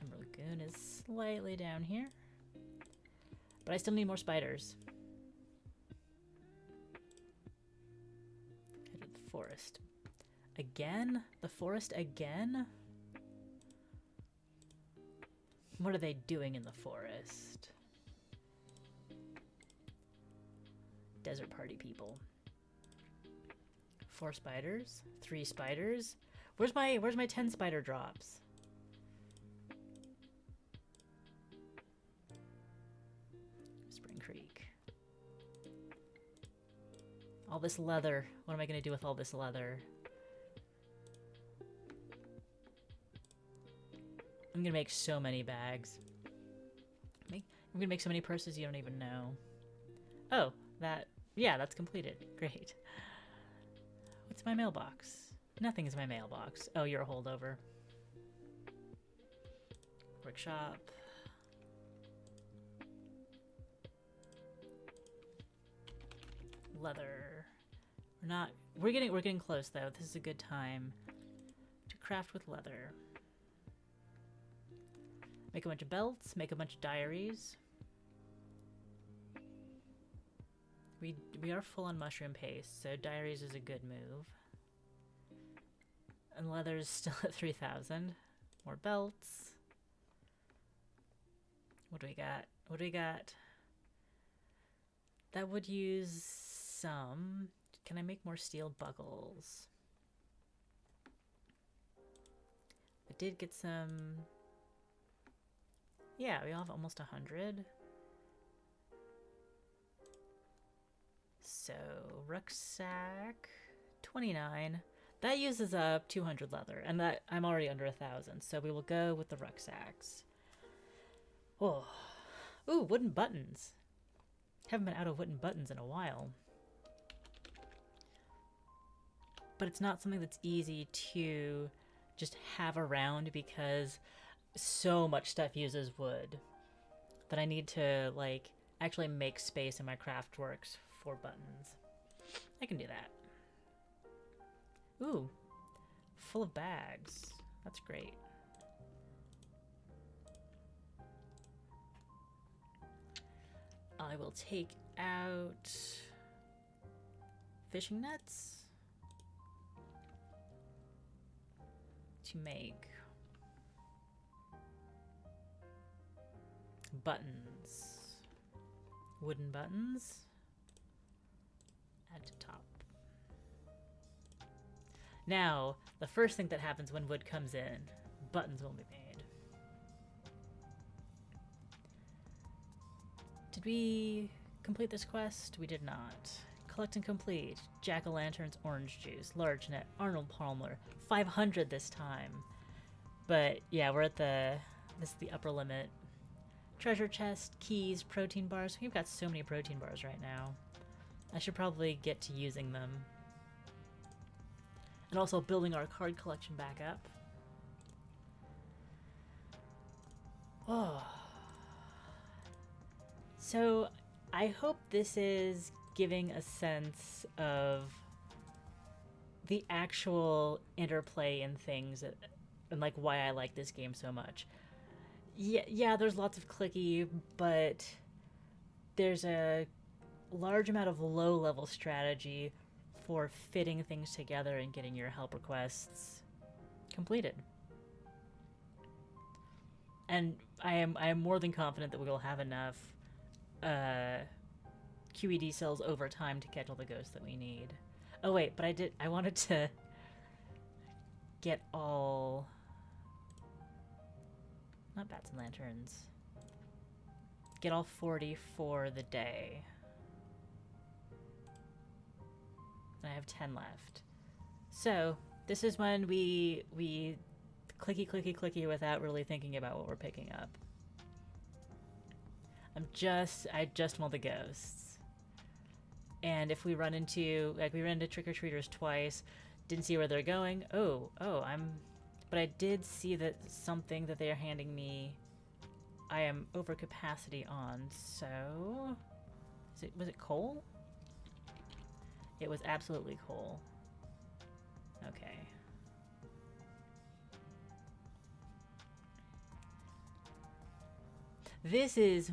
Ember Lagoon is slightly down here. But I still need more spiders. Head to the forest. Again? The forest again? What are they doing in the forest? Desert party people. 4 spiders? 3 spiders? Where's my 10 spider drops? Spring Creek. All this leather. What am I gonna do with all this leather? I'm gonna make so many bags. I'm gonna make so many purses you don't even know. Oh, yeah, that's completed. Great. What's my mailbox? Nothing is my mailbox. Oh, you're a holdover. Workshop. Leather. We're getting close though. This is a good time to craft with leather. Make a bunch of belts, make a bunch of diaries. We are full on mushroom paste, so diaries is a good move. And leather's still at 3,000. More belts. What do we got? What do we got? That would use some. Can I make more steel buckles? I did get some. Yeah, we all have almost 100. So, rucksack, 29. That uses up 200 leather, and that I'm already under 1,000, so we will go with the rucksacks. Oh, ooh, wooden buttons. Haven't been out of wooden buttons in a while. But it's not something that's easy to just have around because so much stuff uses wood that I need to, like, actually make space in my craft works for buttons. I can do that. Ooh, full of bags. That's great. I will take out fishing nets to make buttons. Wooden buttons. Add to top. Now, the first thing that happens when wood comes in, buttons will be made. Did we complete this quest? We did not. Collect and complete. Jack-o'-lanterns, orange juice, large net, Arnold Palmer. 500 this time. But yeah, we're at this is the upper limit. Treasure chest, keys, protein bars. We've got so many protein bars right now. I should probably get to using them. And also building our card collection back up. Oh. So, I hope this is giving a sense of the actual interplay in things and like why I like this game so much. Yeah, there's lots of clicky, but there's a large amount of low-level strategy for fitting things together and getting your help requests completed. And I am more than confident that we will have enough QED cells over time to catch all the ghosts that we need. Oh wait, but I wanted to get all, not bats and lanterns, get all 40 for the day. And I have 10 left. So this is when we clicky clicky clicky without really thinking about what we're picking up. I just want the ghosts. And if we run into, like, we ran into trick-or-treaters twice, didn't see where they're going. But I did see that something that they are handing me, I am over capacity on, so, was it coal? It was absolutely coal. Okay. This is a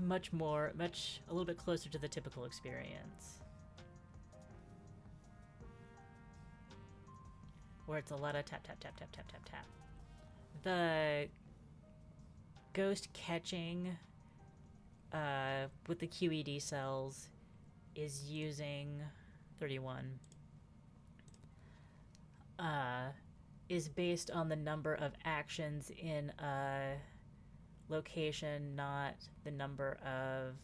little bit closer to the typical experience. Where it's a lot of tap, tap, tap, tap, tap, tap, tap. The ghost catching with the QED cells is using 31. Is based on the number of actions in a location, not the number of,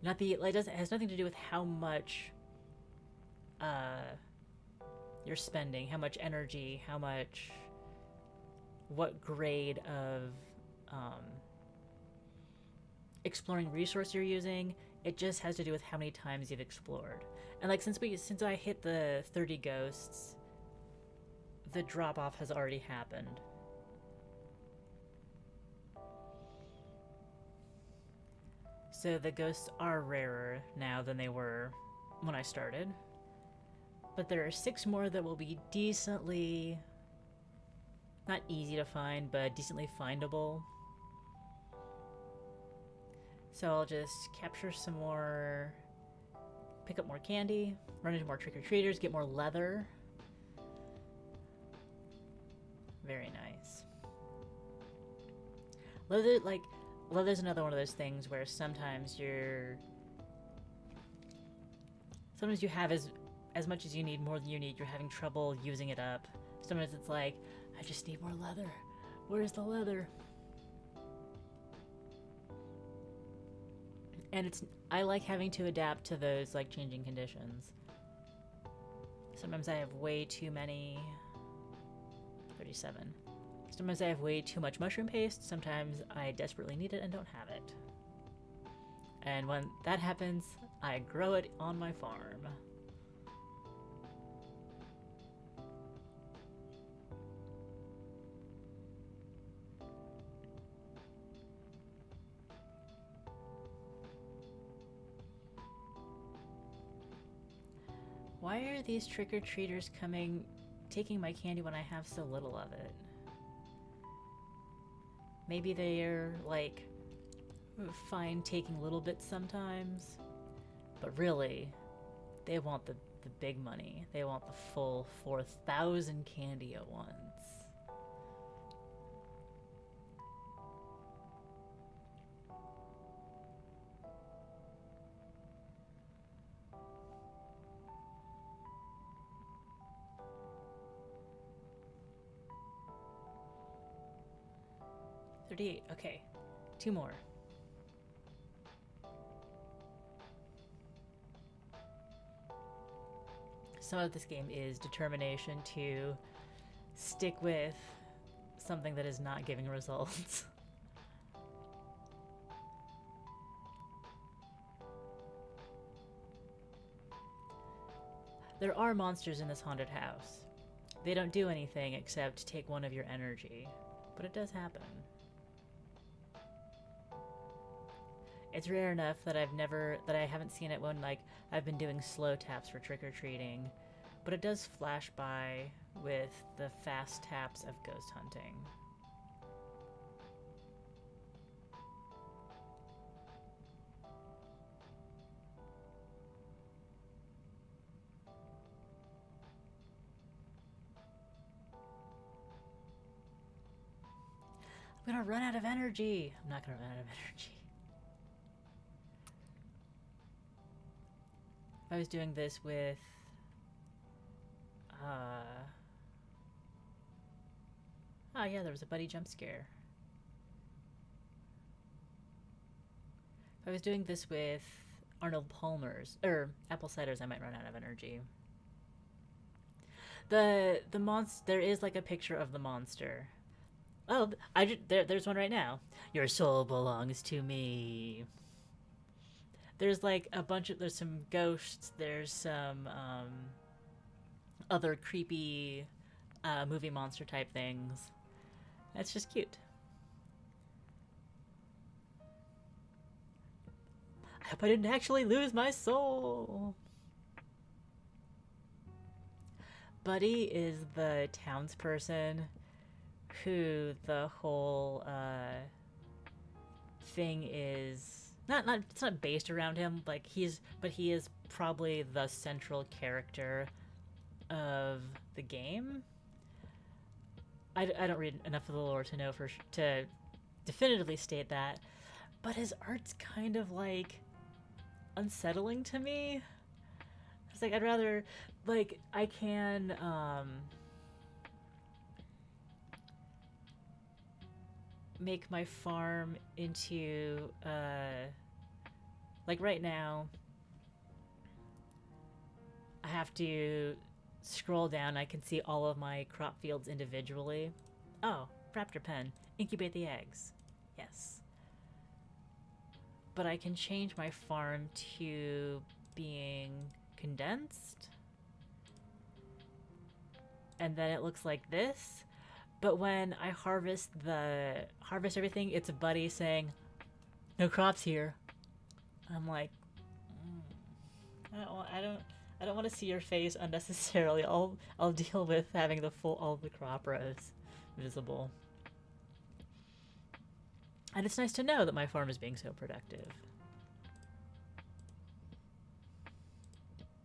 it has nothing to do with how much you're spending, how much energy, what grade of exploring resource you're using. It just has to do with how many times you've explored. And like since I hit the 30 ghosts, the drop off has already happened. So the ghosts are rarer now than they were when I started. But there are 6 more that will be decently, not easy to find, but decently findable. So I'll just capture some more, pick up more candy, run into more trick-or-treaters, get more leather. Very nice. Leather's another one of those things where sometimes you have as much as you need, more than you need, you're having trouble using it up. Sometimes it's like, I just need more leather. Where's the leather? And I like having to adapt to those like changing conditions. Sometimes I have way too many, 37. Sometimes I have way too much mushroom paste. Sometimes I desperately need it and don't have it. And when that happens, I grow it on my farm. Why are these trick-or-treaters taking my candy when I have so little of it? Maybe they're, like, fine taking little bits sometimes, but really, they want the big money. They want the full 4,000 candy at once. Okay, 2 more. Some of this game is determination to stick with something that is not giving results. There are monsters in this haunted house. They don't do anything except take one of your energy, but it does happen. It's rare enough that I haven't seen it when, like, I've been doing slow taps for trick-or-treating, but it does flash by with the fast taps of ghost hunting. I'm gonna run out of energy. I'm not gonna run out of energy. If I was doing this with... Oh yeah, there was a buddy jump scare. If I was doing this with Arnold Palmer's, or apple ciders, I might run out of energy. The monster, there is like a picture of the monster. Oh, there's one right now. Your soul belongs to me. There's like a bunch of, there's some ghosts, there's some other creepy movie monster type things. That's just cute. I hope I didn't actually lose my soul. Buddy is the townsperson who the whole thing is not it's not based around him. Like he is probably the central character of the game. I don't read enough of the lore to know to definitively state that, but his art's kind of like unsettling to me. It's like I'd rather, like, I can make my farm into like right now I have to scroll down. I can see all of my crop fields individually. Oh, raptor pen. Incubate the eggs. Yes. But I can change my farm to being condensed. And then it looks like this. But when I harvest everything, it's a buddy saying, "No crops here." I'm like, I don't want to see your face unnecessarily. I'll deal with having all the crop rows visible. And it's nice to know that my farm is being so productive.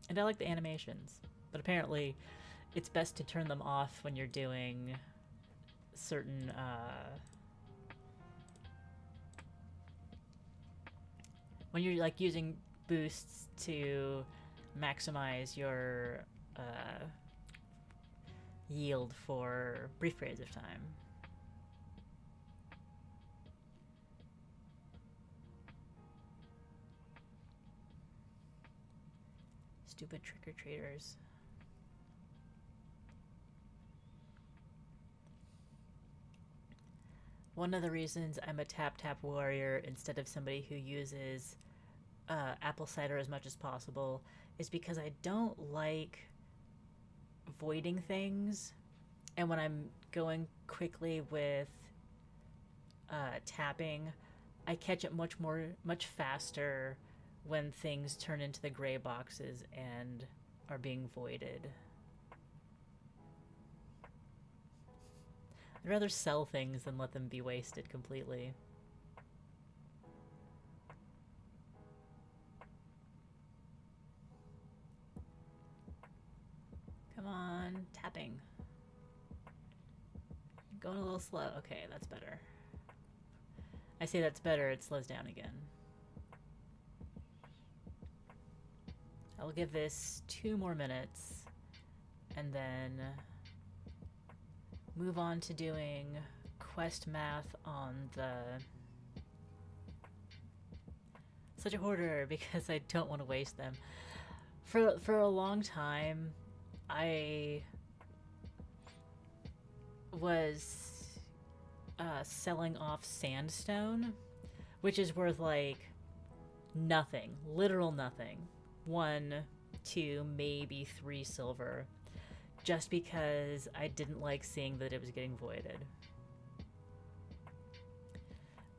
And I like the animations, but apparently it's best to turn them off when you're doing certain when you're like using boosts to maximize your yield for brief periods of time. Stupid trick-or-treaters. One of the reasons I'm a tap-tap warrior instead of somebody who uses apple cider as much as possible is because I don't like voiding things, and when I'm going quickly with tapping, I catch it much faster when things turn into the gray boxes and are being voided. I'd rather sell things than let them be wasted completely. Come on, tapping. Going a little slow. Okay, that's better. I say that's better, it slows down again. I'll give this 2 more minutes and then move on to doing quest math on the... Such a hoarder because I don't want to waste them. For a long time, I was selling off sandstone, which is worth like nothing, literal nothing. 1, 2, maybe 3 silver, just because I didn't like seeing that it was getting voided.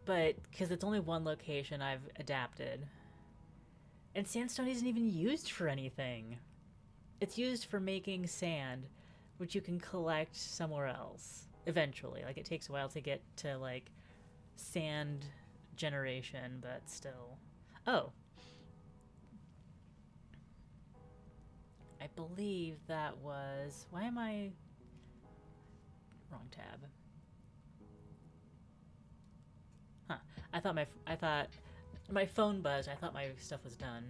But because it's only one location, I've adapted. And sandstone isn't even used for anything. It's used for making sand, which you can collect somewhere else eventually. Like, it takes a while to get to like sand generation, but still. Oh, I believe that was... Why am I... Wrong tab. Huh. I thought my phone buzzed. I thought my stuff was done.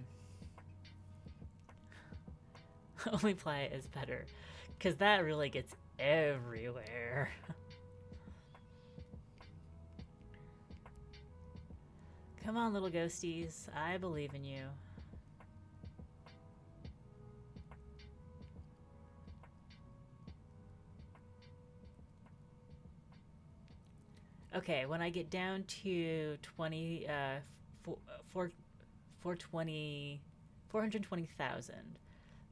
Only play is better, because that really gets everywhere. Come on, little ghosties. I believe in you. Okay, when I get down to 20, 420, 420,000,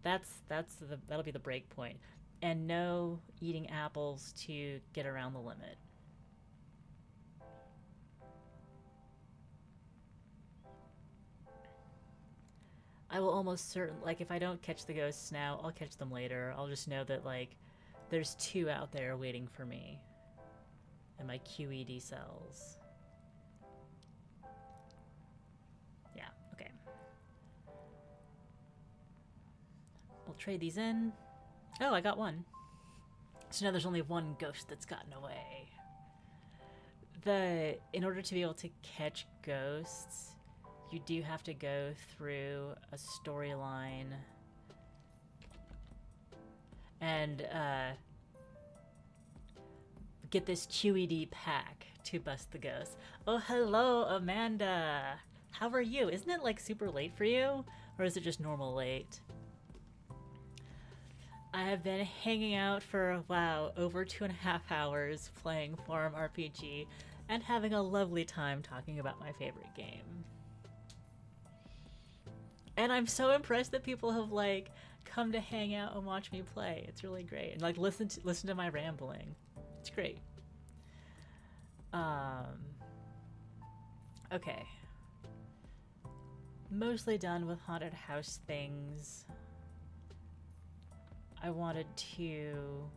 that'll be the break point, and no eating apples to get around the limit. I will almost certain, like, if I don't catch the ghosts now, I'll catch them later. I'll just know that, like, there's 2 out there waiting for me in my QED cells. Yeah, okay. We'll trade these in. Oh, I got one. So now there's only one ghost that's gotten away. In order to be able to catch ghosts, you do have to go through a storyline and get this QED pack to bust the ghost. Oh, hello, Amanda. How are you? Isn't it like super late for you? Or is it just normal late? I have been hanging out for, wow, over 2.5 hours playing FarmRPG and having a lovely time talking about my favorite game. And I'm so impressed that people have, like, come to hang out and watch me play. It's really great. And, like, listen to my rambling. It's great. Okay. Mostly done with haunted house things. I wanted to...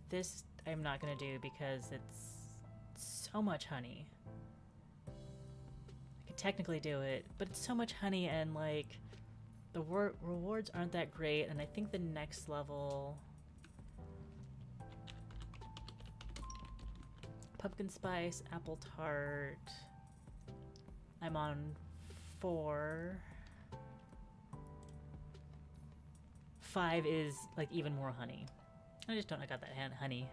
This I'm not gonna do because it's so much honey. I could technically do it, but it's so much honey and, like, the rewards aren't that great, and I think the next level... Pumpkin spice, apple tart... I'm on 4. 5 is, like, even more honey. I just don't, I got that honey.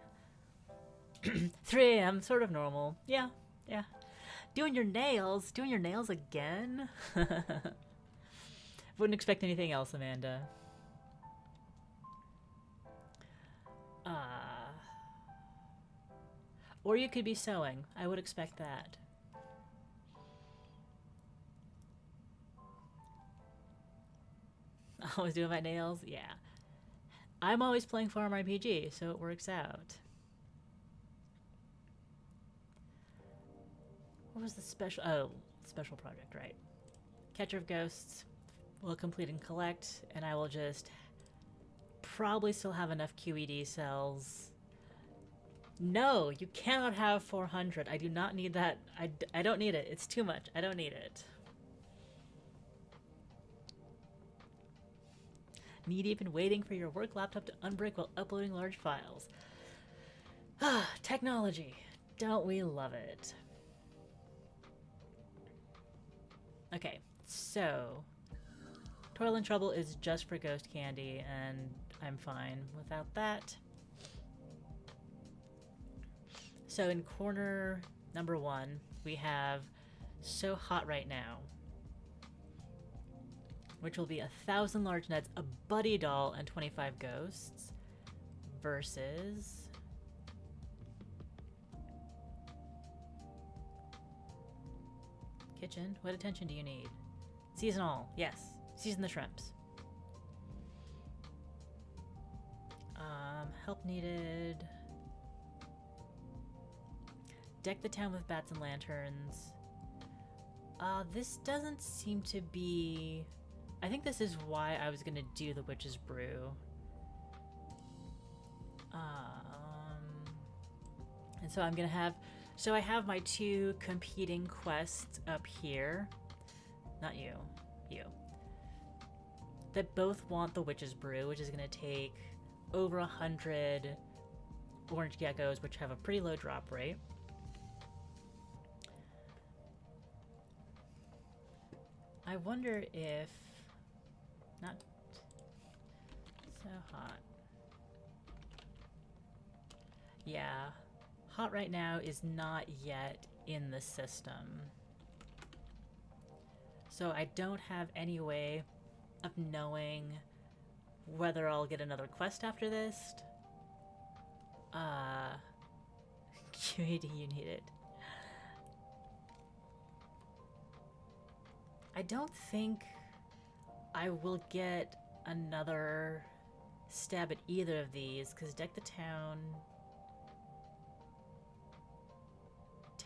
3 AM, sort of normal. Yeah, yeah. Doing your nails again? Wouldn't expect anything else, Amanda. Or you could be sewing. I would expect that. Always doing my nails? Yeah. I'm always playing FarmRPG, so it works out. What was the special... Oh, special project, right. Catcher of Ghosts will complete and collect, and I will just probably still have enough QED cells. No, you cannot have 400. I do not need that. I don't need it. It's too much. I don't need it. Need even waiting for your work laptop to unbrick while uploading large files. Ah, technology. Don't we love it? Okay, so Toil and Trouble is just for ghost candy, and I'm fine without that. So in corner number 1, we have So Hot Right Now, which will be 1,000 large nuts, a buddy doll, and 25 ghosts, versus kitchen. What attention do you need? Seasonal, yes. Season the shrimps. Help needed. Deck the town with bats and lanterns. This doesn't seem to be... I think this is why I was gonna do the Witch's Brew. And so I'm gonna have... So I have my 2 competing quests up here. Not you. You. That both want the Witch's Brew, which is gonna take over 100 orange geckos, which have a pretty low drop rate. I wonder if... Not so hot. Yeah. Hot right now is not yet in the system. So I don't have any way of knowing whether I'll get another quest after this. QED, you need it. I don't think I will get another stab at either of these, because Deck the Town...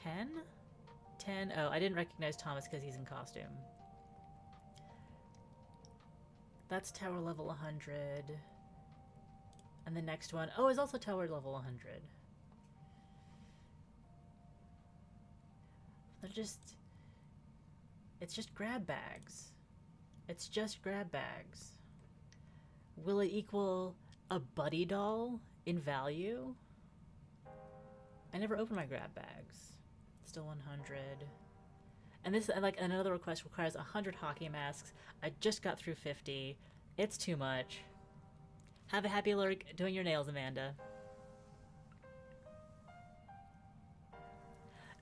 10? 10? Oh, I didn't recognize Thomas because he's in costume. That's tower level 100. And the next one, oh, is also tower level 100. They're just... It's just grab bags. It's just grab bags. Will it equal a buddy doll in value? I never opened my grab bags. Still 100. And this, like, another request requires 100 hockey masks. I just got through 50. It's too much. Have a happy lurk doing your nails, Amanda.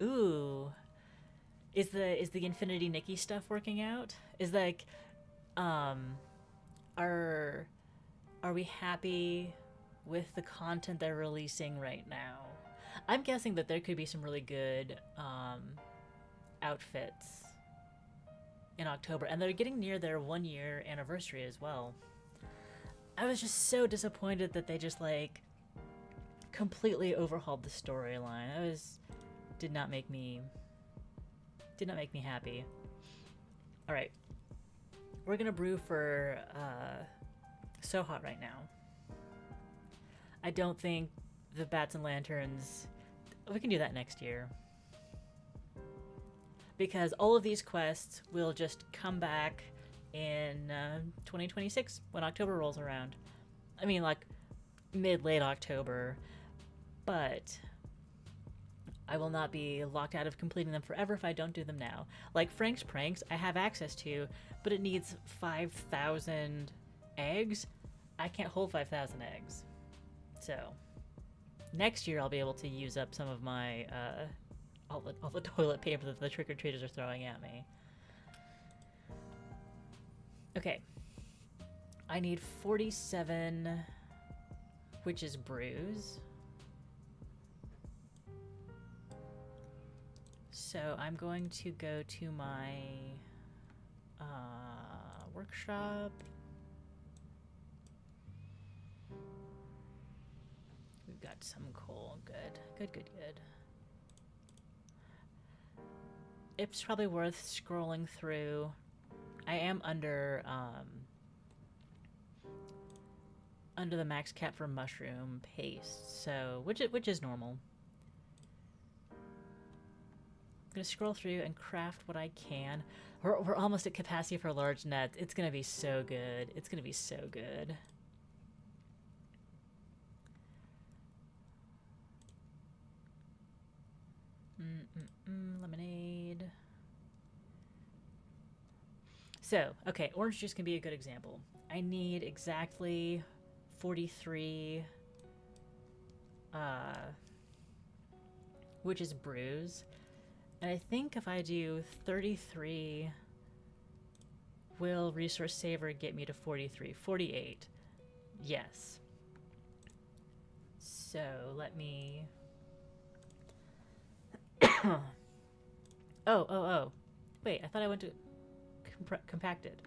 Ooh. Is the Infinity Nikki stuff working out? Is like, are we happy with the content they're releasing right now? I'm guessing that there could be some really good outfits in October, and they're getting near their 1-year anniversary as well. I was just so disappointed that they just like completely overhauled the storyline. Did not make me happy. All right, we're gonna brew for So Hot right now. I don't think the Bats and Lanterns, we can do that next year, because all of these quests will just come back in 2026 when October rolls around. I mean, like mid-late October, but I will not be locked out of completing them forever if I don't do them now. Like Frank's Pranks, I have access to, but it needs 5,000 eggs. I can't hold 5,000 eggs. So next year I'll be able to use up some of my all the toilet paper that the trick-or-treaters are throwing at me. Okay. I need 47 Witch's Brews. So I'm going to go to my workshop. We've got some coal. Good. It's probably worth scrolling through. I am under the max cap for mushroom paste, so which is normal. I'm gonna scroll through and craft what I can. We're almost at capacity for large nets. It's gonna be so good. It's gonna be so good. Lemonade. So, okay, orange juice can be a good example. I need exactly 43 Witch's Brews. And I think if I do 33, will Resource Saver get me to 43? 48. Yes. So let me... Oh. Wait, I thought I went to compacted.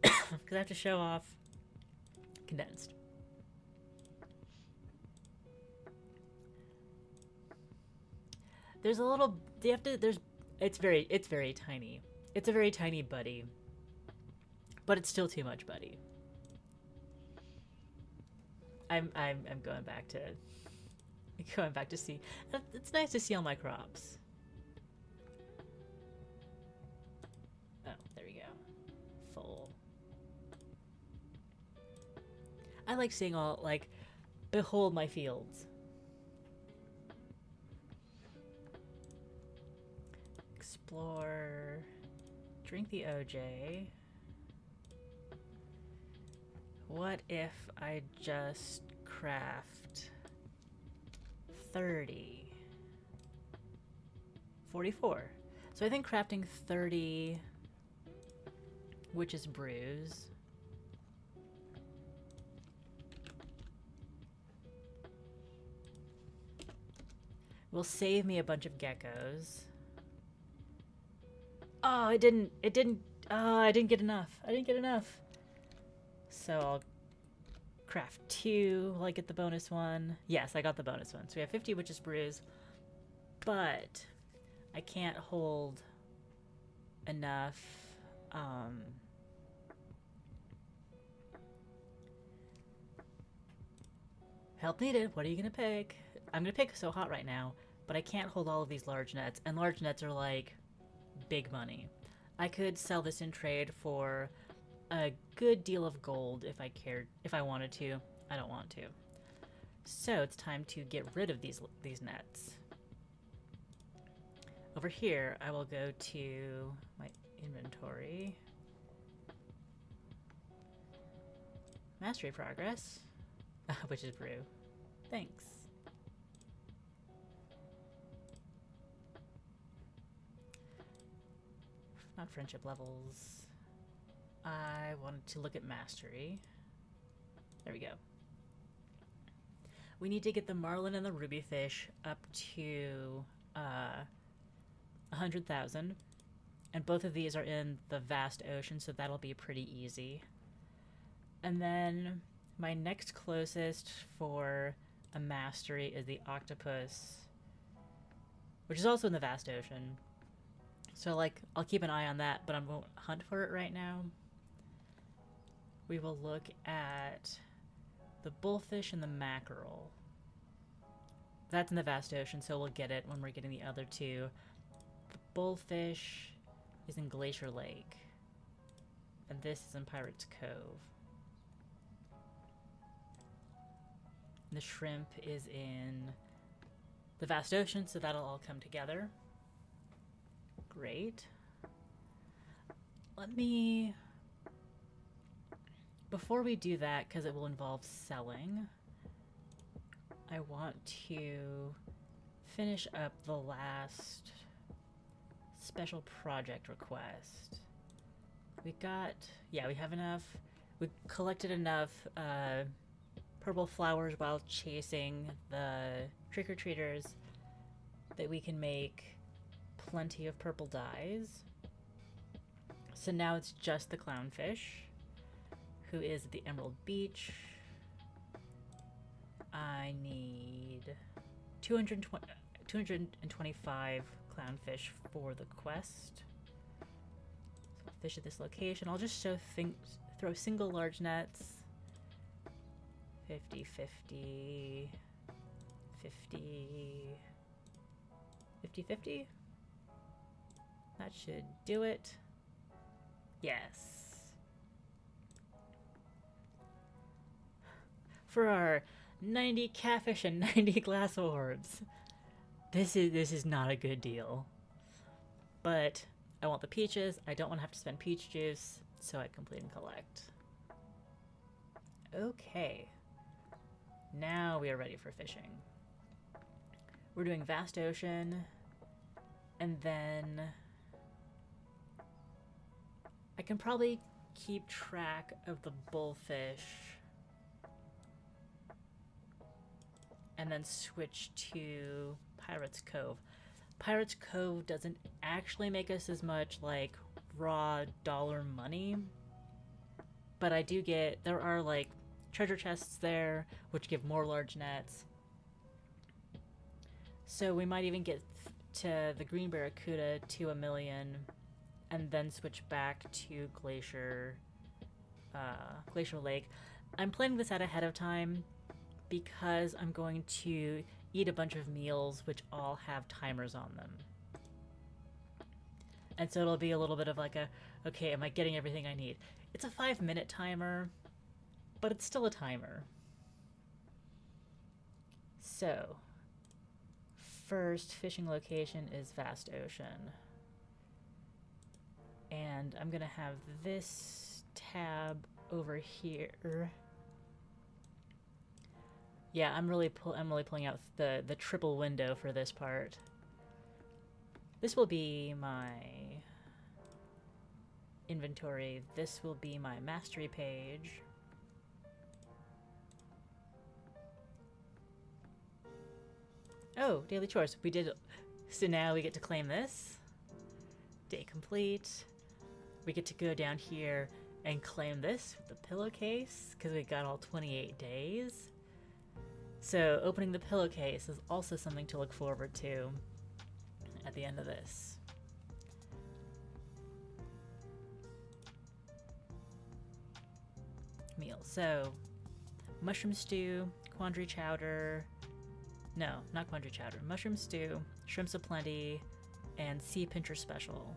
Because I have to show off condensed. There's a little, it's very tiny. It's a very tiny buddy. But it's still too much buddy. I'm going back to see. It's nice to see all my crops. Oh, there we go. Full. I like seeing all, like, behold my fields. explore, drink the OJ. What if I just craft 30? 44. So I think crafting 30 witch's brews will save me a bunch of geckos. Oh, I didn't get enough. So I'll craft 2, will I get the bonus one? Yes, I got the bonus one. So we have 50 witch's brews, but I can't hold enough, help needed. What are you gonna pick? I'm gonna pick So Hot right now, but I can't hold all of these large nets, and large nets are like big money. I could sell this in trade for a good deal of gold if I wanted to. I don't want to. So it's time to get rid of these nets. Over here, I will go to my inventory. Mastery progress. Which is brew. Thanks. Not friendship levels. I wanted to look at mastery. There we go. We need to get the marlin and the ruby fish up to 100,000. And both of these are in the vast ocean, so that'll be pretty easy. And then my next closest for a mastery is the octopus, which is also in the vast ocean. So, like, I'll keep an eye on that, but I won't hunt for it right now. We will look at the bullfish and the mackerel. That's in the vast ocean, so we'll get it when we're getting the other two. The bullfish is in Glacier Lake, and this is in Pirate's Cove. And the shrimp is in the vast ocean, so that'll all come together. Great. Before we do that, because it will involve selling, I want to finish up the last special project request. We have enough. We collected enough purple flowers while chasing the trick-or-treaters that we can make plenty of purple dyes. So now it's just the clownfish, who is at the Emerald Beach. I need 225 clownfish for the quest. So I'll fish at this location. I'll just throw single large nets. 50, 50, 50, 50, 50. That should do it. Yes. For our 90 catfish and 90 glass orbs. This is not a good deal. But I want the peaches. I don't want to have to spend peach juice, so I complete and collect. Okay. Now we are ready for fishing. We're doing vast ocean, and then I can probably keep track of the bullfish and then switch to Pirate's Cove. Pirate's Cove doesn't actually make us as much like raw dollar money, but there are like treasure chests there which give more large nets. So we might even get to the Green Barracuda to 1 million and then switch back to Glacier Lake. I'm planning this out ahead of time because I'm going to eat a bunch of meals which all have timers on them. And so it'll be a little bit of like okay, am I getting everything I need? It's a 5-minute timer, but it's still a timer. So, first fishing location is Vast Ocean. And I'm gonna have this tab over here. Yeah, I'm really pulling out the triple window for this part. This will be my inventory. This will be my mastery page. Oh, daily chores. We did. So now we get to claim this. Day complete. We get to go down here and claim this with the pillowcase because we got all 28 days. So opening the pillowcase is also something to look forward to at the end of this. Meals. So mushroom stew, quandary chowder. No, not quandary chowder. Mushroom stew, shrimps aplenty, and sea pincher special.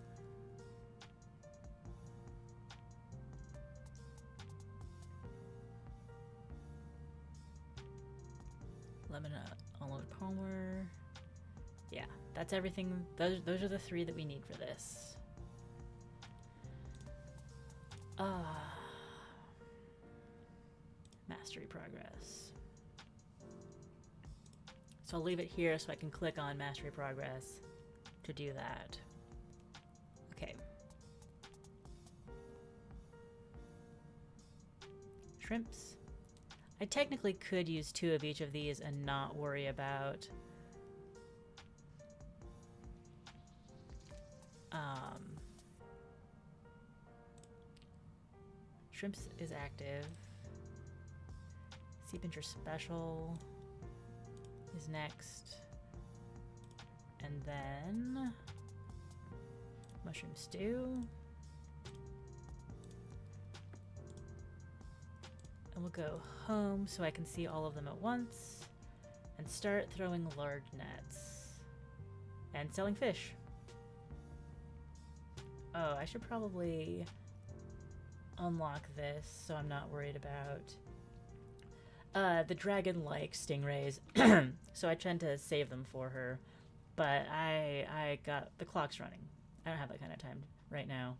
Lemon olive palmer. Yeah, that's everything. Those are the 3 that we need for this. Mastery progress. So I'll leave it here so I can click on mastery progress to do that. Okay. Shrimps. I technically could use 2 of each of these and not worry about shrimps is active. Sea pincher special is next. And then mushroom stew. And we'll go home so I can see all of them at once and start throwing large nets and selling fish. Oh, I should probably unlock this so I'm not worried about the dragon likes stingrays, so I tend to save them for her, but I got the clock's running. I don't have that kind of time right now.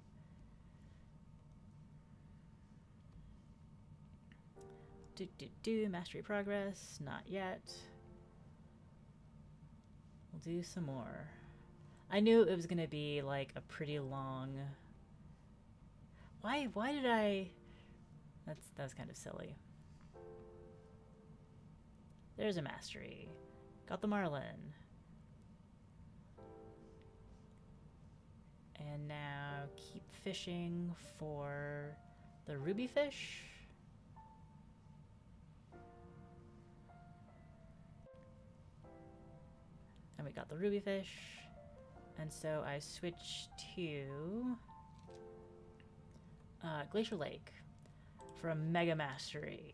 Mastery progress, not yet. We'll do some more. I knew it was gonna be like a pretty long. Why did I? That was kind of silly. There's a mastery. Got the marlin. And now keep fishing for the ruby fish. And we got the ruby fish. And so I switched to Glacier Lake for a mega mastery.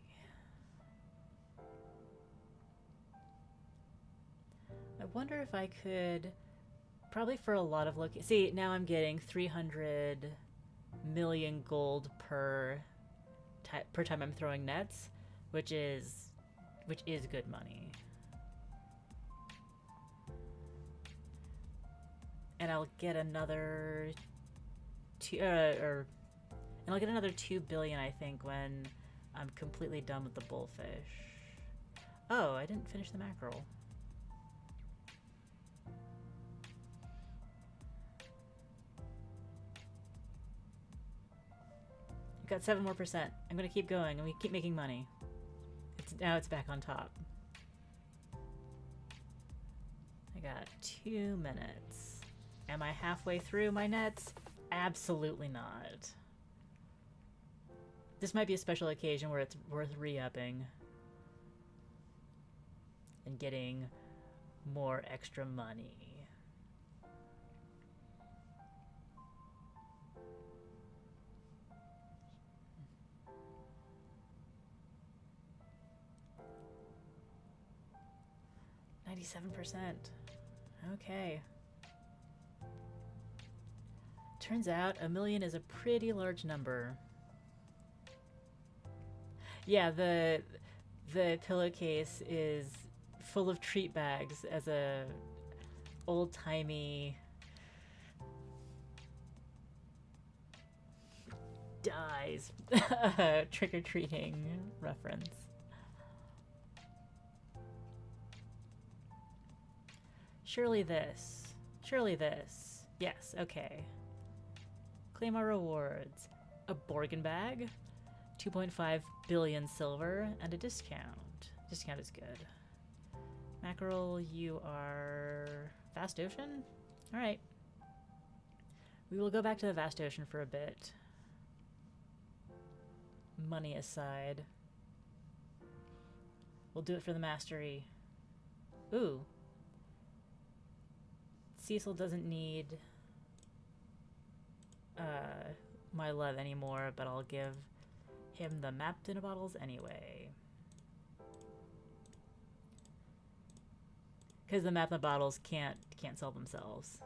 I wonder if I could, probably for a lot of see, now I'm getting 300 million gold per time I'm throwing nets, which is good money. And I'll get another 2 billion, I think, when I'm completely done with the bullfish. Oh, I didn't finish the mackerel. Got 7% more. I'm gonna keep going and we keep making money. Now it's back on top. I got 2 minutes. Am I halfway through my nets? Absolutely not. This might be a special occasion where it's worth re-upping and getting more extra money. $97%. Okay. Turns out a million is a pretty large number. Yeah, the pillowcase is full of treat bags as a old-timey dies. Trick-or-treating reference. Surely this. Surely this. Yes, okay. Claim our rewards. A Borgin bag, 2.5 billion silver, and a discount. Discount is good. Mackerel, you are Vast Ocean? Alright. We will go back to the Vast Ocean for a bit. Money aside. We'll do it for the mastery. Ooh. Cecil doesn't need my love anymore, but I'll give him the map dinner bottles anyway. Because the map dinner bottles can't sell themselves.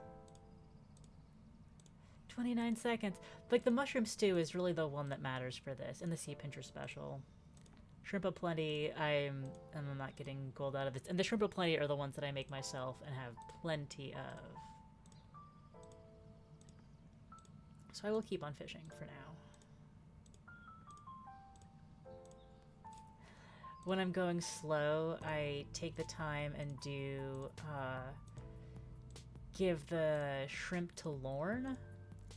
29 seconds. Like, the mushroom stew is really the one that matters for this, and the sea pincher special. Shrimp aplenty, I'm not getting gold out of this. And the shrimp aplenty are the ones that I make myself and have plenty of. So I will keep on fishing for now. When I'm going slow, I take the time and do give the shrimp to Lorne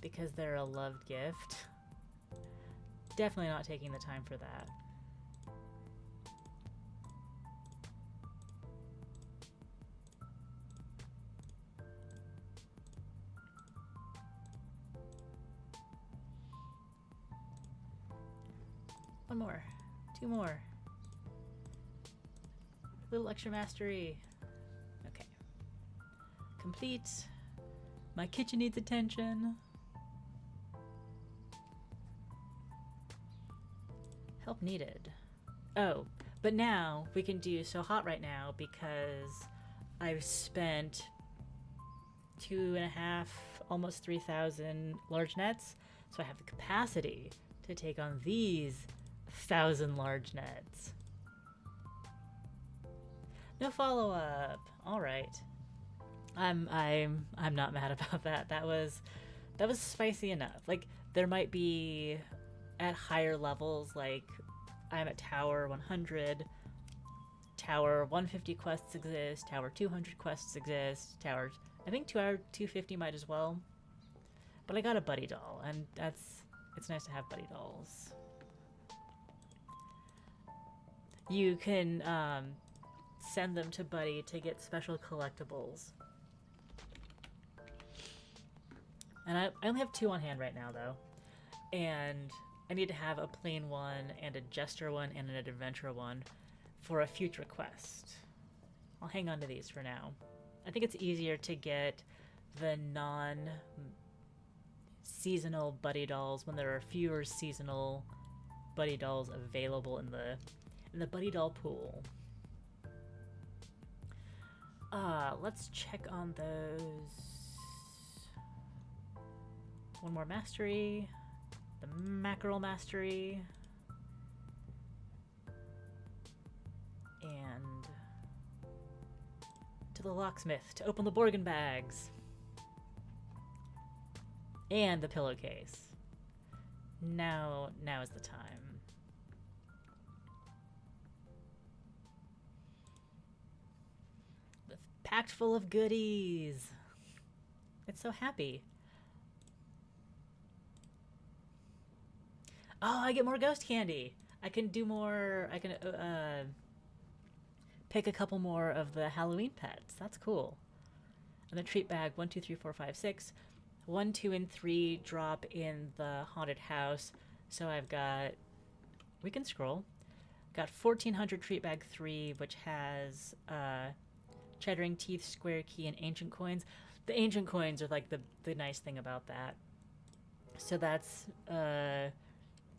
because they're a loved gift. Definitely not taking the time for that. One more. Two more. Little extra mastery. Okay. Complete. My kitchen needs attention. Help needed. Oh, but now we can do so hot right now because I've spent 2.5, almost 3,000 large nets. So I have the capacity to take on these 1,000 large nets. No follow-up. All right. I'm not mad about that. That was spicy enough. Like, there might be at higher levels, like I'm at Tower 100, Tower 150 quests exist, Tower 200 quests exist, Tower, I think Tower 250 might as well. But I got a buddy doll, and it's nice to have buddy dolls. You can send them to Buddy to get special collectibles. And I only have 2 on hand right now, though. And I need to have a plain one, and a jester one, and an adventure one for a future quest. I'll hang on to these for now. I think it's easier to get the non-seasonal buddy dolls when there are fewer seasonal buddy dolls available in the buddy doll pool. Let's check on those. One more mastery. The mackerel mastery. And to the locksmith to open the Borgin bags. And the pillowcase. Now is the time. Packed full of goodies. It's so happy. Oh, I get more ghost candy. I can do more. I can pick a couple more of the Halloween pets. That's cool. And the treat bag 1, 2, 3, 4, 5, 6. 1, 2, and 3 drop in the haunted house. So I've got. We can scroll. Got 1400 treat bag 3, which has Chattering Teeth, Square Key, and Ancient Coins. The Ancient Coins are like the nice thing about that. So that's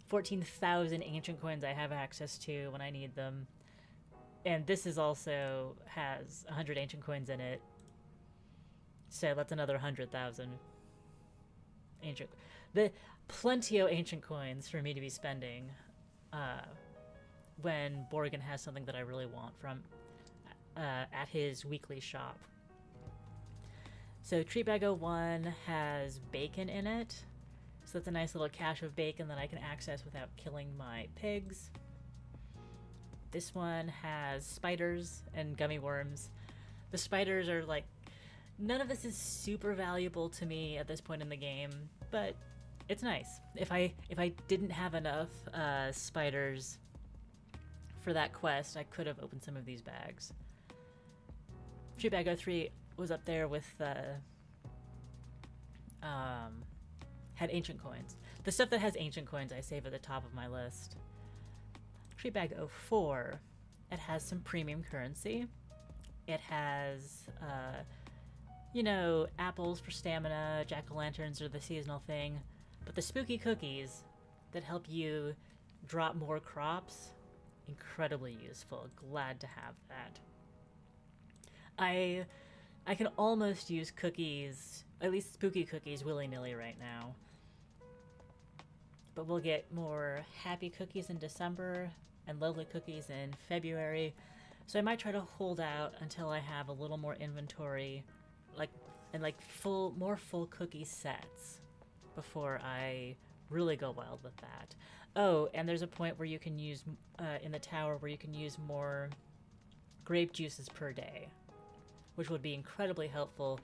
14,000 Ancient Coins I have access to when I need them. And this is also has 100 Ancient Coins in it. So that's another 100,000 Ancient. Plenty of Ancient Coins for me to be spending when Borgin has something that I really want from at his weekly shop. So Treat Bag 01 has bacon in it. So that's a nice little cache of bacon that I can access without killing my pigs. This one has spiders and gummy worms. The spiders are like, none of this is super valuable to me at this point in the game, but it's nice. If I didn't have enough spiders for that quest, I could have opened some of these bags. Treat bag 03 was up there with had ancient coins. The stuff that has ancient coins I save at the top of my list. Treat bag 04, it has some premium currency. It has you know, apples for stamina, jack-o'-lanterns are the seasonal thing, but the spooky cookies that help you drop more crops, incredibly useful. Glad to have that. I can almost use cookies, at least spooky cookies, willy-nilly right now. But we'll get more happy cookies in December and lovely cookies in February. So I might try to hold out until I have a little more inventory, more full cookie sets before I really go wild with that. Oh, and there's a point where you can use, in the tower, where you can use more grape juices per day, which would be incredibly helpful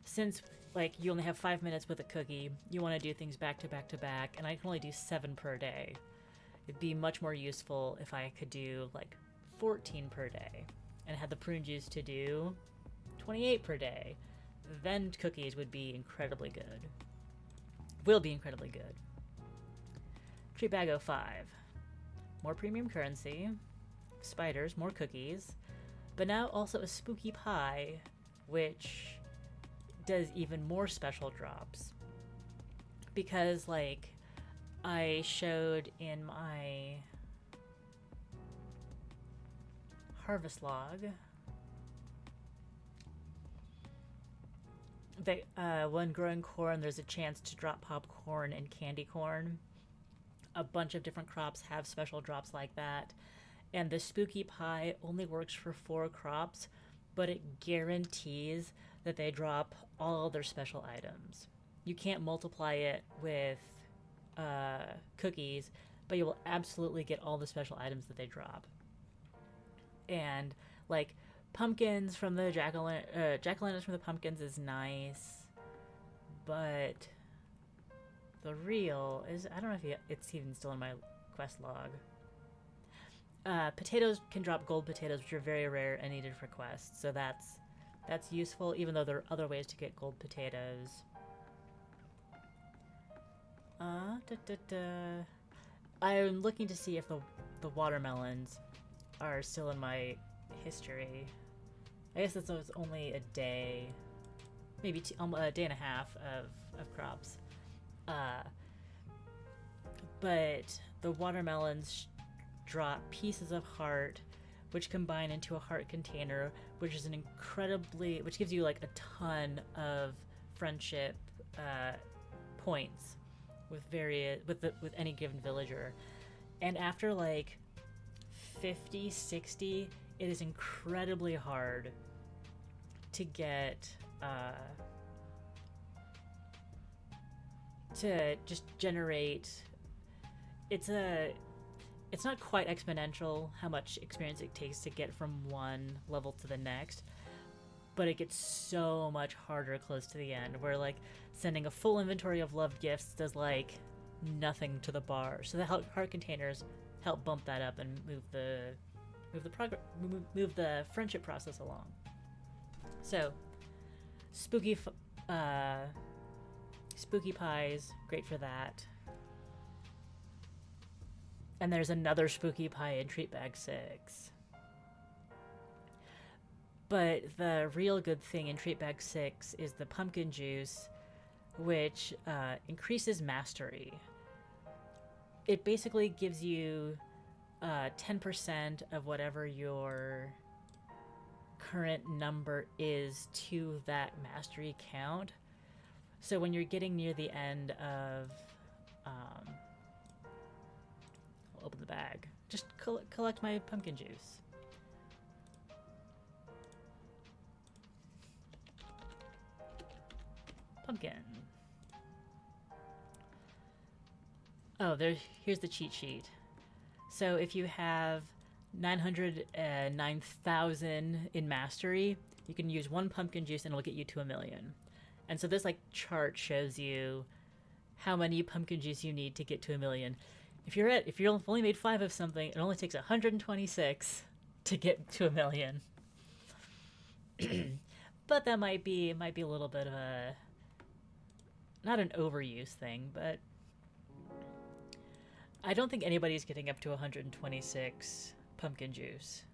since, like, you only have 5 minutes with a cookie. You want to do things back to back to back, and I can only do 7 per day. It'd be much more useful if I could do, like, 14 per day and had the prune juice to do 28 per day. Then cookies would be incredibly good. Will be incredibly good. Treat bag 05. More premium currency, spiders, more cookies, but now also a spooky pie, which does even more special drops. Because, like, I showed in my harvest log that when growing corn, there's a chance to drop popcorn and candy corn. A bunch of different crops have special drops like that. And the spooky pie only works for 4 crops, but it guarantees that they drop all their special items. You can't multiply it with cookies, but you will absolutely get all the special items that they drop. And, like, pumpkins from the jack-o'-lanterns from the pumpkins is nice, but the real is, I don't know if it's even still in my quest log. Potatoes can drop gold potatoes, which are very rare and needed for quests, so that's useful, even though there are other ways to get gold potatoes. I'm looking to see if the watermelons are still in my history. I guess this was only a day, maybe a day and a half of crops. But the watermelons drop pieces of heart, which combine into a heart container, which is which gives you, like, a ton of friendship points with any given villager. And after, like, 50, 60, it is incredibly hard to get to just generate. It's not quite exponential how much experience it takes to get from one level to the next, but it gets so much harder close to the end, where, like, sending a full inventory of love gifts does, like, nothing to the bar. So the heart containers help bump that up and move the friendship process along. So spooky pies, great for that. And there's another spooky pie in Treat Bag 6. But the real good thing in Treat Bag 6 is the pumpkin juice, which increases mastery. It basically gives you 10% of whatever your current number is to that mastery count. So when you're getting near the end of I'll open the bag. Just collect my pumpkin juice. Pumpkin. Oh, here's the cheat sheet. So if you have 909,000 in mastery, you can use 1 pumpkin juice and it'll get you to 1,000,000. And so this like chart shows you how many pumpkin juice you need to get to 1,000,000. If you've only made 5 of something, it only takes 126 to get to 1,000,000. But that might be a little bit of a, not an overuse thing, but I don't think anybody's getting up to 126 pumpkin juice.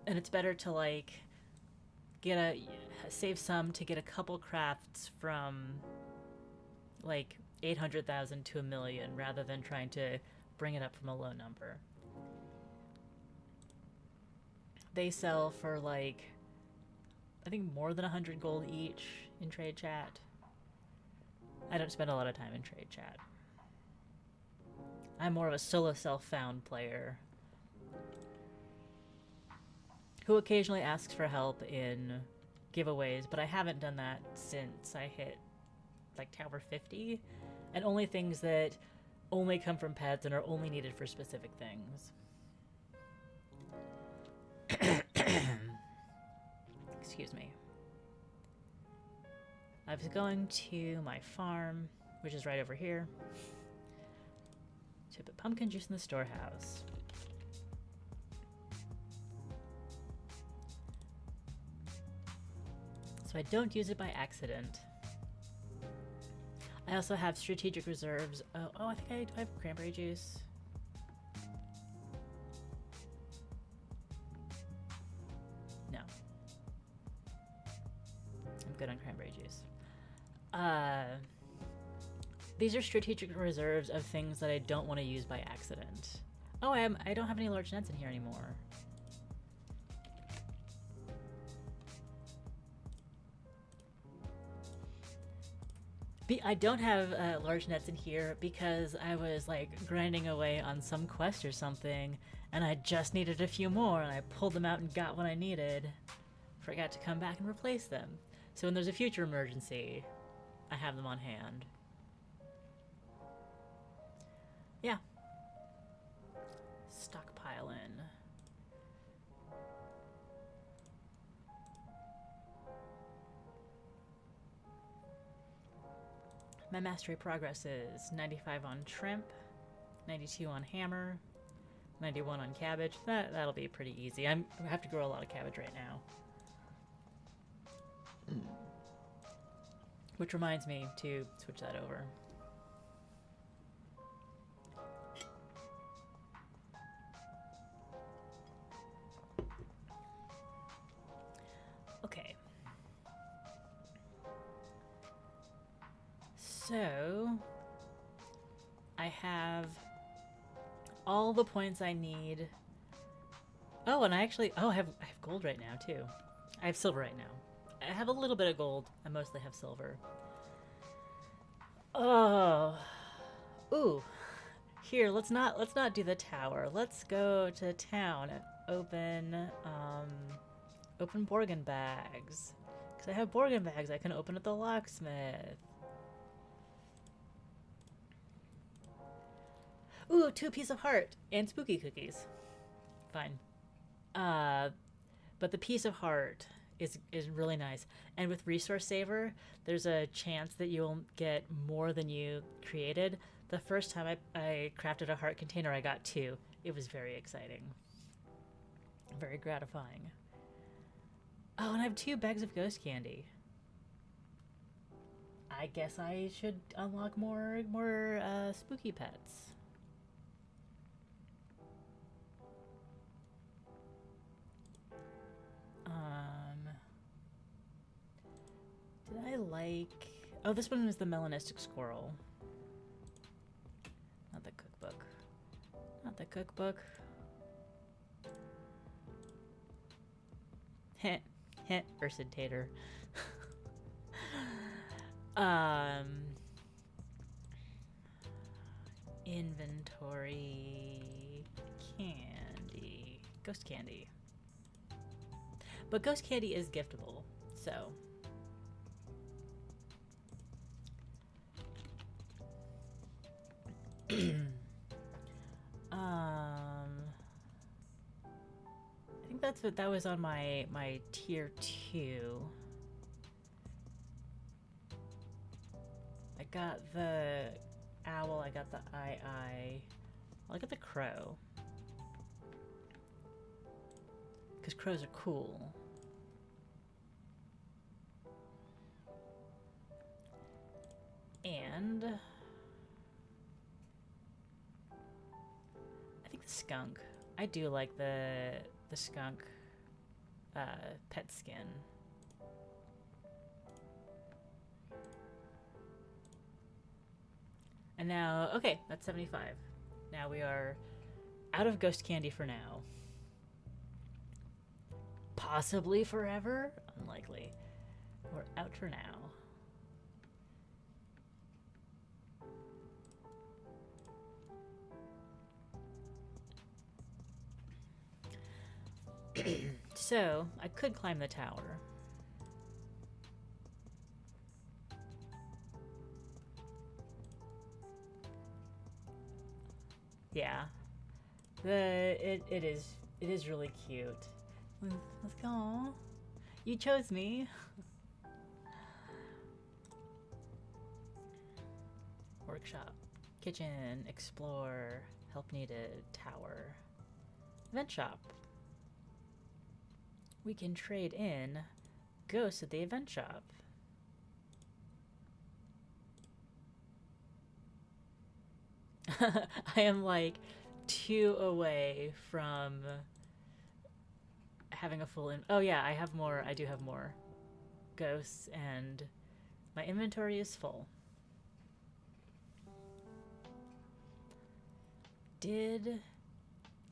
And it's better to like save some to get a couple crafts from like 800,000 to 1,000,000 rather than trying to bring it up from a low number. They sell for like, I think more than 100 gold each in trade chat. I don't spend a lot of time in trade chat. I'm more of a solo self-found player who occasionally asks for help in giveaways, but I haven't done that since I hit like Tower 50, and only things that only come from pets and are only needed for specific things. Excuse me. I was going to my farm, which is right over here, to put pumpkin juice in the storehouse. So I don't use it by accident. I also have strategic reserves. Oh, I think do I have cranberry juice? No. I'm good on cranberry juice. These are strategic reserves of things that I don't want to use by accident. Oh, I don't have any large nets in here anymore. I don't have large nets in here because I was like grinding away on some quest or something, and I just needed a few more, and I pulled them out and got what I needed. Forgot to come back and replace them. So when there's a future emergency, I have them on hand. Yeah. Stockpiling. My mastery progress is 95 on shrimp, 92 on hammer, 91 on cabbage. That'll be pretty easy. I have to grow a lot of cabbage right now. Which reminds me to switch that over. Okay. So I have all the points I need. Oh, and I have gold right now too. I have silver right now. I have a little bit of gold. I mostly have silver. Oh. Ooh. Here, let's not do the tower. Let's go to town and open Borgin bags. Because I have Borgin bags I can open at the locksmith. Ooh, 2 piece of heart and spooky cookies. Fine. But the piece of heart is really nice. And with Resource Saver, there's a chance that you'll get more than you created. The first time I crafted a heart container, I got 2. It was very exciting. Very gratifying. Oh, and I have 2 bags of ghost candy. I guess I should unlock more spooky pets. Did I like... Oh, this one was the melanistic squirrel. Not the cookbook. Not the cookbook. Heh. Heh. Ursitator. Inventory. Candy. Ghost candy. But ghost candy is giftable, so... I think that was on my tier 2. I got the owl, I got the eye. I got the crow. Because crows are cool. And I think the skunk. I do like the skunk pet skin. And now, okay, that's 75. Now we are out of ghost candy for now. Possibly forever? Unlikely. We're out for now. So, I could climb the tower. Yeah. It is really cute. Let's go. You chose me. Workshop. Kitchen. Explore. Help needed. Tower. Event shop. We can trade in ghosts at the event shop. I am like 2 away from having a full oh yeah, I do have more ghosts and my inventory is full.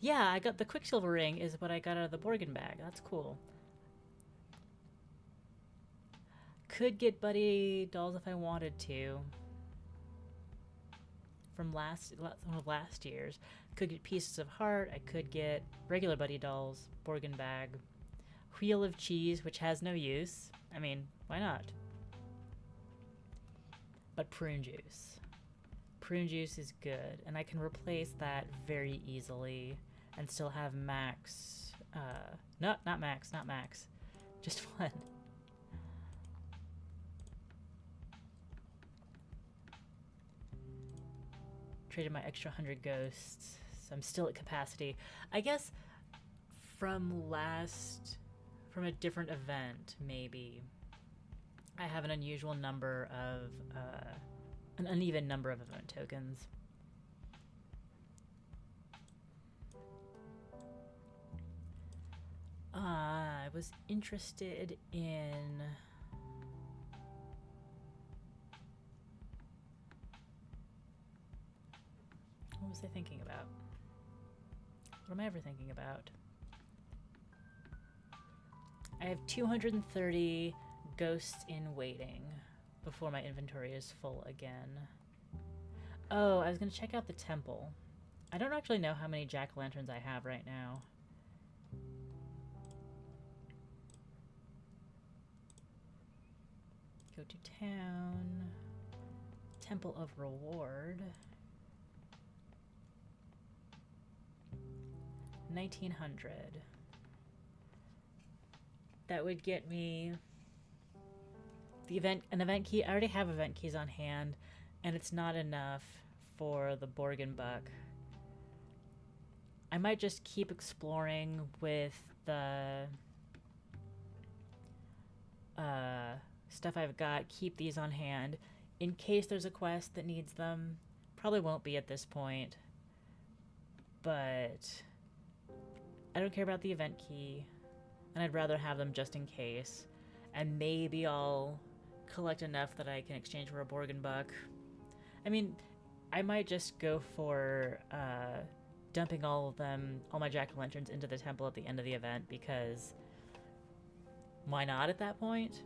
Yeah, I got the Quicksilver ring is what I got out of the Borgin bag. That's cool. Could get buddy dolls if I wanted to. From one of last year's. Could get pieces of heart. I could get regular buddy dolls, Borgin bag, wheel of cheese, which has no use. I mean, why not? But prune juice. Prune juice is good, and I can replace that very easily and still have max. Not max. Just one. Traded my extra 100 ghosts, so I'm still at capacity. I guess from a different event, maybe. I have an unusual number of, an uneven number of event tokens. I was interested in... What was I thinking about? What am I ever thinking about? I have 230 ghosts in waiting before my inventory is full again. Oh, I was going to check out the temple. I don't actually know how many jack-o'-lanterns I have right now. Go to town. Temple of Reward. 1900. That would get me an event key. I already have event keys on hand, and it's not enough for the Borgin buck. I might just keep exploring with the stuff I've got, keep these on hand in case there's a quest that needs them. Probably won't be at this point, but I don't care about the event key, and I'd rather have them just in case. And maybe I'll collect enough that I can exchange for a Borgin buck. I mean, I might just go for dumping all my jack-o'-lanterns into the temple at the end of the event, because why not at that point?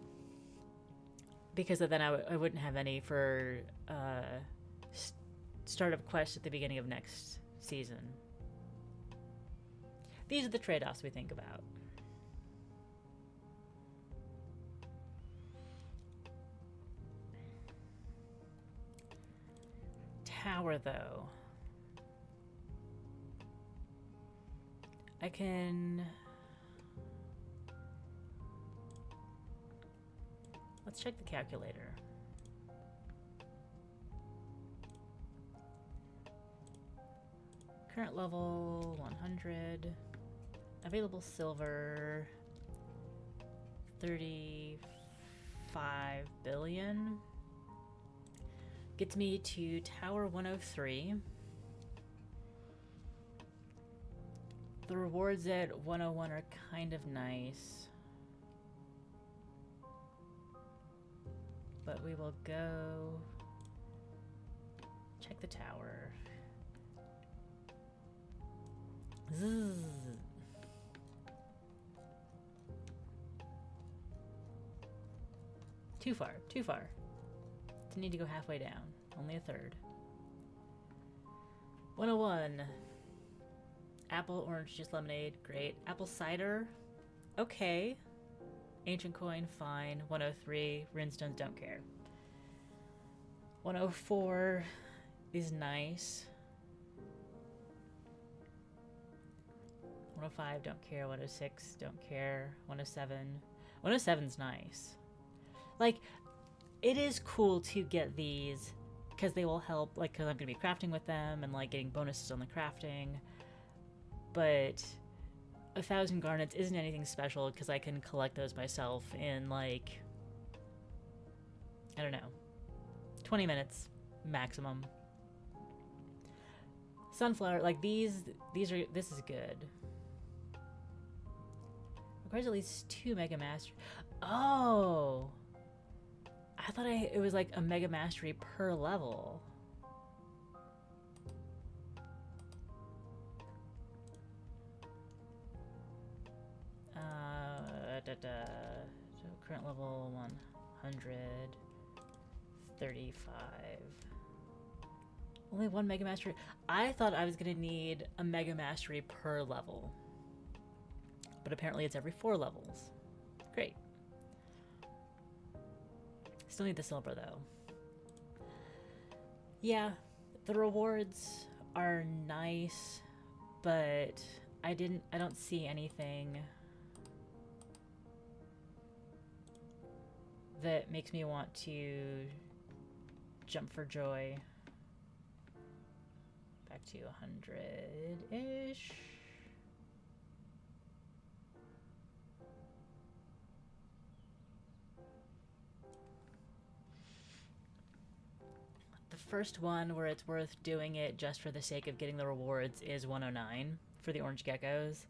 Because then I wouldn't have any for startup quest at the beginning of next season. These are the trade-offs we think about. Tower, though. I can... Let's check the calculator. Current level 100. Available silver 35 billion. Gets me to Tower 103. The rewards at 101 are kind of nice. But we will go check the tower. Zzz. Too far, too far. Didn't need to go halfway down. Only a third. 101. Apple, orange juice, lemonade. Great. Apple cider. Okay. Ancient coin, fine. 103. Rinstones, don't care. 104 is nice. 105, don't care. 106, don't care. 107. 107's nice. Like, it is cool to get these because they will help, like, because I'm going to be crafting with them and, like, getting bonuses on the crafting. But 1,000 garnets isn't anything special because I can collect those myself in, like, I don't know, 20 minutes maximum. Sunflower, like, this is good. Requires at least 2 Mega Mastery. Oh! I thought it was like a Mega Mastery per level. So current level 135. Only 1 Mega Mastery. I thought I was gonna need a Mega Mastery per level. But apparently it's every 4 levels. Great. Still need the silver though. Yeah, the rewards are nice, but I don't see anything that makes me want to jump for joy. Back to 100-ish. The first one where it's worth doing it just for the sake of getting the rewards is 109 for the orange geckos.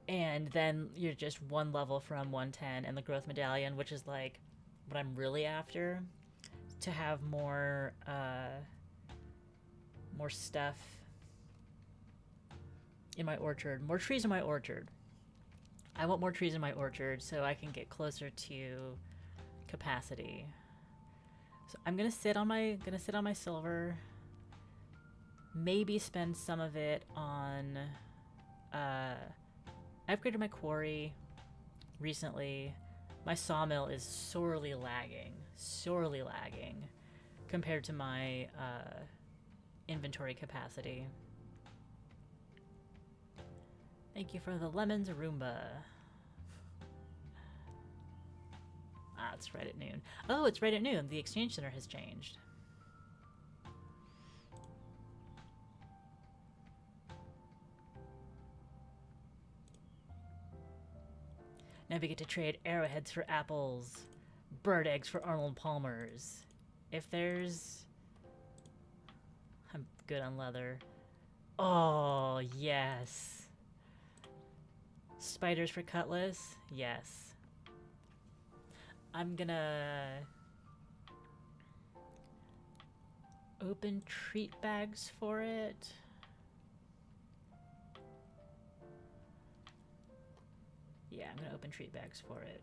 And then you're just one level from 110 and the growth medallion, which is like what I'm really after, to have more more stuff in my orchard, more trees in my orchard. I want more trees in my orchard so I can get closer to capacity. So I'm gonna sit on my silver. Maybe spend some of it on. I upgraded my quarry recently. My sawmill is sorely lagging compared to my inventory capacity. Thank you for the lemons, Roomba. Ah, it's right at noon. Oh, it's right at noon. The exchange center has changed. Now we get to trade arrowheads for apples, bird eggs for Arnold Palmers. If there's... I'm good on leather. Oh, yes. Spiders for cutlass? Yes. I'm gonna open treat bags for it. Yeah, I'm gonna open treat bags for it.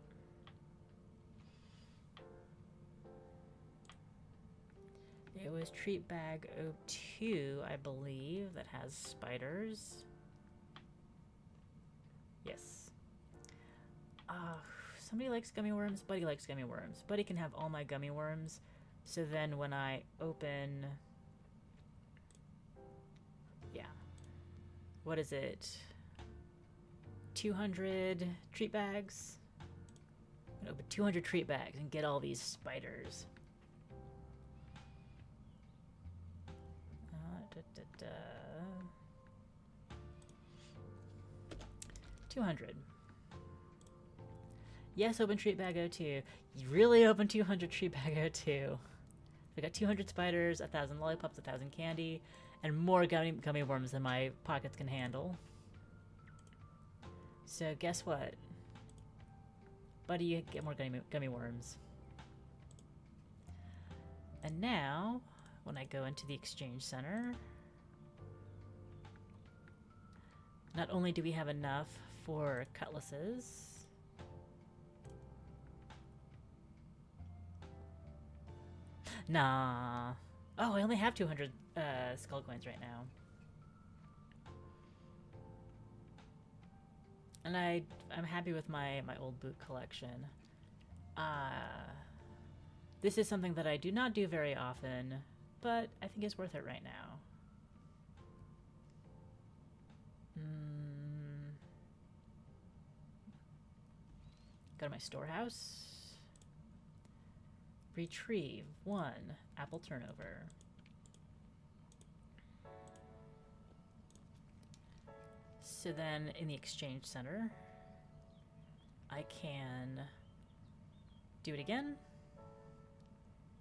It was treat bag 02, I believe, that has spiders. Yes. Somebody likes gummy worms. Buddy likes gummy worms. Buddy can have all my gummy worms. So then when I open... Yeah. What is it? 200 treat bags. I'm gonna open 200 treat bags and get all these spiders. 200. Yes, open treat bag 02. You really open 200 treat bag 02. We got 200 spiders, 1,000 lollipops, 1,000 candy, and more gummy worms than my pockets can handle. So guess what? Buddy, you get more gummy worms. And now, when I go into the exchange center, not only do we have enough for cutlasses, nah. Oh, I only have 200 skull coins right now. And I'm happy with my old boot collection. This is something that I do not do very often, but I think it's worth it right now. Go to my storehouse. Retrieve 1 apple turnover. So then in the exchange center, I can do it again.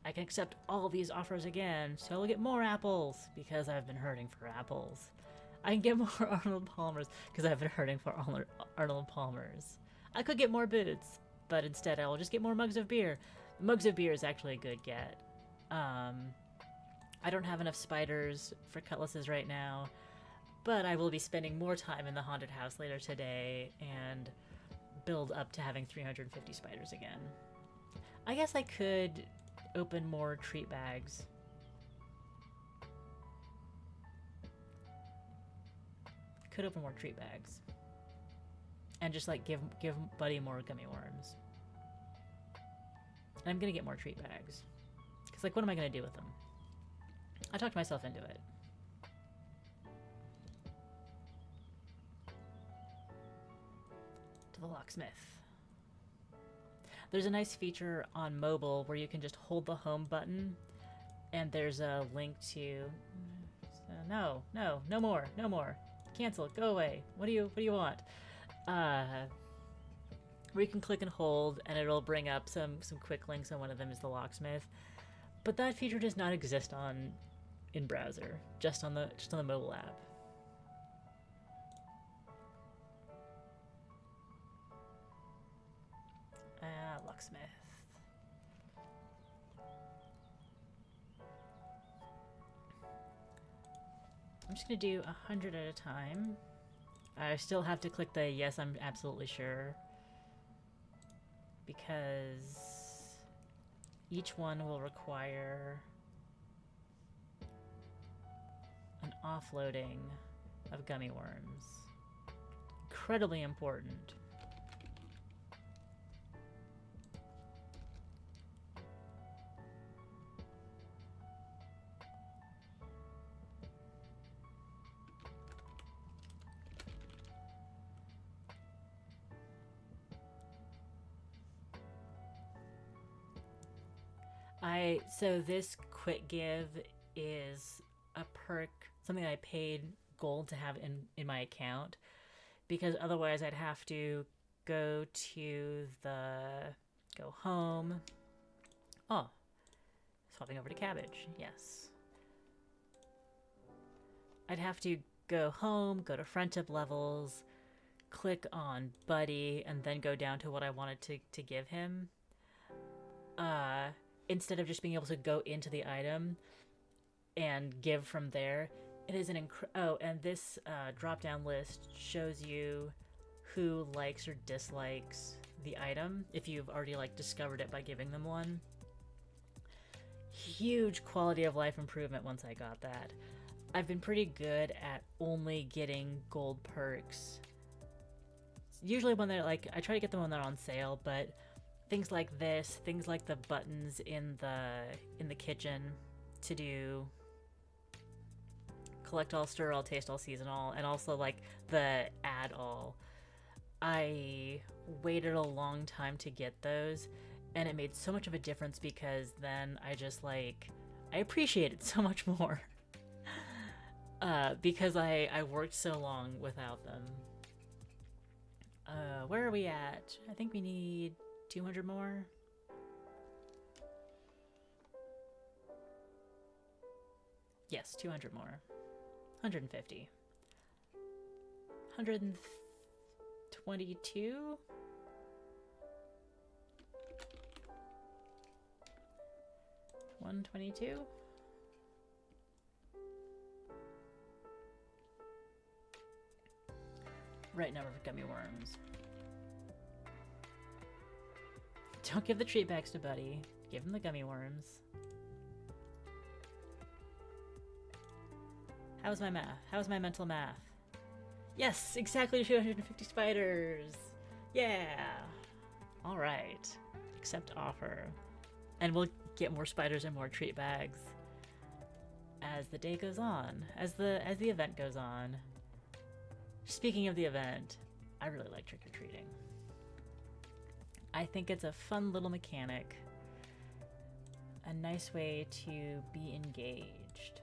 I can accept all these offers again, so I'll get more apples because I've been hurting for apples. I can get more Arnold Palmers because I've been hurting for Arnold Palmers. I could get more boots, but instead I will just get more mugs of beer. Mugs of beer is actually a good get. I don't have enough spiders for cutlasses right now, but I will be spending more time in the haunted house later today and build up to having 350 spiders again. I guess I could open more treat bags. Could open more treat bags. And just like give Buddy more gummy worms. And I'm gonna get more treat bags. Cause like what am I gonna do with them? I talked myself into it. To the locksmith. There's a nice feature on mobile where you can just hold the home button and there's a link to no more. Cancel, go away. What do you want? Where you can click and hold and it'll bring up some quick links, and one of them is the locksmith. But that feature does not exist in browser, just on the mobile app. Locksmith. I'm just gonna do 100 at a time. I still have to click the yes, I'm absolutely sure, because each one will require an offloading of gummy worms. Incredibly important. So this quick give is a perk, something I paid gold to have in my account, because otherwise I'd have to go home. Oh, swapping over to cabbage, yes. I'd have to go home, go to friendship levels, click on Buddy, and then go down to what I wanted to give him. Instead of just being able to go into the item and give from there, it is and this drop-down list shows you who likes or dislikes the item if you've already discovered it by giving them one. Huge quality of life improvement once I got that. I've been pretty good at only getting gold perks. Usually when they're I try to get them when they're on sale, but things like this, things like the buttons in the kitchen to do collect all, stir all, taste all, season all, and also the add all. I waited a long time to get those, and it made so much of a difference because then I just like I appreciate it so much more. Because I worked so long without them. Where are we at? I think we need 200 more. Yes, 200 more. 150. 122? $122? Right number of gummy worms. Don't give the treat bags to Buddy. Give him the gummy worms. How's my math? How's my mental math? Yes, exactly 250 spiders! Yeah! Alright. Accept offer. And we'll get more spiders and more treat bags as the day goes on, as the event goes on. Speaking of the event, I really like trick-or-treating. I think it's a fun little mechanic, a nice way to be engaged.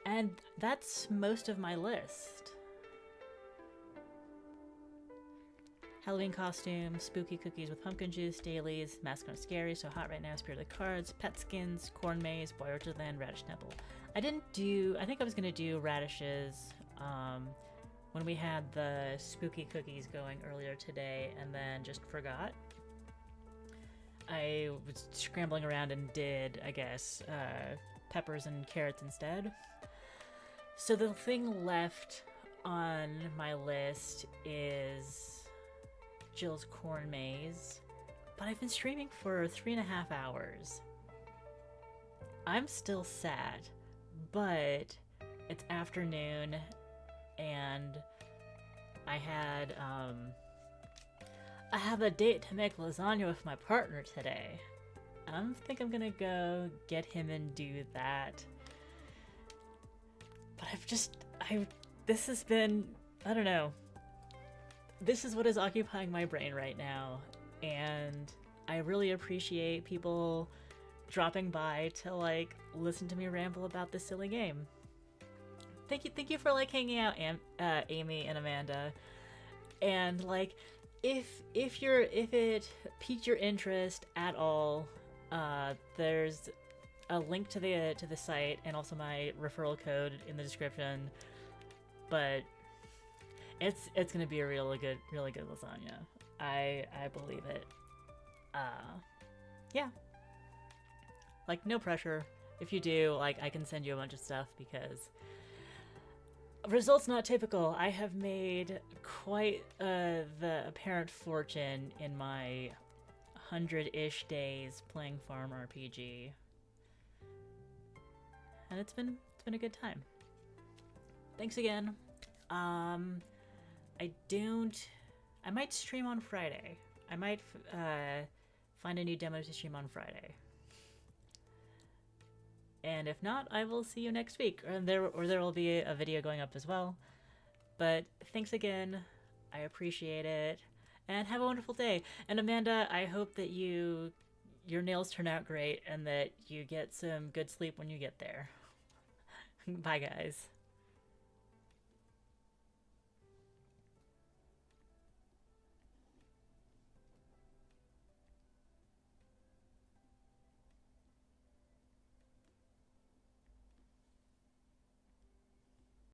And that's most of my list. Halloween costumes, spooky cookies with pumpkin juice, dailies, mask on scary, so hot right now, spirit of the cards, pet skins, corn maze, boy orchard land, radish temple. I think I was gonna do radishes when we had the spooky cookies going earlier today and then just forgot. I was scrambling around and did, I guess, peppers and carrots instead. So the thing left on my list is Jill's corn maze, but I've been streaming for 3.5 hours. I'm still sad, but it's afternoon and I have a date to make lasagna with my partner today. I think I'm gonna go get him and do that. But this has been, I don't know. This is what is occupying my brain right now, and I really appreciate people dropping by to like listen to me ramble about this silly game. Thank you for like hanging out, Amy and Amanda. And like, if it piqued your interest at all, there's a link to the site and also my referral code in the description. But it's gonna be a really good lasagna. I believe it. Yeah. Like, no pressure. If you do, like, I can send you a bunch of stuff because results not typical. I have made quite the apparent fortune in my 100-ish days playing FarmRPG, and it's been a good time. Thanks again. I might stream on Friday. I might find a new demo to stream on Friday. And if not, I will see you next week, or there will be a video going up as well. But thanks again. I appreciate it, and have a wonderful day. And Amanda, I hope that your nails turn out great and that you get some good sleep when you get there. Bye, guys.